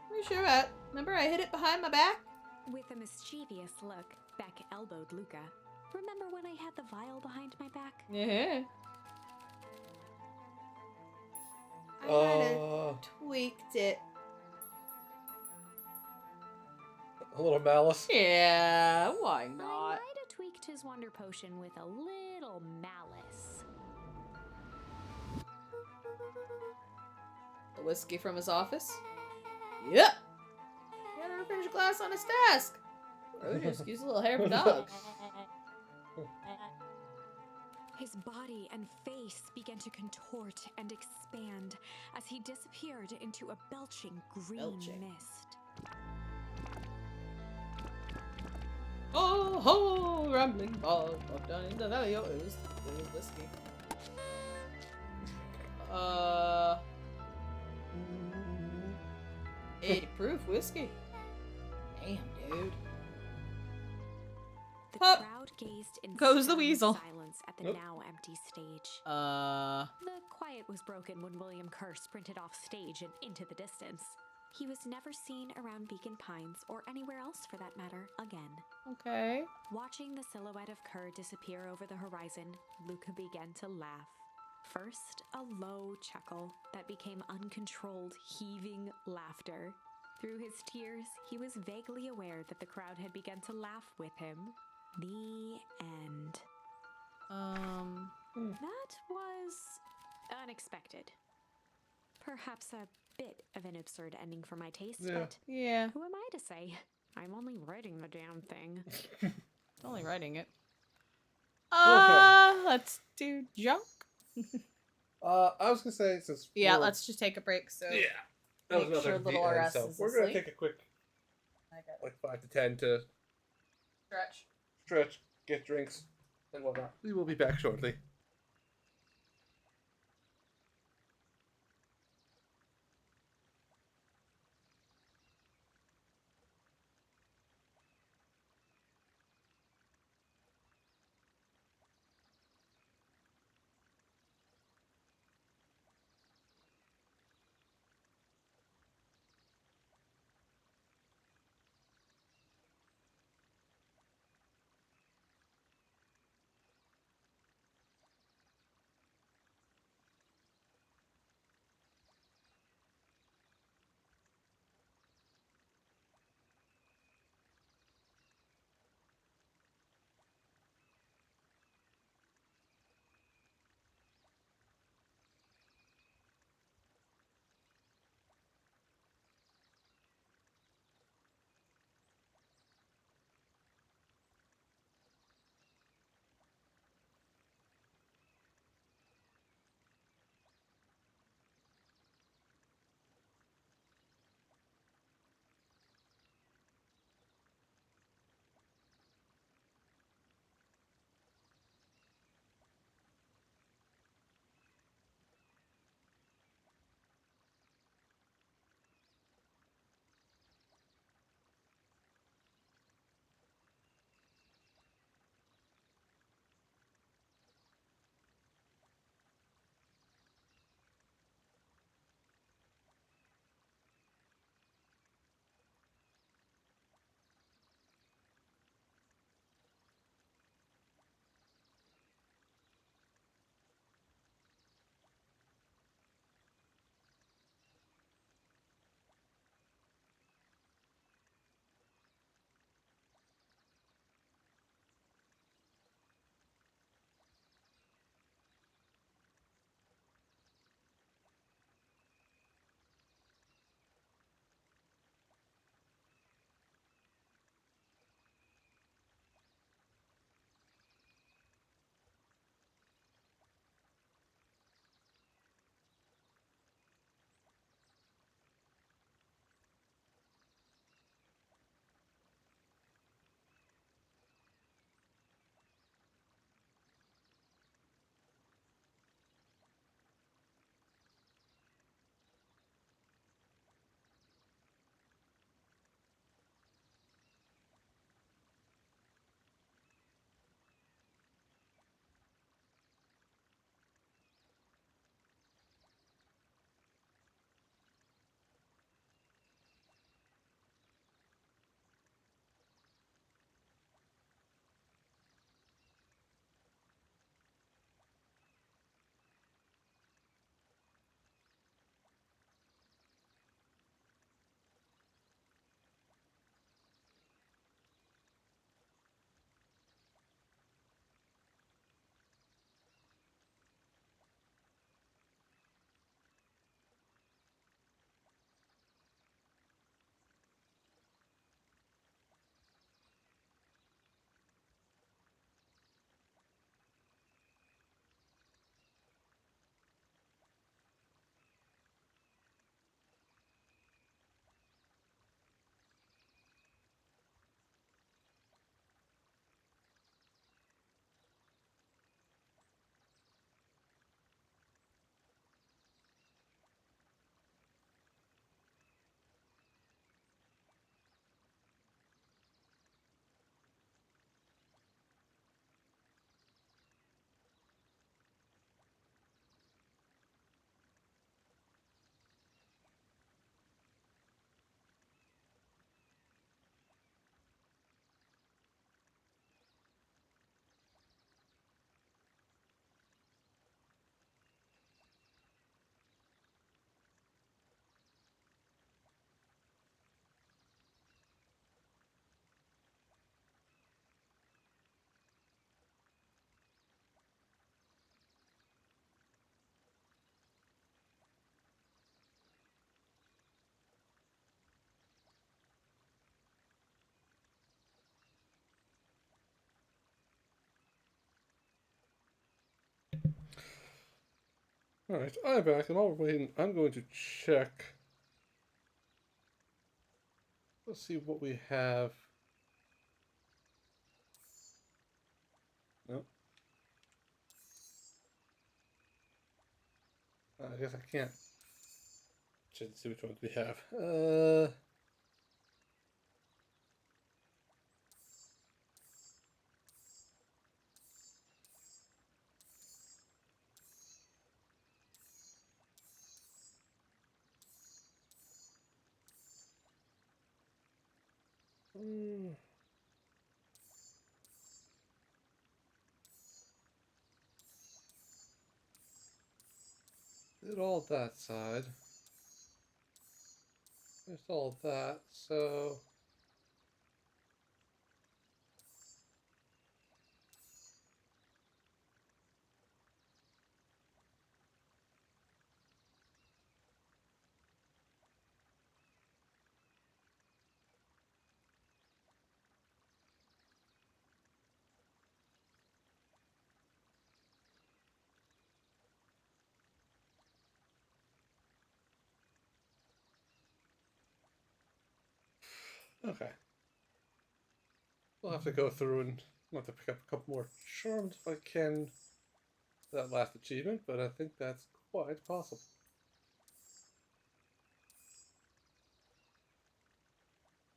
Where's you at? Remember I hid it behind my back? With a mischievous look, Beck elbowed Luca. Remember when I had the vial behind my back? Yeah. I might have tweaked it. A little malice. Yeah, why I not? might have tweaked his wonder potion with a little malice. The whiskey from his office? Yep. He had a finished glass on his desk. Or just use a little hair for dogs. His body and face began to contort and expand as he disappeared into a belching green mist. Oh ho, rambling bog, walk down in the valley. Oh, it was whiskey. 80 proof whiskey. Damn, dude. The Hup. crowd gazed in Goes the stunned weasel. silence at the Nope. now empty stage. Uh, The quiet was broken when William Kerr sprinted off stage and into the distance. He was never seen around Beacon Pines, or anywhere else for that matter, again. Okay. Watching the silhouette of Kerr disappear over the horizon, Luca began to laugh. First, a low chuckle that became uncontrolled, heaving laughter. Through his tears, he was vaguely aware that the crowd had begun to laugh with him. The end. That was unexpected. Perhaps a bit of an absurd ending for my taste, Yeah. but Yeah. who am I to say? I'm only writing the damn thing. Only writing it. Okay. Let's do junk. I was gonna say since Yeah, we're- let's just take a break. So yeah, that was make sure another little the end, RS so is we're gonna asleep. take a quick I got like 5 to 10 to stretch. stretch, get drinks, and whatnot. We will be back shortly. Alright, I'm back, and while we're waiting, I'm going to check. Let's see what we have. Nope. I guess I can't. Should see which ones we have. Did all that side. There's all that, so. Okay. We'll have to go through and I'll have to pick up a couple more charms if I can for that last achievement, but I think that's quite possible.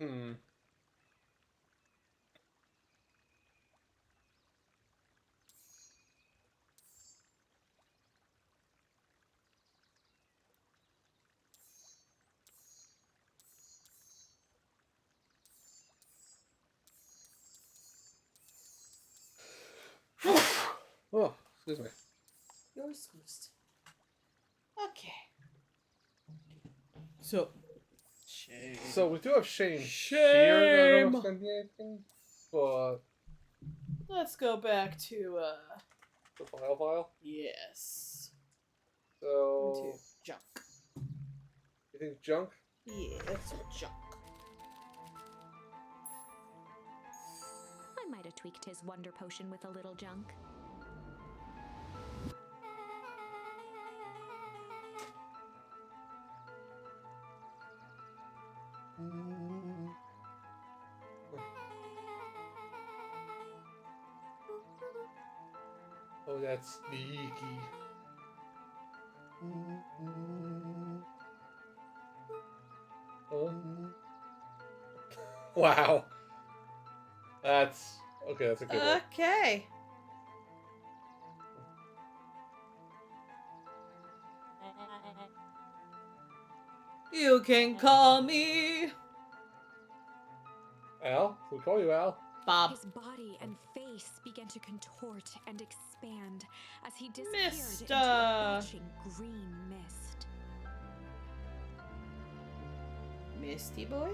Hmm. Oh, excuse me. You're excused. Okay. So. Shame. So we do have Shane Shame. here that I don't know if it's gonna be anything, but Let's go back to, the vial. yes. So To junk. you think junk? Yeah, that's junk. I might have tweaked his wonder potion with a little junk. Oh, that's sneaky. Oh. Wow. That's okay. That's a good one. Okay. You can call me Al, we call you Al. Bob. His body and face began to contort and expand as he disappeared into a Mr. belching green mist. Misty Boy?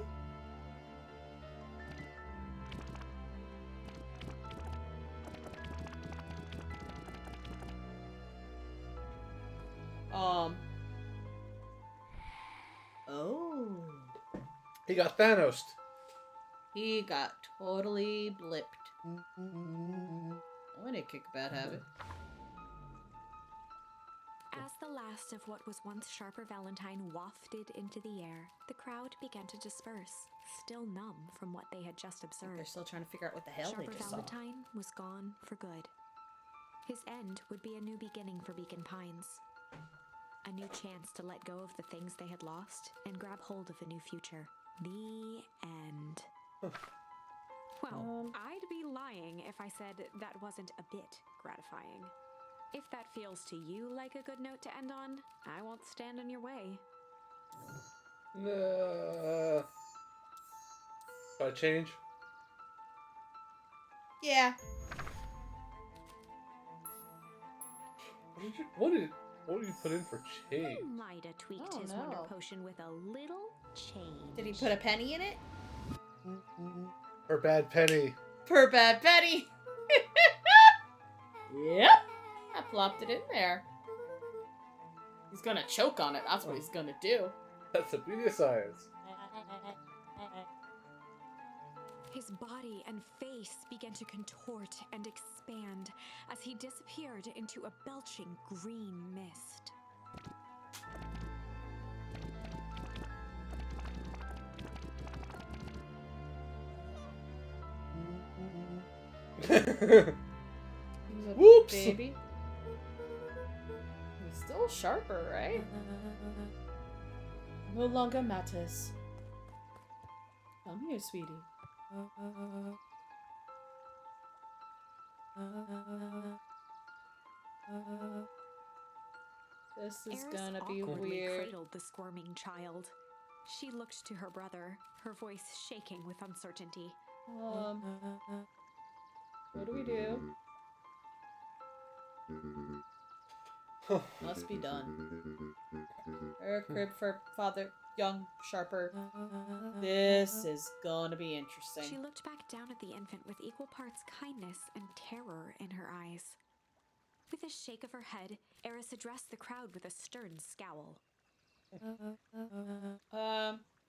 Oh. He got Thanos. He got totally blipped. I need to kick a bad habit. As the last of what was once Sharper Valentine wafted into the air, the crowd began to disperse, still numb from what they had just They're observed. still trying to figure out what the hell Sharper they just saw. Valentine was gone for good. His end would be a new beginning for Beacon Pines. A new chance to let go of the things they had lost and grab hold of a new future. The end. Well, I'd be lying if I said that wasn't a bit gratifying. If that feels to you like a good note to end on, I won't stand in your way. Got to change. Yeah. What did you put in for change? He might have tweaked Oh, his wonder no. potion with a little change. Did he put a penny in it? Her bad penny. Per bad penny. Yep. I plopped it in there. He's gonna choke on it. That's what he's gonna do. That's the beauty of science. His body and face began to contort and expand as he disappeared into a belching green mist. He's a Whoops! baby. He's still sharper, right? No longer matters. Come here, sweetie. This is Eris gonna be awkwardly weird. cradled the squirming child. She looked to her brother, her voice shaking with uncertainty. What do we do? Must be done. Her crib for father, young, sharper. This is gonna be interesting. She looked back down at the infant with equal parts kindness and terror in her eyes. With a shake of her head, Eris addressed the crowd with a stern scowl.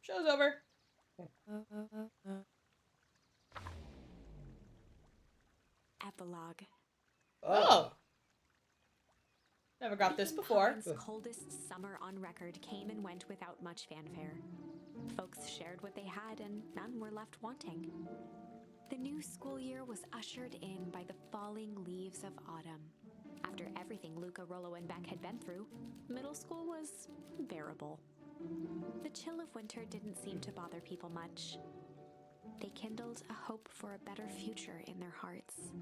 Show's over. Epilogue. Oh. Never got this before. Holland's coldest summer on record came and went without much fanfare. Folks shared what they had, and none were left wanting. The new school year was ushered in by the falling leaves of autumn. After everything Luca, Rollo, and Beck had been through, middle school was bearable. The chill of winter didn't seem to bother people much. They kindled a hope for a better future in their hearts.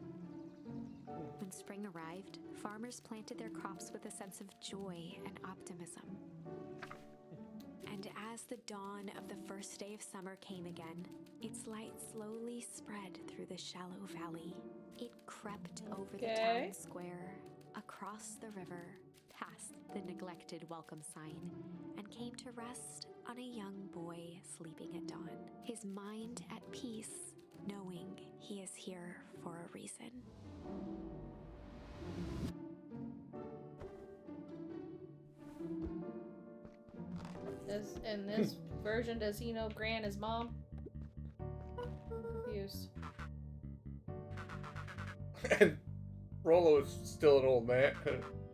When spring arrived, farmers planted their crops with a sense of joy and optimism. And as the dawn of the first day of summer came again, its light slowly spread through the shallow valley. It crept over the town square, across the river, past the neglected welcome sign, and came to rest on a young boy sleeping at dawn, his mind at peace, knowing he is here for a reason. In this version, does he know Gran is mom? I'm confused. And Rollo is still an old man.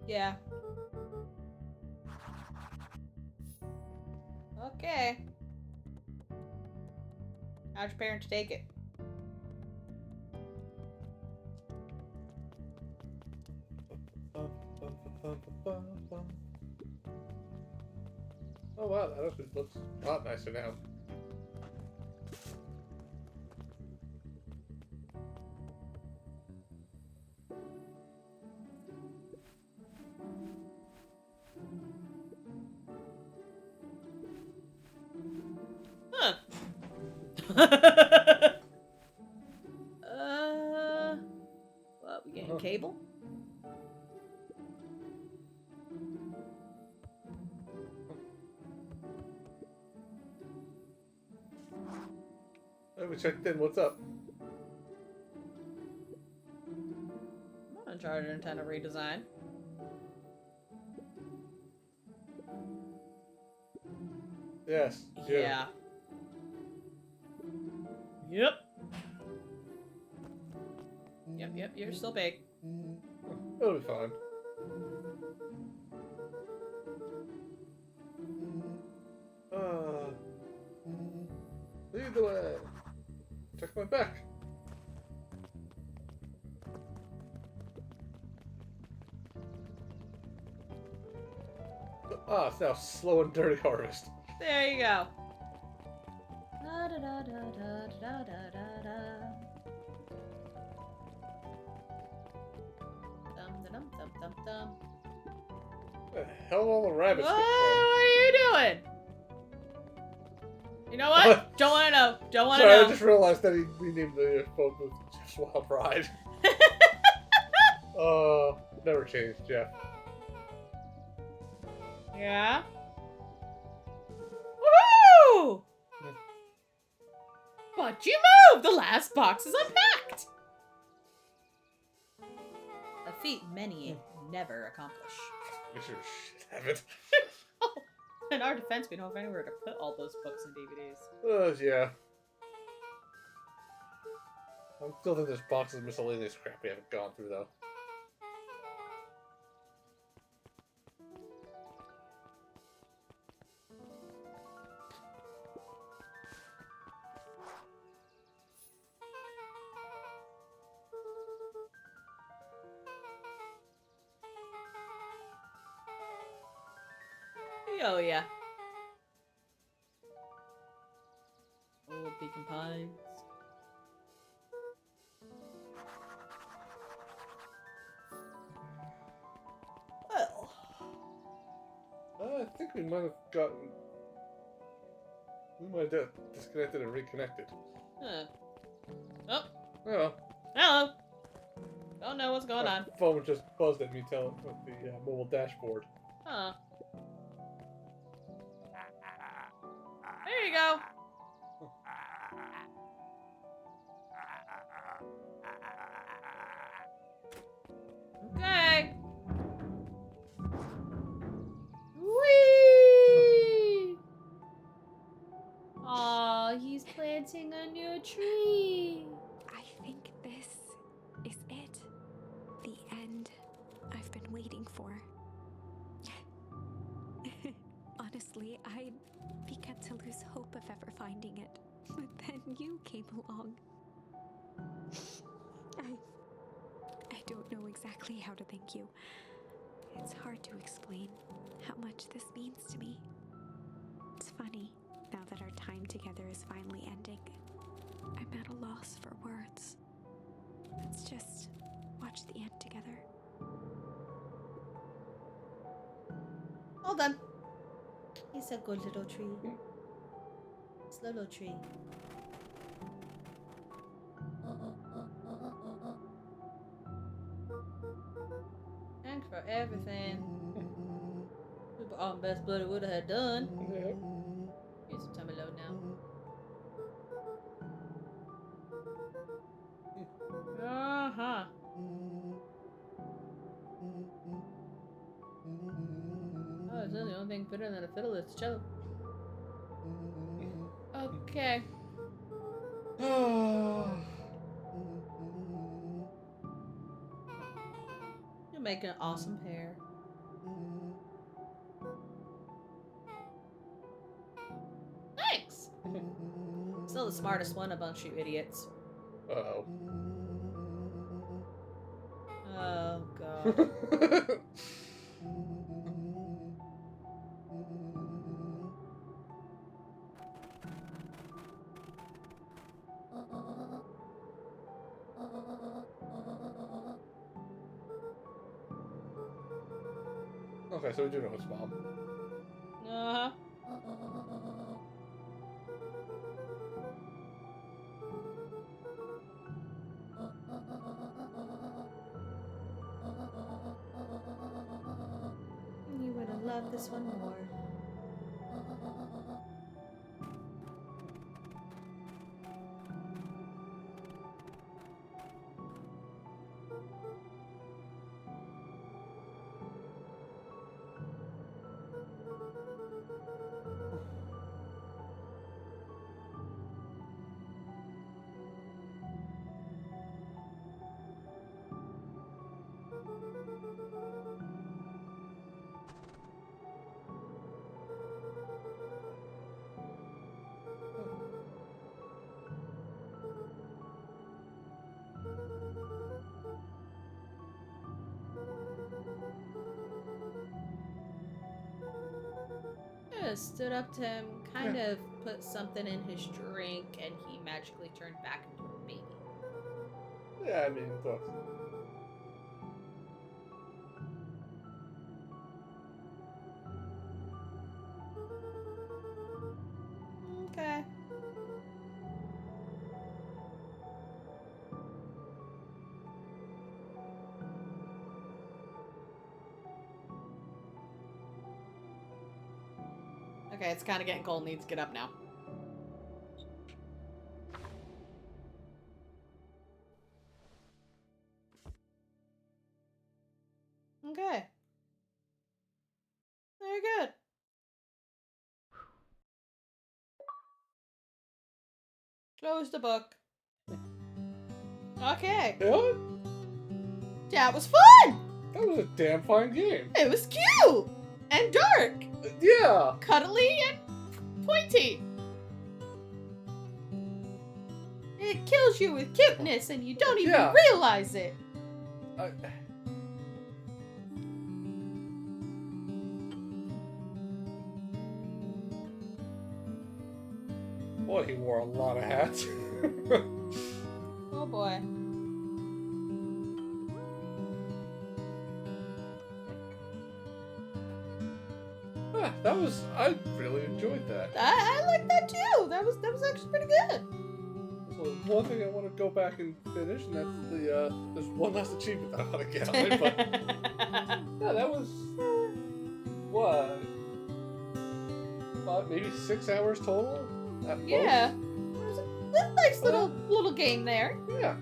Yeah. Okay. How'd your parents take it? Oh wow, that actually looks a lot nicer now. Huh. What, we getting cable? We checked in. What's up? I'm in charge of Nintendo redesign. Yes. Yeah. Yep. Yep, you're still big. It'll be fine. Lead the way. Check my back. Ah, it's now slow and dirty harvest. There you go. Da da da da da da da da da. Dum dum dum dum dum. Where the hell all the rabbits What get are you doing? You know what? Don't want to know. Don't want to Sorry, know. I just realized that he renamed the phone booth Jeff's Wild Ride. Never changed, Jeff. Yeah. Woohoo! But you moved. The last box is unpacked. A feat many never accomplish. We sure shit haven't. In our defense, we don't have anywhere to put all those books and DVDs. Yeah. I'm still think there's boxes of miscellaneous crap we haven't gone through, though. Oh yeah. Old Beacon Pines. Well. I think we might have gotten. We might have disconnected and reconnected. Huh. Oh, Oh. hello. Don't know what's going on. My phone just buzzed at me telling with the mobile dashboard. Huh. There you go. Okay. Whee! Aw, he's planting a new tree. I think this is it. The end I've been waiting for. Honestly, I began to lose hope of ever finding it. But then you came along. I don't know exactly how to thank you. It's hard to explain how much this means to me. It's funny, now that our time together is finally ending, I'm at a loss for words. Let's just watch the end together. Hold on. He's a good little tree. It's a little tree. Thanks for everything. All best buddy would have done. Yeah. Here's some time alone now. Uh-huh. Oh, it's the only thing fitter than a fiddle is cello. Okay. You make an awesome pair. Thanks! Still the smartest one amongst you idiots. Uh-oh. Oh, God. Okay, so we do know it's mom. Uh-huh. You would have loved this one more. Yeah, stood up to him, kind of put something in his drink, and he magically turned back into a baby. Yeah, I mean, look. Okay. Okay, it's kind of getting cold. Needs to get up now. Okay. Very good. Close the book. Okay. Yeah, That was fun! that was a damn fine game. It was cute! And dark! Yeah. Cuddly and pointy! It kills you with cuteness and you don't even Yeah. realize it! Boy, he wore a lot of hats. Oh boy. I really enjoyed that. I like that too. That was actually pretty good. So one thing I want to go back and finish, and that's the there's one last achievement that I want to get on it, but yeah, that was what, maybe 6 hours total. At most? Yeah. There's a nice little game there. Yeah.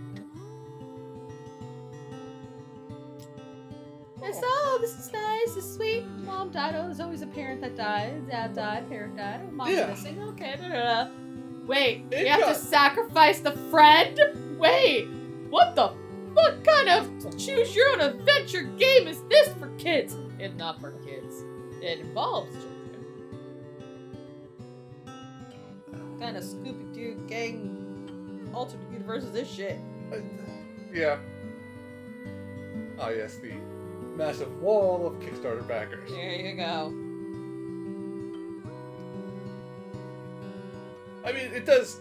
It's this is nice, this is sweet. Mom died. Oh, there's always a parent that dies. Dad died, parent died. Oh, mom's Yeah. missing. Okay, da. Wait, It we have got- to sacrifice the friend? Wait, what the fuck kind of choose your own adventure game is this for kids? It's not for kids. It involves children. What kind of Scooby-Doo gang alternate universe is this shit? Yeah. Oh yes, the massive wall of Kickstarter backers. There you go. I mean, it does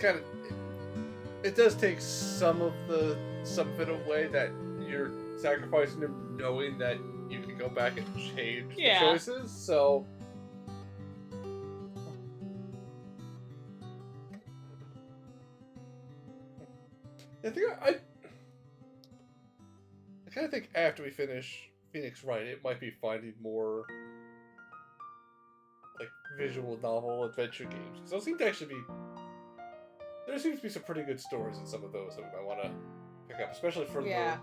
it does take some of it away that you're sacrificing them, knowing that you can go back and change Yeah. the choices. So, I think I kind of think after we finish Phoenix Wright, it might be finding more like visual novel adventure games, because those seem to actually be. There seems to be some pretty good stories in some of those that I want to pick up, especially for Yeah.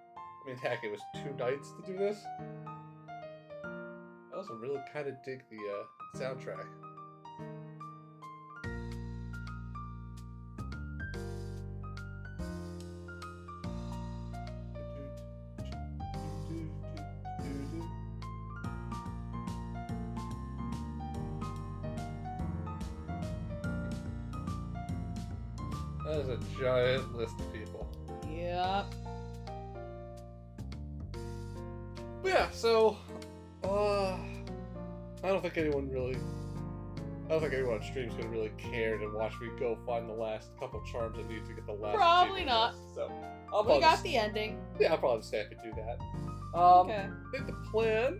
I mean, heck, it was 2 nights to do this. I also really kind of dig the soundtrack. That is a giant list of people. Yep. But yeah, so I don't think anyone on stream is gonna really care to watch me go find the last couple charms I need to get the last. Probably achievement not. list. So I'll We probably got just, the ending. yeah, I'll probably just happy to do that. Okay. I think the plan,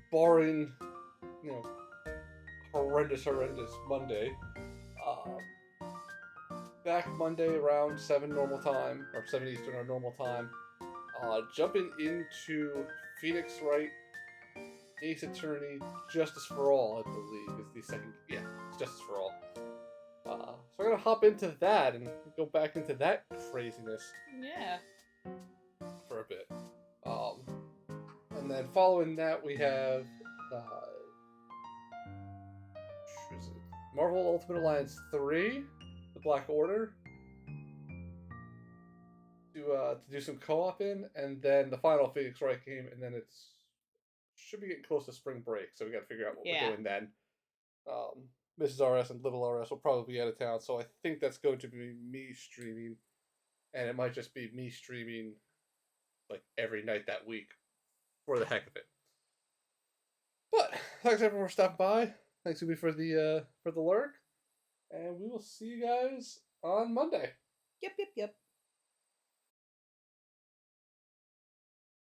barring horrendous Monday, back Monday around 7 normal time, or 7 Eastern our normal time, jumping into Phoenix Wright, Ace Attorney, Justice for All, I believe, is the second. Yeah, it's Justice for All. So I'm gonna hop into that and go back into that craziness Yeah. for a bit. And then following that, we have Marvel Ultimate Alliance 3, The Black Order, to do some co-op in, and then the final Phoenix Wright game, and then should be getting close to spring break, so we got to figure out what we're doing then. Mrs. RS and Little RS will probably be out of town, so I think that's going to be me streaming, and it might just be me streaming like every night that week for the heck of it. But thanks everyone for stopping by. Thanks Ubi for the lurk, and we will see you guys on Monday. Yep.